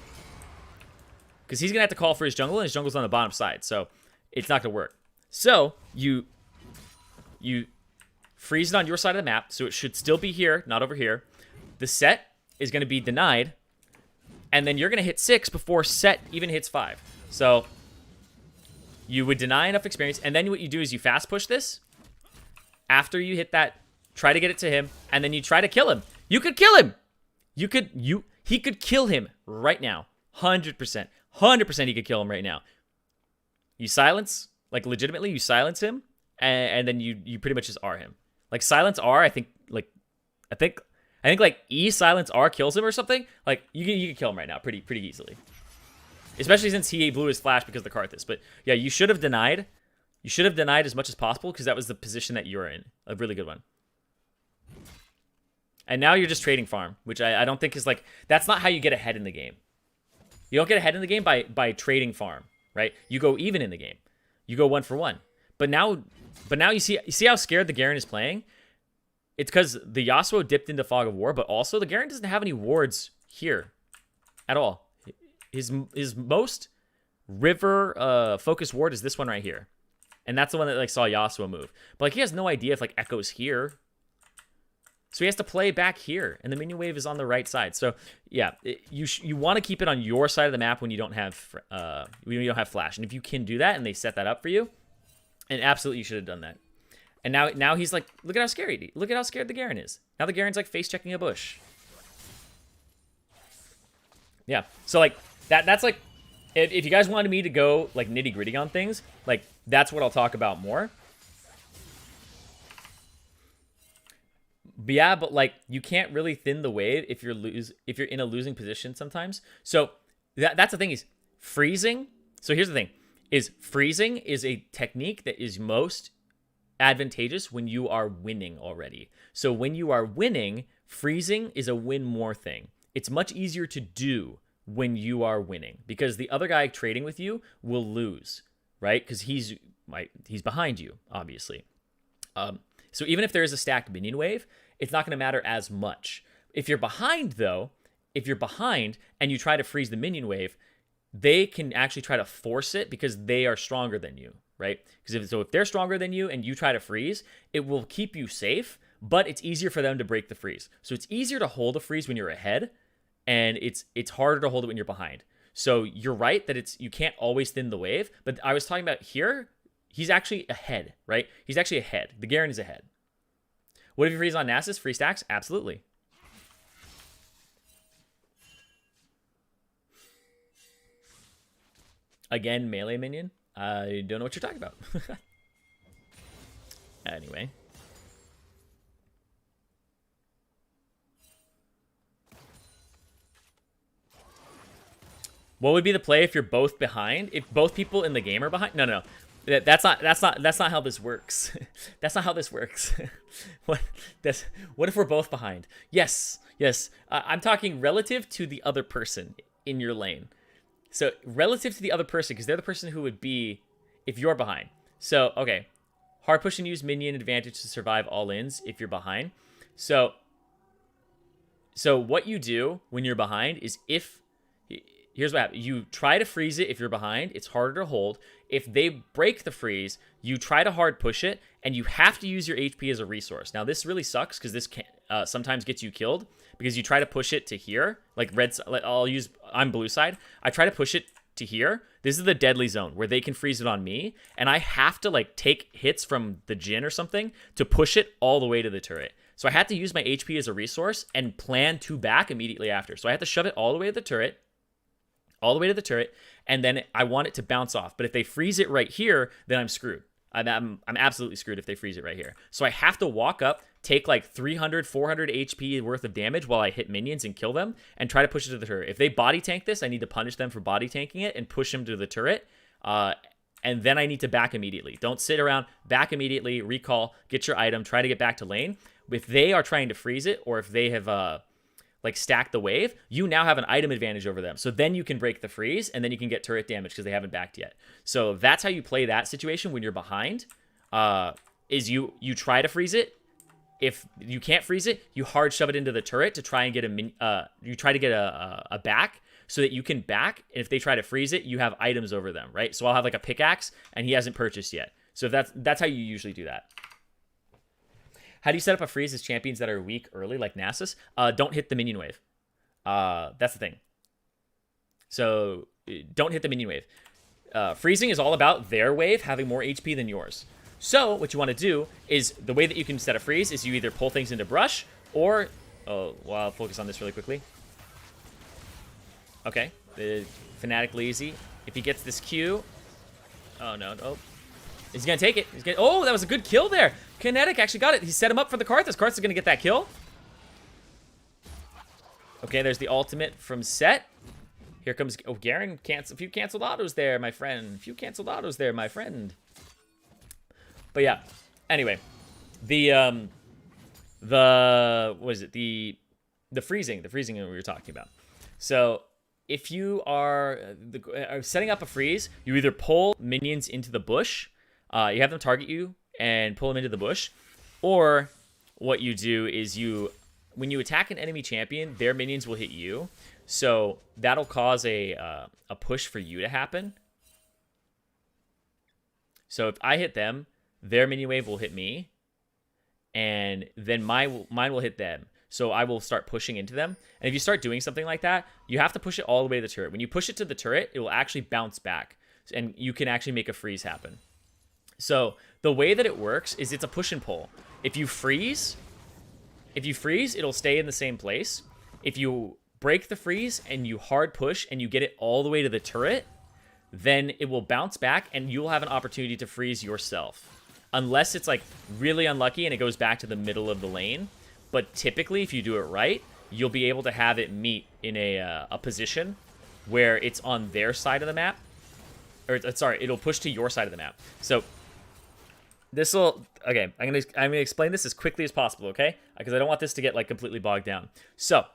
[SPEAKER 1] because he's going to have to call for his jungle, and his jungle's on the bottom side, so it's not going to work. So you freeze it on your side of the map, so it should still be here, not over here. The Set is going to be denied, and then you're going to hit 6 before Set even hits 5. So you would deny enough experience, and then what you do is you fast push this. After you hit that, try to get it to him, and then you try to kill him. You could kill him. He could kill him right now. 100%. 100% he could kill him right now. You silence, like legitimately, you silence him, and then you pretty much just R him. Like silence R, I think like E silence R kills him or something. Like you can kill him right now pretty easily. Especially since he blew his flash because of the Karthus. But yeah, you should have denied. You should have denied as much as possible, because that was the position that you were in. A really good one. And now you're just trading farm, which I don't think is like, that's not how you get ahead in the game. You don't get ahead in the game by trading farm, right? You go even in the game. You go 1 for 1. But now you see how scared the Garen is playing? It's because the Yasuo dipped into Fog of War, but also the Garen doesn't have any wards here at all. His most river focused ward is this one right here. And that's the one that like saw Yasuo move. But like he has no idea if like Echo's here. So he has to play back here, and the minion wave is on the right side. So yeah, you want to keep it on your side of the map when you don't have flash. And if you can do that, and they set that up for you, and absolutely you should have done that. And now he's like, look at how scary. Look at how scared the Garen is. Now the Garen's like face checking a bush. Yeah. So like that's like, if you guys wanted me to go like nitty gritty on things, like that's what I'll talk about more. But yeah, but like you can't really thin the wave if you're in a losing position sometimes. So that's the thing is freezing. So here's the thing is freezing is a technique that is most advantageous when you are winning already. So when you are winning, freezing is a win more thing. It's much easier to do when you are winning because the other guy trading with you will lose, right? Because he's behind you, obviously. So even if there is a stacked minion wave, it's not going to matter as much. If you're behind, though, and you try to freeze the minion wave, they can actually try to force it because they are stronger than you, right? Because if they're stronger than you and you try to freeze, it will keep you safe, but it's easier for them to break the freeze. So it's easier to hold a freeze when you're ahead, and it's harder to hold it when you're behind. So you're right that you can't always thin the wave, but I was talking about here, he's actually ahead, right? He's actually ahead. The Garen is ahead. What if you freeze on Nasus? Free stacks? Absolutely. Again, melee minion? I don't know what you're talking about. Anyway. What would be the play if you're both behind? If both people in the game are behind? No. That's not how this works. That's not how this works. What if we're both behind? Yes. I'm talking relative to the other person in your lane. So relative to the other person, because they're the person who would be if you're behind. So okay, hard push and use minion advantage to survive all ins if you're behind. So what you do when you're behind is here's what happens. You try to freeze it if you're behind. It's harder to hold. If they break the freeze, you try to hard push it, and you have to use your HP as a resource. Now, this really sucks because this sometimes gets you killed because you try to push it to here. Like I'm blue side. I try to push it to here. This is the deadly zone where they can freeze it on me, and I have to like take hits from the Jhin or something to push it all the way to the turret. So I had to use my HP as a resource and plan to back immediately after. So I had to shove it all the way to the turret. And then I want it to bounce off. But if they freeze it right here, then I'm screwed. I'm absolutely screwed if they freeze it right here. So I have to walk up, take like 300, 400 HP worth of damage while I hit minions and kill them, and try to push it to the turret. If they body tank this, I need to punish them for body tanking it and push them to the turret. And then I need to back immediately. Don't sit around, back immediately, recall, get your item, try to get back to lane. If they are trying to freeze it, or if they have like stack the wave, you now have an item advantage over them. So then you can break the freeze, and then you can get turret damage because they haven't backed yet. So that's how you play that situation when you're behind, is you try to freeze it. If you can't freeze it, you hard shove it into the turret to try and get a back so that you can back. And if they try to freeze it, you have items over them, right? So I'll have like a pickaxe, and he hasn't purchased yet. So that's how you usually do that. How do you set up a freeze as champions that are weak early, like Nasus? Don't hit the minion wave. That's the thing. So don't hit the minion wave. Freezing is all about their wave having more HP than yours. So what you want to do is, the way that you can set a freeze is you either pull things into brush or... I'll focus on this really quickly. Okay. The Fnatic lazy. If he gets this Q... Oh, no. Oh. He's going to take it. Oh, that was a good kill there. Kinetic actually got it. He set him up for the Karthus. Karthus is going to get that kill. Okay, there's the ultimate from Set. Here comes... Oh, Garen. A few canceled autos there, my friend. But yeah. Anyway. The what is it? The freezing. The freezing that we were talking about. So... if you are setting up a freeze, you either pull minions into the bush, you have them target you and pull them into the bush, or what you do is when you attack an enemy champion, their minions will hit you, so that'll cause a push for you to happen. So if I hit them, their minion wave will hit me, and then mine will hit them. So I will start pushing into them. And if you start doing something like that, you have to push it all the way to the turret. When you push it to the turret, it will actually bounce back, and you can actually make a freeze happen. So the way that it works is it's a push and pull. If you freeze, it'll stay in the same place. If you break the freeze and you hard push and you get it all the way to the turret, then it will bounce back and you'll have an opportunity to freeze yourself. Unless it's like really unlucky and it goes back to the middle of the lane. But typically, if you do it right, you'll be able to have it meet in a position where it's on their side of the map. Or, sorry, it'll push to your side of the map. So, this will... Okay, I'm gonna explain this as quickly as possible, okay? Because I don't want this to get, like, completely bogged down. So,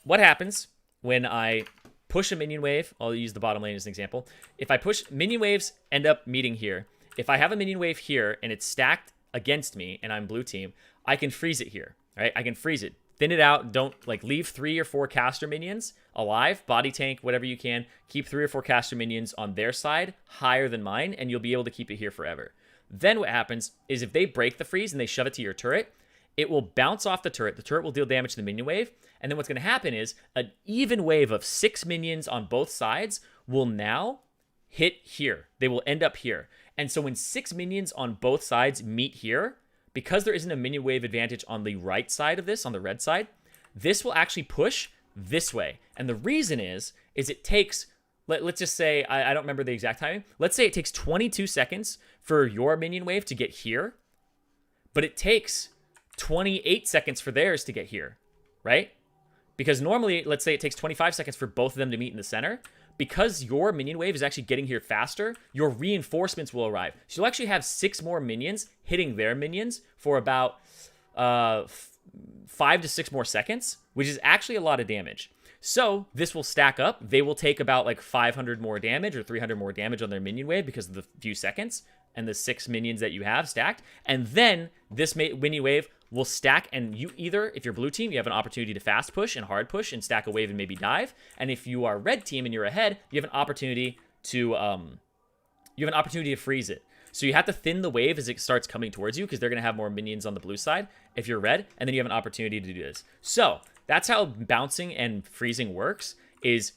[SPEAKER 1] what happens when I push a minion wave? I'll use the bottom lane as an example. If I push... Minion waves end up meeting here. If I have a minion wave here and it's stacked against me and I'm blue team, I can freeze it here, right? I can freeze it. Thin it out. Don't, like, leave 3 or 4 caster minions alive. Body tank, whatever you can. Keep 3 or 4 caster minions on their side, higher than mine, and you'll be able to keep it here forever. Then what happens is if they break the freeze and they shove it to your turret, it will bounce off the turret. The turret will deal damage to the minion wave. And then what's going to happen is an even wave of 6 minions on both sides will now hit here. They will end up here. And so when 6 minions on both sides meet here, because there isn't a minion wave advantage on the right side of this, on the red side, this will actually push this way. And the reason is it takes, let's just say, I don't remember the exact timing. Let's say it takes 22 seconds for your minion wave to get here, but it takes 28 seconds for theirs to get here, right? Because normally, let's say it takes 25 seconds for both of them to meet in the center. Because your minion wave is actually getting here faster, your reinforcements will arrive. So you'll actually have 6 more minions hitting their minions for about 5 to 6 more seconds, which is actually a lot of damage. So this will stack up. They will take about like 500 more damage or 300 more damage on their minion wave because of the few seconds and the 6 minions that you have stacked. And then this minion wave will stack, and you either, if you're blue team, you have an opportunity to fast push and hard push and stack a wave and maybe dive. And if you are red team and you're ahead, you have an opportunity to freeze it. So you have to thin the wave as it starts coming towards you because they're going to have more minions on the blue side if you're red, and then you have an opportunity to do this. So that's how bouncing and freezing works, is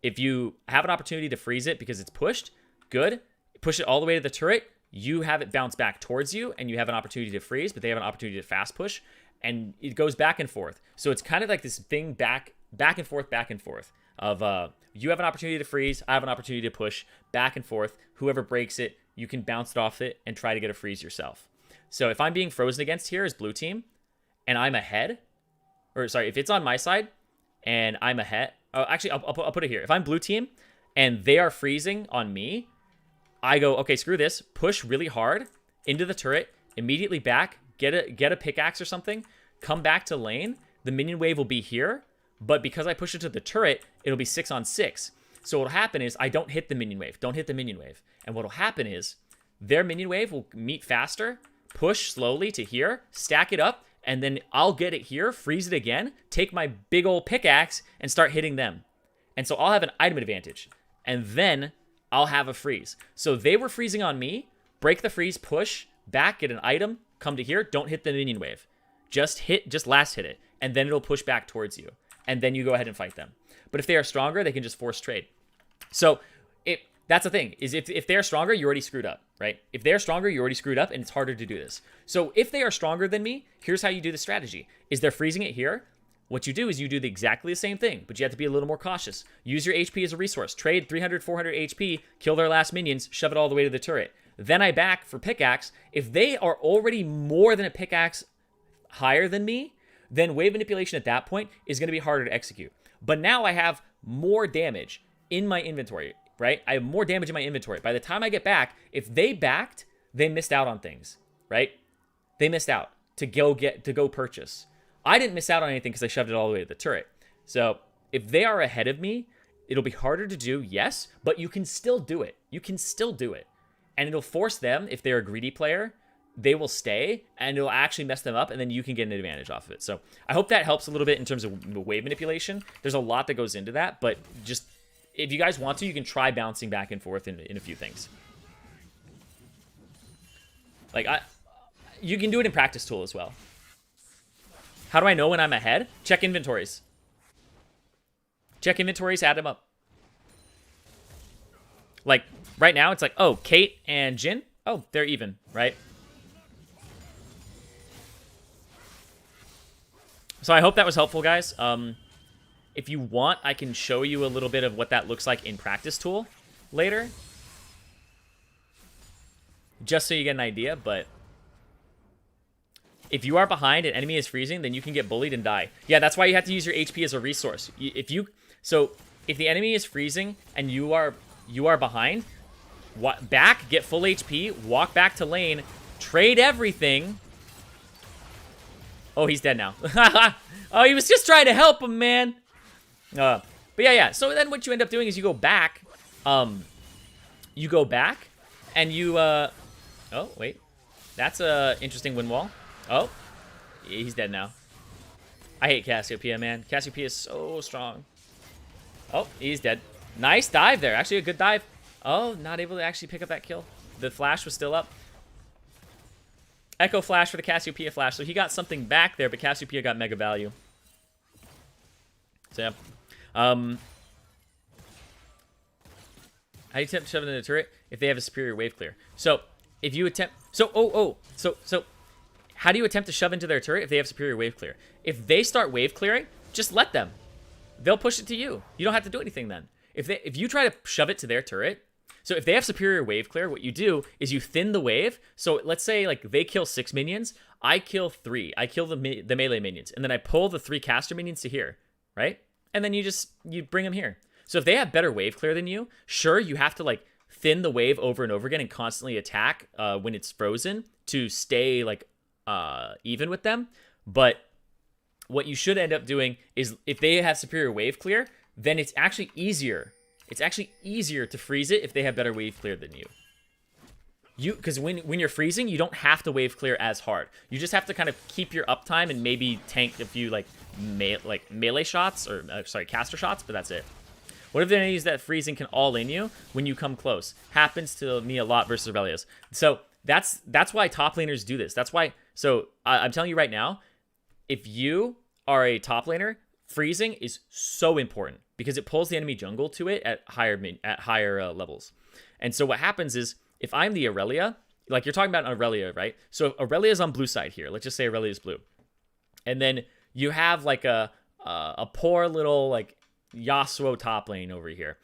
[SPEAKER 1] if you have an opportunity to freeze it because it's pushed, good. Push it all the way to the turret, you have it bounce back towards you, and you have an opportunity to freeze, but they have an opportunity to fast push, and it goes back and forth. So it's kind of like this thing back and forth of you have an opportunity to freeze, I have an opportunity to push, back and forth. Whoever breaks it, you can bounce it off it and try to get a freeze yourself. So if I'm being frozen against here as blue team, and I'm ahead, or sorry, if it's on my side and I'm ahead, actually I'll put it here. If I'm blue team and they are freezing on me, I go, okay, screw this, push really hard into the turret, immediately back, get a pickaxe or something, come back to lane. The minion wave will be here, but because I push it to the turret, it'll be 6 on 6. So what'll happen is I don't hit the minion wave. And what'll happen is their minion wave will meet faster, push slowly to here, stack it up, and then I'll get it here, freeze it again, take my big old pickaxe, and start hitting them. And so I'll have an item advantage. And then I'll have a freeze. So they were freezing on me, break the freeze, push, back, get an item, come to here, don't hit the minion wave. Just last hit it, and then it'll push back towards you. And then you go ahead and fight them. But if they are stronger, they can just force trade. So that's the thing, is if they're stronger, you're already screwed up, right? If they're stronger, you're already screwed up, and it's harder to do this. So if they are stronger than me, here's how you do the strategy. Is they're freezing it here, what you do is you do exactly the same thing, but you have to be a little more cautious. Use your HP as a resource. Trade 300, 400 HP, kill their last minions, shove it all the way to the turret. Then I back for pickaxe. If they are already more than a pickaxe higher than me, then wave manipulation at that point is going to be harder to execute. But now I have more damage in my inventory, right? I have more damage in my inventory. By the time I get back, if they backed, they missed out on things, right? They missed out to go purchase. I didn't miss out on anything because I shoved it all the way to the turret. So if they are ahead of me, it'll be harder to do, yes, but you can still do it. And it'll force them, if they're a greedy player, they will stay, and it'll actually mess them up, and then you can get an advantage off of it. So I hope that helps a little bit in terms of wave manipulation. There's a lot that goes into that, but just if you guys want to, you can try bouncing back and forth in a few things. Like, You can do it in practice tool as well. How do I know when I'm ahead? Check inventories. Check inventories, add them up. Like, right now, it's like, oh, Kate and Jin, oh, they're even, right? So I hope that was helpful, guys. If you want, I can show you a little bit of what that looks like in practice tool later. Just so you get an idea, but if you are behind and enemy is freezing, then you can get bullied and die. Yeah, that's why you have to use your HP as a resource. So if the enemy is freezing and you are behind, get full HP, walk back to lane, trade everything. Oh, he's dead now. Oh, he was just trying to help him, man. But yeah. So then what you end up doing is you go back. And you, oh, wait. That's a interesting win wall. Oh, he's dead now. I hate Cassiopeia, man. Cassiopeia is so strong. Oh, he's dead. Nice dive there. Actually, a good dive. Oh, not able to actually pick up that kill. The flash was still up. Echo flash for the Cassiopeia flash. So he got something back there, but Cassiopeia got mega value. So, yeah. How do you attempt to shove it in the turret if they have a superior wave clear? So, if you attempt... So, so how do you attempt to shove into their turret if they have superior wave clear? If they start wave clearing, just let them. They'll push it to you. You don't have to do anything then. If you try to shove it to their turret... So if they have superior wave clear, what you do is you thin the wave. So let's say like they kill 6 minions, I kill 3. I kill the melee minions, and then I pull the 3 caster minions to here, right? And then you bring them here. So if they have better wave clear than you, sure, you have to like thin the wave over and over again and constantly attack when it's frozen to stay like even with them. But what you should end up doing is if they have superior wave clear, then it's actually easier. It's actually easier to freeze it if they have better wave clear than you. Because when you're freezing, you don't have to wave clear as hard. You just have to kind of keep your uptime and maybe tank a few like melee shots or caster shots, but that's it. What if the enemies that freezing can all in you when you come close? Happens to me a lot versus Aurelius. So that's why top laners do this. That's why. So I'm telling you right now, if you are a top laner, freezing is so important because it pulls the enemy jungle to it at higher levels. And so what happens is if I'm the Aurelia, like you're talking about Aurelia, right? So Aurelia's on blue side here. Let's just say Aurelia's blue. And then you have like a poor little like Yasuo top lane over here.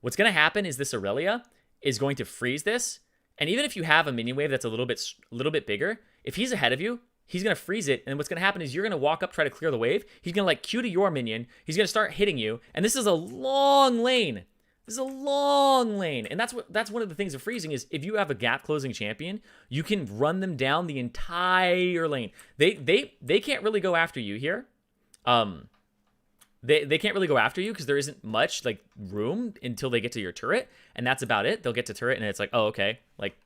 [SPEAKER 1] What's going to happen is this Aurelia is going to freeze this. And even if you have a minion wave that's a little bit bigger, if he's ahead of you, he's going to freeze it, and what's going to happen is you're going to walk up, try to clear the wave. He's going to, like, Q to your minion. He's going to start hitting you, and this is a long lane. This is a long lane, and that's one of the things of freezing is if you have a gap-closing champion, you can run them down the entire lane. They can't really go after you here. They can't really go after you because there isn't much, like, room until they get to your turret, and that's about it. They'll get to turret, and it's like, oh, okay. Like,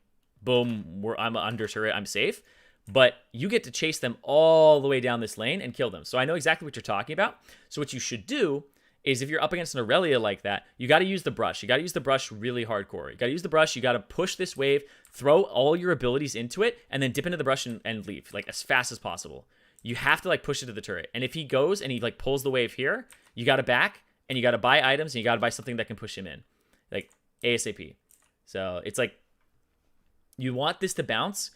[SPEAKER 1] boom, I'm under turret. I'm safe. But you get to chase them all the way down this lane and kill them. So I know exactly what you're talking about. So what you should do is if you're up against an Aurelia like that, you got to use the brush. You got to use the brush really hardcore. You got to use the brush. You got to push this wave, throw all your abilities into it, and then dip into the brush and leave, like, as fast as possible. You have to, like, push it to the turret. And if he goes and he, like, pulls the wave here, you got to back, and you got to buy items, and you got to buy something that can push him in. Like, ASAP. So it's like, you want this to bounce.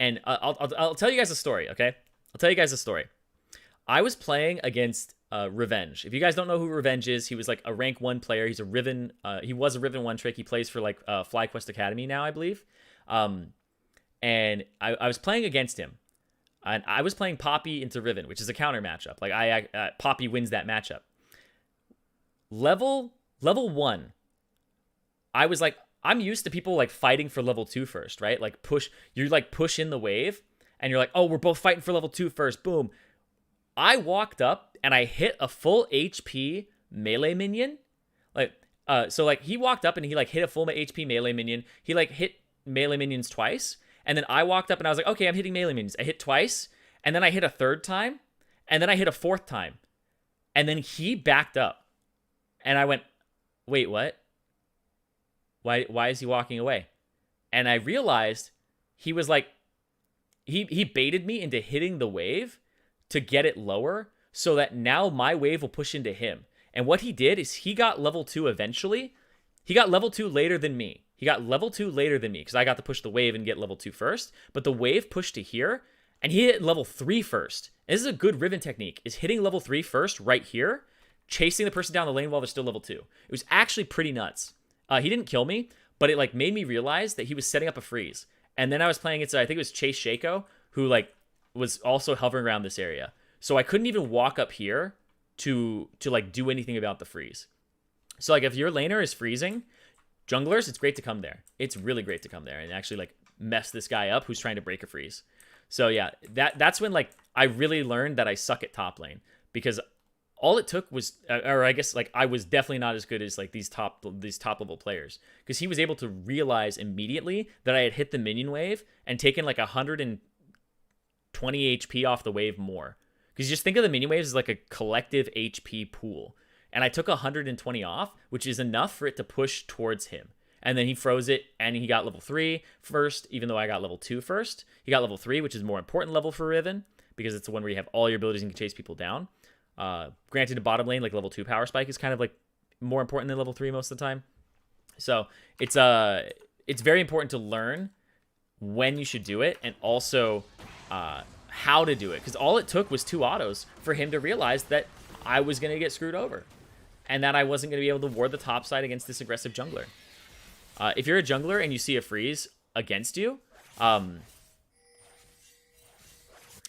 [SPEAKER 1] And I'll tell you guys a story, okay? I'll tell you guys a story. I was playing against Revenge. If you guys don't know who Revenge is, he was like a rank 1 player. He's a Riven. He was a Riven 1 trick. He plays for like FlyQuest Academy now, I believe. And I was playing against him. And I was playing Poppy into Riven, which is a counter matchup. Like Poppy wins that matchup. Level 1. I was like, I'm used to people like fighting for level 2 first, right? Like you like push in the wave and you're like, oh, we're both fighting for level 2 first. Boom. I walked up and I hit a full HP melee minion. So like he walked up and he like hit a full HP melee minion. He like hit melee minions twice. And then I walked up and I was like, okay, I'm hitting melee minions. I hit twice. And then I hit a third time. And then I hit a fourth time. And then he backed up. And I went, wait, what? Why is he walking away? And I realized he was like he baited me into hitting the wave to get it lower so that now my wave will push into him. And what he did is he got level 2 eventually. He got level 2 later than me. He got level 2 later than me because I got to push the wave and get level 2 first. But the wave pushed to here, and he hit level 3 first. And this is a good Riven technique, is hitting level 3 first right here, chasing the person down the lane while they're still level 2. It was actually pretty nuts. He didn't kill me, but it like made me realize that he was setting up a freeze. And then I was playing against, I think it was Chase Shaco, who like was also hovering around this area. So I couldn't even walk up here to like do anything about the freeze. So like if your laner is freezing, junglers, it's great to come there. It's really great to come there and actually like mess this guy up who's trying to break a freeze. So yeah, that's when like I really learned that I suck at top lane, because all it took was, or I guess like I was definitely not as good as like these top level players, because he was able to realize immediately that I had hit the minion wave and taken like 120 HP off the wave more. Because you just think of the minion waves as like a collective HP pool. And I took 120 off, which is enough for it to push towards him. And then he froze it, and he got level 3 first, even though I got level 2 first. He got level 3, which is a more important level for Riven, because it's the one where you have all your abilities and can chase people down. Granted, a bottom lane, like level 2 power spike is kind of like more important than level 3 most of the time. So it's very important to learn when you should do it, and also how to do it. Because all it took was 2 autos for him to realize that I was going to get screwed over, and that I wasn't going to be able to ward the top side against this aggressive jungler. If you're a jungler and you see a freeze against you,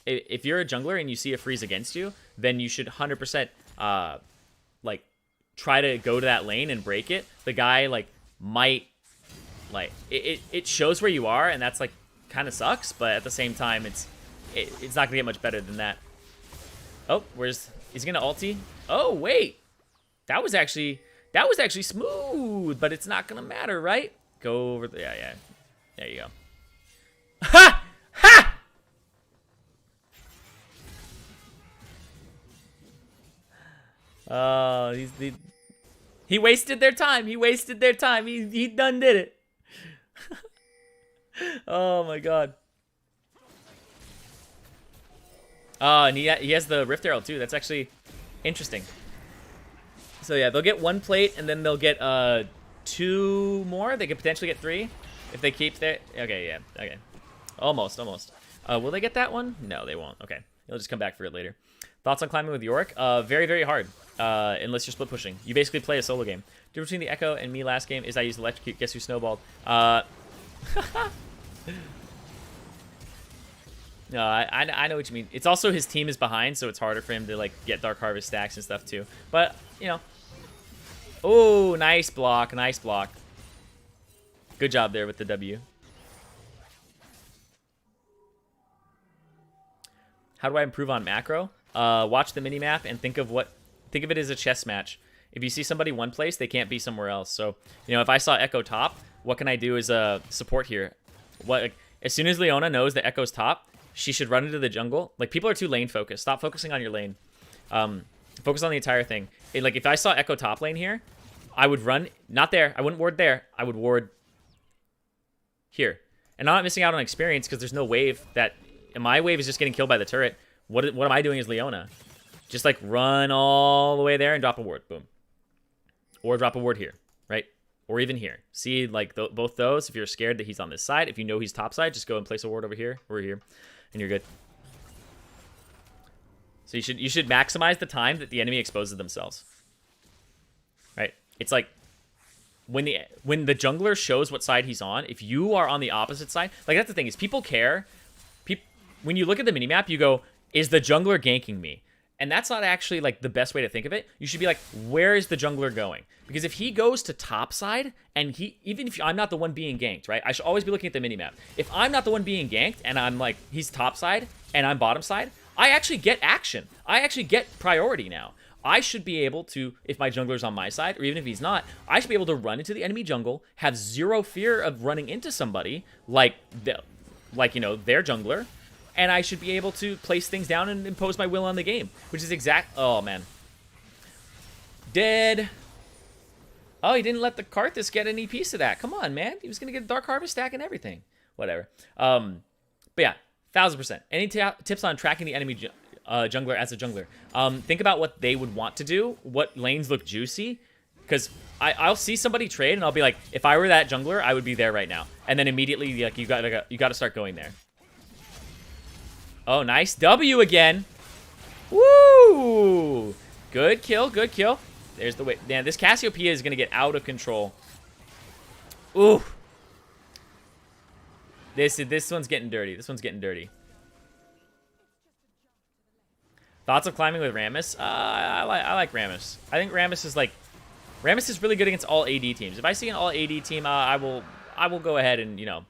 [SPEAKER 1] if you're a jungler and you see a freeze against you, then you should 100% like try to go to that lane and break it. The guy like might like it shows where you are, and that's like kind of sucks, but at the same time it's not gonna get much better than that. Oh, he's gonna ulti? Oh wait, that was actually smooth, but it's not gonna matter, right? Go over yeah, there you go. Ha! Ha! Oh, he wasted their time. He wasted their time. He done did it. Oh my god. Oh, and he has the Rift Arrow too. That's actually interesting. So yeah, they'll get 1 plate, and then they'll get 2 more. They could potentially get 3 if they keep their. Okay, yeah, okay, almost. Will they get that one? No, they won't. Okay, they'll just come back for it later. Thoughts on climbing with Yorick? Very, very hard. Unless you're split pushing. You basically play a solo game. Difference between the Echo and me last game is I used Electrocute. Guess who snowballed? No, I know what you mean. It's also his team is behind, so it's harder for him to like get Dark Harvest stacks and stuff too. But you know. Oh, nice block, nice block. Good job there with the W. How do I improve on macro? Watch the minimap and think of it as a chess match. If you see somebody one place, they can't be somewhere else. So, you know, if I saw Echo top, what can I do as a support here? As soon as Leona knows that Echo's top, she should run into the jungle. Like, people are too lane focused. Stop focusing on your lane. Focus on the entire thing. Like, if I saw Echo top lane here, I would run, not there. I wouldn't ward there. I would ward here. And I'm not missing out on experience because there's no wave that, and my wave is just getting killed by the turret. What am I doing as Leona? Just like run all the way there and drop a ward. Boom. Or drop a ward here, right? Or even here. See, like both those, if you're scared that he's on this side, if you know he's top side, just go and place a ward over here or here, and you're good. So you should maximize the time that the enemy exposes themselves. Right? It's like when the jungler shows what side he's on, if you are on the opposite side, like that's the thing is people care. When you look at the minimap, you go, is the jungler ganking me? And that's not actually like the best way to think of it. You should be like, where is the jungler going? Because if he goes to top side, and even if I'm not the one being ganked, right? I should always be looking at the minimap. If I'm not the one being ganked, and I'm like, he's top side, and I'm bottom side, I actually get action. I actually get priority now. I should be able to, if my jungler's on my side, or even if he's not, I should be able to run into the enemy jungle, have zero fear of running into somebody like you know, their jungler, and I should be able to place things down and impose my will on the game, which is oh man. Dead. Oh, he didn't let the Karthus get any piece of that. Come on, man. He was going to get a Dark Harvest stack and everything. Whatever. But yeah, 1000%. Any tips on tracking the enemy jungler as a jungler? Think about what they would want to do. What lanes look juicy? Because I'll see somebody trade and I'll be like, if I were that jungler, I would be there right now. And then immediately, like, you got to start going there. Oh, nice W again. Woo! Good kill, good kill. There's the way. Man, this Cassiopeia is gonna get out of control. Ooh. This one's getting dirty. This one's getting dirty. Thoughts of climbing with Rammus? I like Rammus. I think Rammus is really good against all AD teams. If I see an all AD team, I will go ahead and, you know,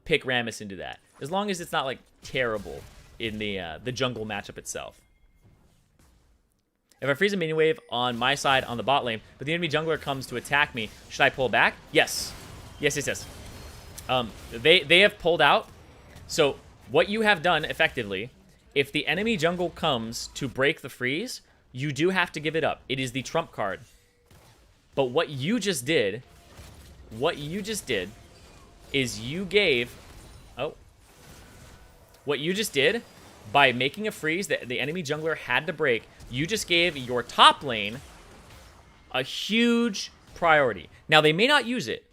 [SPEAKER 1] pick Rammus into that. As long as it's not like terrible in the jungle matchup itself. If I freeze a minion wave on my side on the bot lane, but the enemy jungler comes to attack me, should I pull back? Yes. Yes. They have pulled out. So what you have done effectively, if the enemy jungle comes to break the freeze, you do have to give it up. It is the trump card. But what you just did is you gave... Oh. What you just did, by making a freeze that the enemy jungler had to break, you just gave your top lane a huge priority. Now, they may not use it.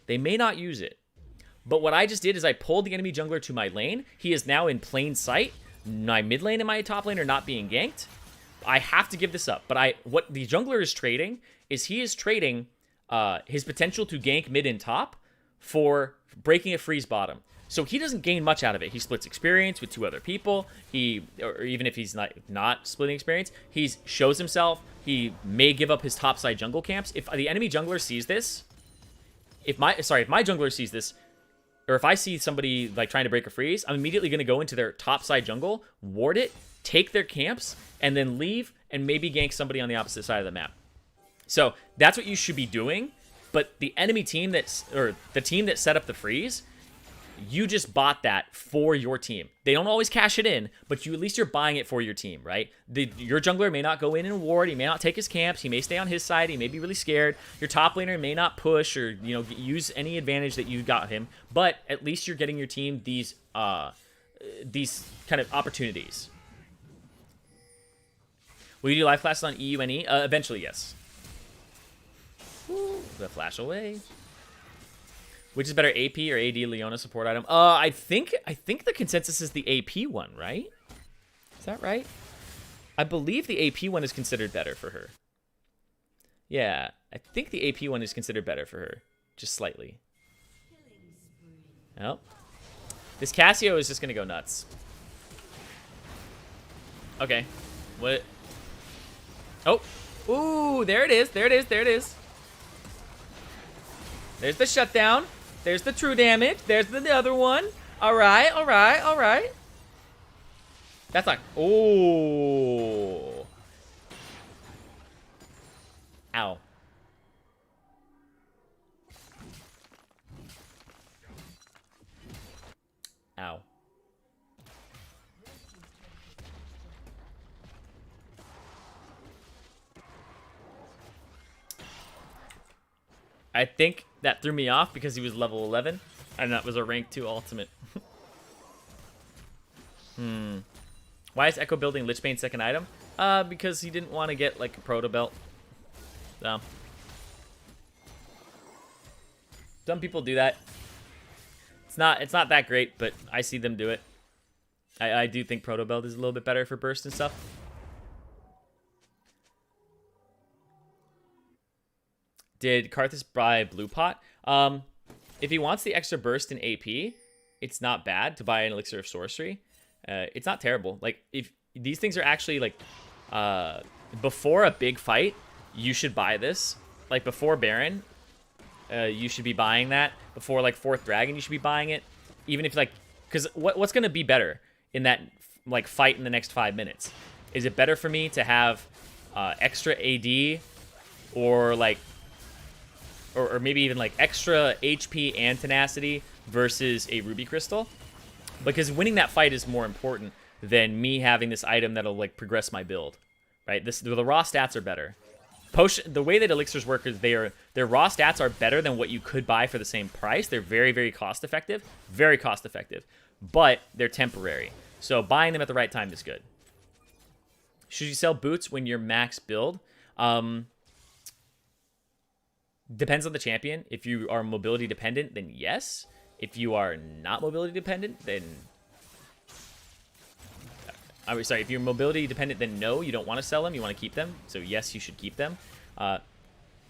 [SPEAKER 1] But what I just did is I pulled the enemy jungler to my lane. He is now in plain sight. My mid lane and my top lane are not being ganked. I have to give this up. But what the jungler is trading is he is trading his potential to gank mid and top for breaking a freeze bottom. So he doesn't gain much out of it. He splits experience with 2 other people. Or even if he's not splitting experience, he shows himself. He may give up his topside jungle camps. If the enemy jungler sees this, if my jungler sees this, or if I see somebody like trying to break a freeze, I'm immediately going to go into their topside jungle, ward it, take their camps, and then leave and maybe gank somebody on the opposite side of the map. So that's what you should be doing. But the enemy team the team that set up the freeze, you just bought that for your team. They don't always cash it in, but at least you're buying it for your team, right? Your jungler may not go in and ward. He may not take his camps. He may stay on his side. He may be really scared. Your top laner may not push or, you know, use any advantage that you got him. But at least you're getting your team these kind of opportunities. Will you do live classes on EUNE? Eventually, yes. Ooh, the flash away. Which is better, AP or AD Leona support item? I think the consensus is the AP one, right? Is that right? I believe the AP one is considered better for her. Yeah, I think the AP one is considered better for her. Just slightly. Oh. This Cassio is just going to go nuts. Okay. What? Oh. Ooh, there it is. There's the shutdown. There's the true damage. There's the other one. All right. That's like, oh. Ow. Ow. I think that threw me off because he was level 11, and that was a rank 2 ultimate. Why is Echo building Lichbane's second item? Because he didn't want to get like a proto belt. So some people do that. It's not that great, but I see them do it. I do think proto belt is a little bit better for burst and stuff. Did Karthus buy Blue Pot? If he wants the extra burst in AP, it's not bad to buy an Elixir of Sorcery. It's not terrible. Like, if these things are actually like before a big fight, you should buy this. Like before Baron, you should be buying that. Before like 4th Dragon, you should be buying it. Even if like, because what's gonna be better in that like fight in the next 5 minutes? Is it better for me to have extra AD or like or maybe even like extra HP and tenacity versus a Ruby Crystal? Because winning that fight is more important than me having this item that'll like progress my build, right? The raw stats are better. The way that elixirs work is their raw stats are better than what you could buy for the same price. They're very, very cost effective. Very cost effective. But they're temporary. So buying them at the right time is good. Should you sell boots when you're max build? Depends on the champion. If you are mobility dependent, then yes. If you are not mobility dependent, then... I'm sorry, if you're mobility dependent, then no, you don't want to sell them. You want to keep them. So yes, you should keep them.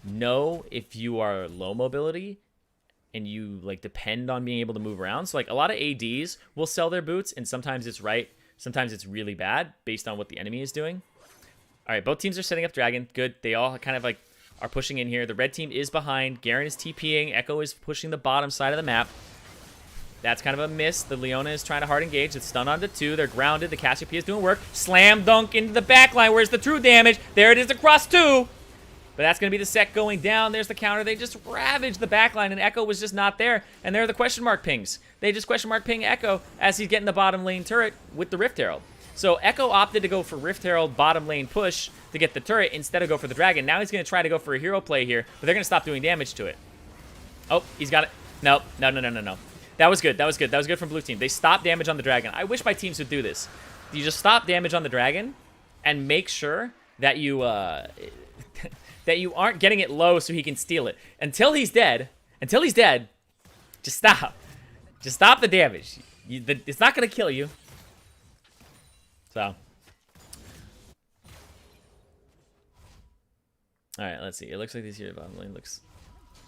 [SPEAKER 1] No, if you are low mobility and you like depend on being able to move around. So like a lot of ADs will sell their boots, and sometimes it's right, sometimes it's really bad based on what the enemy is doing. All right, both teams are setting up Dragon. Good. They all kind of like are pushing in here. The red team is behind. Garen is TPing. Echo is pushing the bottom side of the map. That's kind of a miss. The Leona is trying to hard engage. It's stunned onto 2. They're grounded. The Cassiopeia is doing work. Slam dunk into the backline. Where's the true damage? There it is across 2. But that's going to be the sec going down. There's the counter. They just ravaged the backline, and Echo was just not there. And there are the question mark pings. They just question mark ping Echo as he's getting the bottom lane turret with the Rift Herald. So Echo opted to go for Rift Herald bottom lane push to get the turret instead of go for the Dragon. Now he's going to try to go for a hero play here, but they're going to stop doing damage to it. Oh, he's got it. No. That was good. That was good. That was good from blue team. They stopped damage on the Dragon. I wish my teams would do this. You just stop damage on the Dragon and make sure that you that you aren't getting it low so he can steal it. Until he's dead, just stop. Just stop the damage. It's not going to kill you. So. Alright, let's see. It looks like this here bottom lane looks...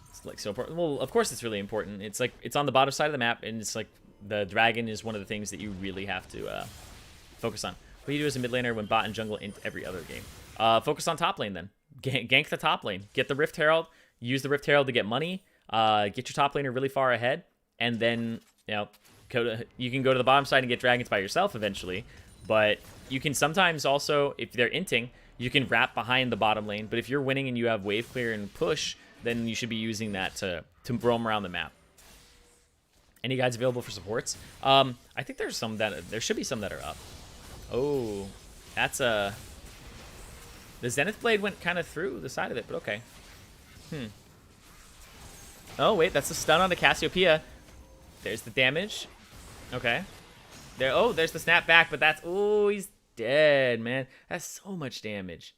[SPEAKER 1] It's like so important. Well, of course it's really important. It's like it's on the bottom side of the map, and it's like the Dragon is one of the things that you really have to focus on. What do you do as a mid laner when bot and jungle into every other game? Focus on top lane then. Gank the top lane. Get the Rift Herald. Use the Rift Herald to get money. Get your top laner really far ahead, and then you can go to the bottom side and get dragons by yourself eventually. But you can sometimes also, if they're inting, you can wrap behind the bottom lane. But if you're winning and you have wave clear and push, then you should be using that to roam around the map. Any guides available for supports? I think there should be some that are up. Oh, that's a... The Zenith Blade went kind of through the side of it, but okay. Oh, wait, that's a stun on the Cassiopeia. There's the damage. Okay. There's the snap back, but that's... Oh, he's dead, man. That's so much damage.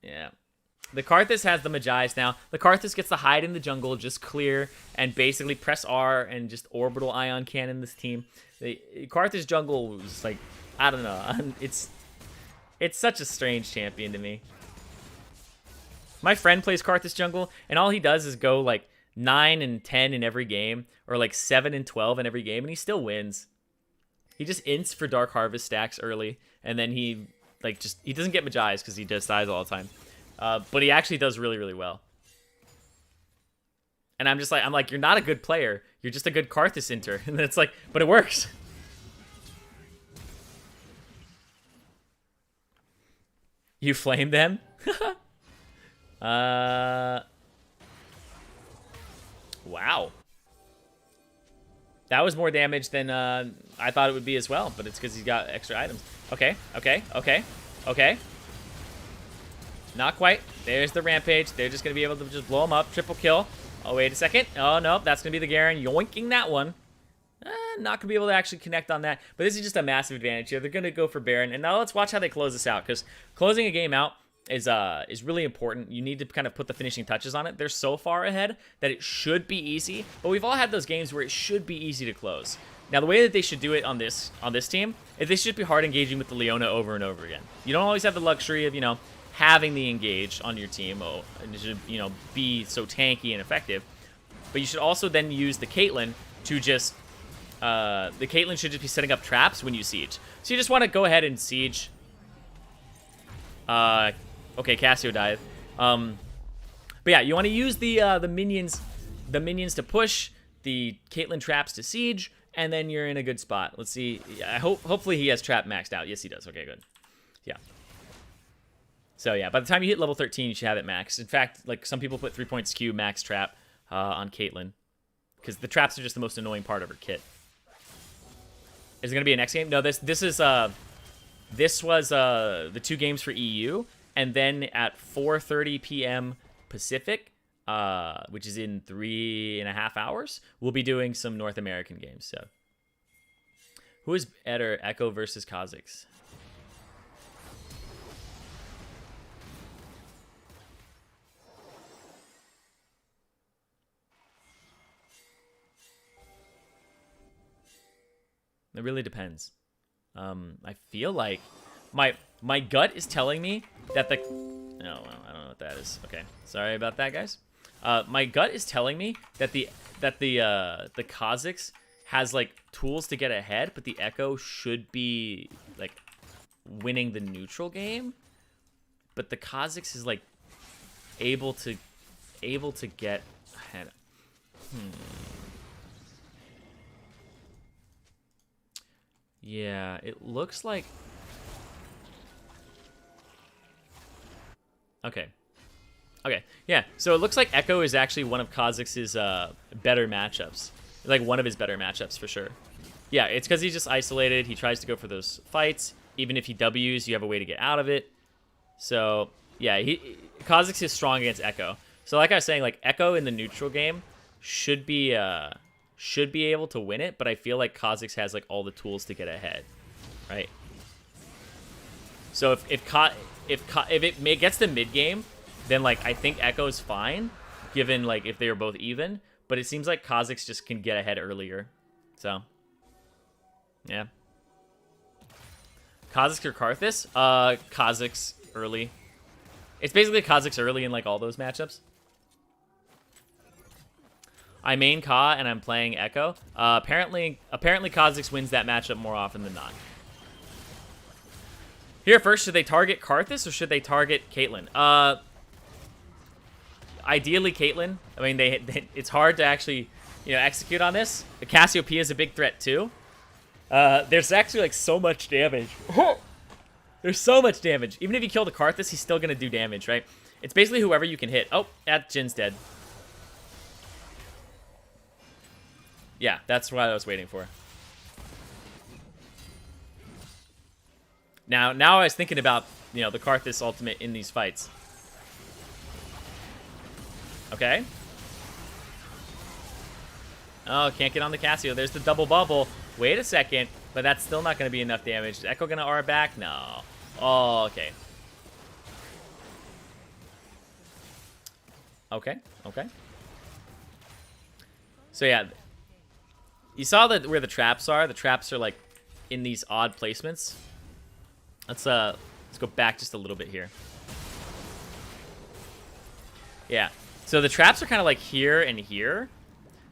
[SPEAKER 1] Yeah. The Karthus has the Magi's now. The Karthus gets to hide in the jungle, just clear, and basically press R and just orbital ion cannon this team. The Karthus jungle was like, I don't know. It's such a strange champion to me. My friend plays Karthus jungle, and all he does is go like 9 and 10 in every game, or like 7 and 12 in every game, and he still wins. He just ints for Dark Harvest stacks early, and then he doesn't get Magi's because he just dies all the time. But he actually does really, really well. And I'm like, you're not a good player. You're just a good Karthus inter. And then it's like, but it works. You flame them? Wow. That was more damage than I thought it would be as well, but it's because he's got extra items. Okay. Not quite. There's the Rampage. They're just going to be able to just blow him up. Triple kill. Oh, wait a second. Oh, no. That's going to be the Garen yoinking that one. Not going to be able to actually connect on that. But this is just a massive advantage here. They're going to go for Baron. And now let's watch how they close this out, because closing a game out is really important. You need to kind of put the finishing touches on it. They're so far ahead that it should be easy. But we've all had those games where it should be easy to close. Now, the way that they should do it on this team is they should be hard engaging with the Leona over and over again. You don't always have the luxury of, having the engage on your team, and it should, be so tanky and effective. But you should also then use the Caitlyn to just, the Caitlyn should just be setting up traps when you siege. So you just want to go ahead and siege. Okay, Cassio died. But yeah, you want to use the minions to push, the Caitlyn traps to siege, and then you're in a good spot. Let's see. Hopefully he has trap maxed out. Yes, he does. Okay, good. Yeah. So yeah, by the time you hit level 13, you should have it maxed. In fact, like some people put 3-point skew max trap on Caitlyn, because the traps are just the most annoying part of her kit. Is it gonna be a next game? No, this was the 2 games for EU, and then at 4:30 p.m. Pacific, which is in 3.5 hours, we'll be doing some North American games. So, who is better, Echo versus Kha'Zix? It really depends. I feel like my gut is telling me that the... Oh, well, I don't know what that is. Okay, sorry about that, guys. My gut is telling me that the Kha'Zix has like tools to get ahead, but the Echo should be like winning the neutral game. But the Kha'Zix is like able to get ahead. Yeah, it looks like... Okay. Okay, yeah. So it looks like Echo is actually one of Kha'Zix's better matchups. Like, one of his better matchups, for sure. Yeah, it's because he's just isolated. He tries to go for those fights. Even if he Ws, you have a way to get out of it. So, yeah, Kha'Zix is strong against Echo. So, like I was saying, like, Echo in the neutral game should be able to win it, but I feel like Kha'Zix has like all the tools to get ahead, right? So if it gets to mid game, then like I think Echo's fine, given like if they are both even. But it seems like Kha'Zix just can get ahead earlier, so yeah. Kha'Zix or Karthus? Kha'Zix early. It's basically Kha'Zix early in like all those matchups. I main Ka and I'm playing Echo. Apparently Kha'Zix wins that matchup more often than not. Here first, should they target Karthus or should they target Caitlyn? Ideally Caitlyn. I mean, it's hard to actually, execute on this. The Cassiopeia is a big threat too. There's actually like so much damage. There's so much damage. Even if you kill the Karthus, he's still gonna do damage, right? It's basically whoever you can hit. Oh, that Jin's dead. Yeah, that's what I was waiting for. Now I was thinking about, the Karthus ultimate in these fights. Okay. Oh, can't get on the Cassio. There's the double bubble. Wait a second, but that's still not going to be enough damage. Is Echo going to R back? No. Oh, okay. Okay. So yeah, you saw where the traps are. The traps are like in these odd placements. Let's go back just a little bit here. Yeah. So the traps are kind of like here and here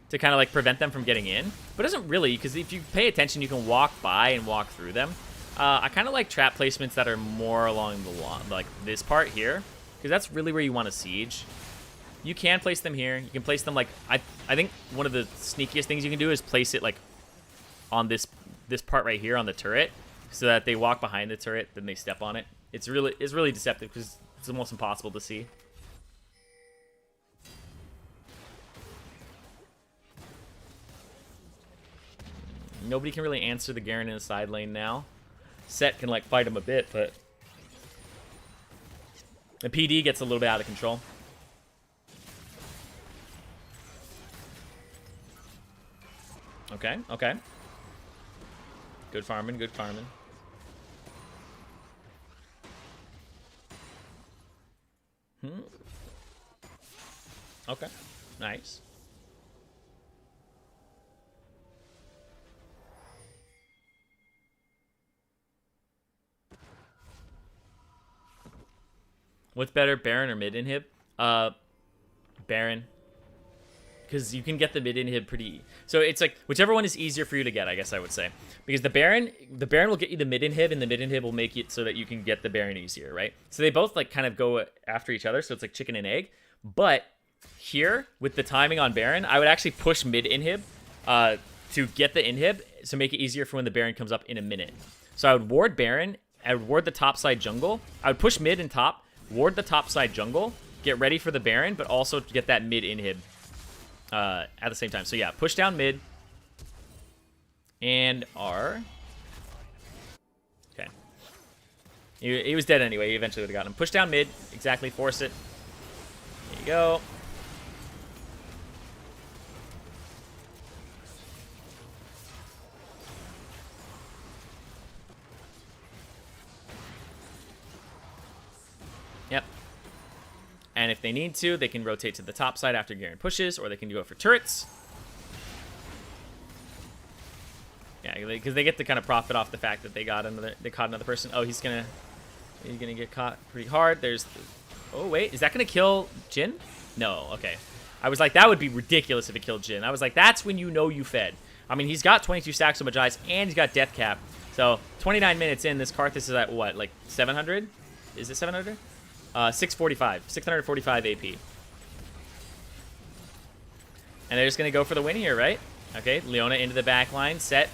[SPEAKER 1] to kind of like prevent them from getting in. But it doesn't really, because if you pay attention, you can walk by and walk through them. I kind of like trap placements that are more along the line, like this part here, because that's really where you want to siege. You can place them here. You can place them like, I think one of the sneakiest things you can do is place it like on this part right here on the turret, so that they walk behind the turret, then they step on it. It's really deceptive because it's almost impossible to see. Nobody can really answer the Garen in the side lane now. Set can like fight him a bit, but the PD gets a little bit out of control. Okay. Good farming. Okay, nice. What's better, Baron or mid inhib? Baron. Because you can get the mid inhib pretty... So it's like, whichever one is easier for you to get, I guess I would say. Because the Baron will get you the mid inhib, and the mid inhib will make it so that you can get the Baron easier, right? So they both like kind of go after each other, so it's like chicken and egg. But here, with the timing on Baron, I would actually push mid inhib to get the inhib, to make it easier for when the Baron comes up in a minute. So I would ward Baron, I would ward the top side jungle, I would push mid and top, ward the top side jungle, get ready for the Baron, but also to get that mid inhib at the same time. So yeah, push down mid and R. Okay. He was dead anyway. He eventually would have gotten him. Push down mid. Exactly. Force it. There you go. Yep. And if they need to, they can rotate to the top side after Garen pushes, or they can go for turrets. Yeah, because they get to kind of profit off the fact that they caught another person. Oh, he's gonna get caught pretty hard. Oh wait, is that gonna kill Jhin? No, okay. I was like, that would be ridiculous if it killed Jhin. I was like, that's when you know you fed. I mean, he's got 22 stacks of Magi's, and he's got death cap. So 29 minutes in, this Karthus is at what, like 700? Is it 700? 645 AP. And they're just gonna go for the win here, right? Okay, Leona into the back line, set.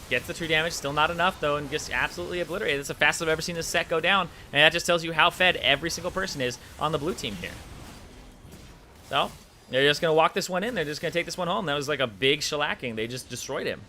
[SPEAKER 1] Gets the true damage, still not enough though, and just absolutely obliterated. That's the fastest I've ever seen this set go down, and that just tells you how fed every single person is on the blue team here. So, they're just going to walk this one in. They're just going to take this one home. That was like a big shellacking. They just destroyed him.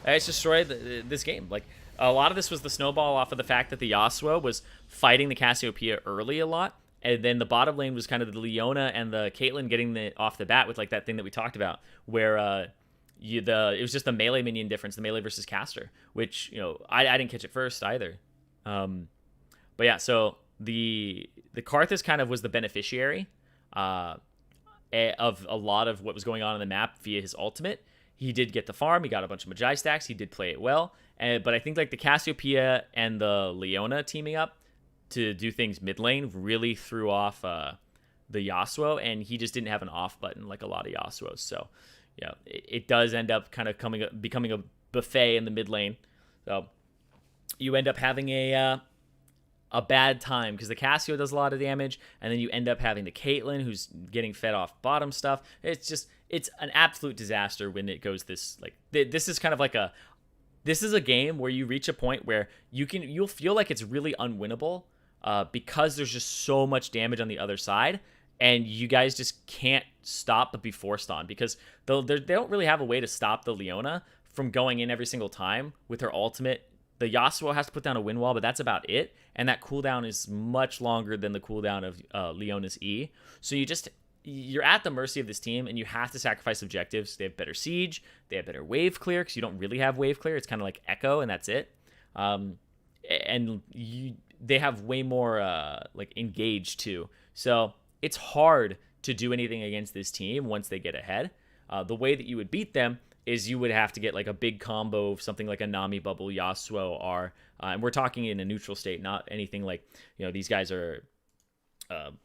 [SPEAKER 1] They just destroyed this game. Like, a lot of this was the snowball off of the fact that the Yasuo was fighting the Cassiopeia early a lot, and then the bottom lane was kind of the Leona and the Caitlyn getting off the bat with like that thing that we talked about, where it was just the melee minion difference, the melee versus caster, which, you know, I didn't catch it first either. But yeah, so the Karthus kind of was the beneficiary of a lot of what was going on the map via his ultimate. He did get the farm, he got a bunch of Magi stacks, he did play it well, but I think like the Cassiopeia and the Leona teaming up to do things mid lane really threw off the Yasuo, and he just didn't have an off button like a lot of Yasuos. So yeah, it does end up kind of becoming a buffet in the mid lane. So you end up having a bad time because the Cassio does a lot of damage, and then you end up having the Caitlyn who's getting fed off bottom stuff. It's an absolute disaster when it goes this, like, this is kind of like this is a game where you reach a point where you'll feel like it's really unwinnable because there's just so much damage on the other side. And you guys just can't stop the be forced on, because they don't really have a way to stop the Leona from going in every single time with her ultimate. The Yasuo has to put down a wind wall, but that's about it. And that cooldown is much longer than the cooldown of Leona's E. So you're at the mercy of this team, and you have to sacrifice objectives. They have better siege. They have better wave clear, because you don't really have wave clear. It's kind of like Echo, and that's it. They have way more like engaged too. So it's hard to do anything against this team once they get ahead. The way that you would beat them is you would have to get like a big combo of something like a Nami Bubble, Yasuo, R, and we're talking in a neutral state, not anything like, you know, these guys are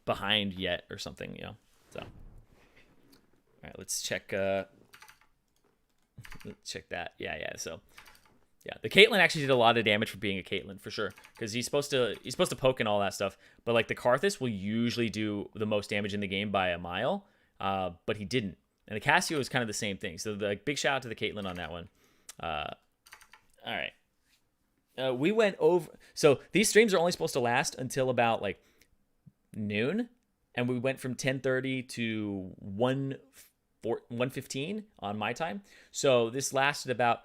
[SPEAKER 1] behind yet or something, you know. So, all right, let's check that. Yeah. So, yeah, the Caitlyn actually did a lot of damage for being a Caitlyn, for sure, because he's supposed to poke and all that stuff. But like the Karthus will usually do the most damage in the game by a mile, but he didn't. And the Cassio is kind of the same thing. So the big shout out to the Caitlyn on that one. All right, we went over. So these streams are only supposed to last until about like noon, and we went from 10:30 to 1:15 on my time. So this lasted about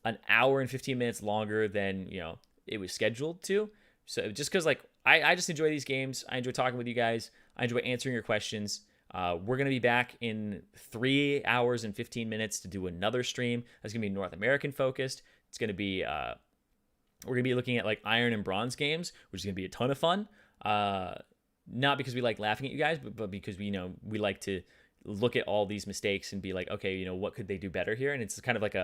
[SPEAKER 1] an hour and 15 minutes longer than, you know, it was scheduled to. So just because, like, I just enjoy these games. I enjoy talking with you guys. I enjoy answering your questions. We're going to be back in 3 hours and 15 minutes to do another stream. That's going to be North American focused. It's going to be, we're going to be looking at like Iron and Bronze games, which is going to be a ton of fun. Not because we like laughing at you guys, but because we like to look at all these mistakes and be like, okay, you know, what could they do better here? And it's kind of like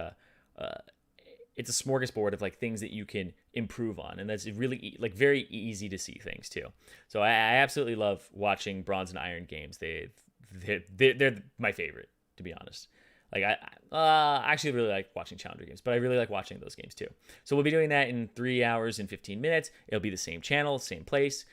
[SPEAKER 1] it's a smorgasbord of like things that you can improve on, and that's really like very easy to see things too. So I absolutely love watching Bronze and Iron games. They're my favorite, to be honest. Like I actually really like watching Challenger games, but I really like watching those games too. So we'll be doing that in 3 hours and 15 minutes. It'll be the same channel, same place.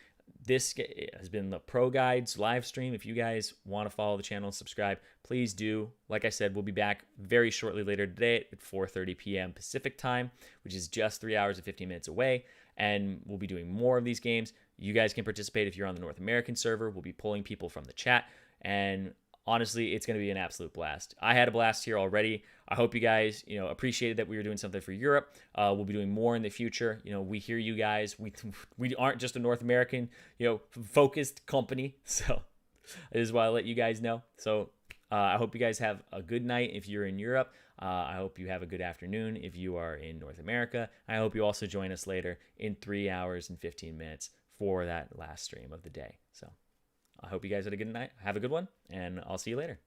[SPEAKER 1] This has been the ProGuides live stream. If you guys want to follow the channel and subscribe, please do. Like I said, we'll be back very shortly later today at 4:30 p.m. Pacific time, which is just 3 hours and 15 minutes away. And we'll be doing more of these games. You guys can participate if you're on the North American server. We'll be pulling people from the chat. And honestly, it's going to be an absolute blast. I had a blast here already. I hope you guys, appreciated that we were doing something for Europe. We'll be doing more in the future. We hear you guys. We aren't just a North American, focused company. So this is why I let you guys know. So I hope you guys have a good night if you're in Europe. I hope you have a good afternoon if you are in North America. I hope you also join us later in 3 hours and 15 minutes for that last stream of the day. So I hope you guys had a good night. Have a good one, and I'll see you later.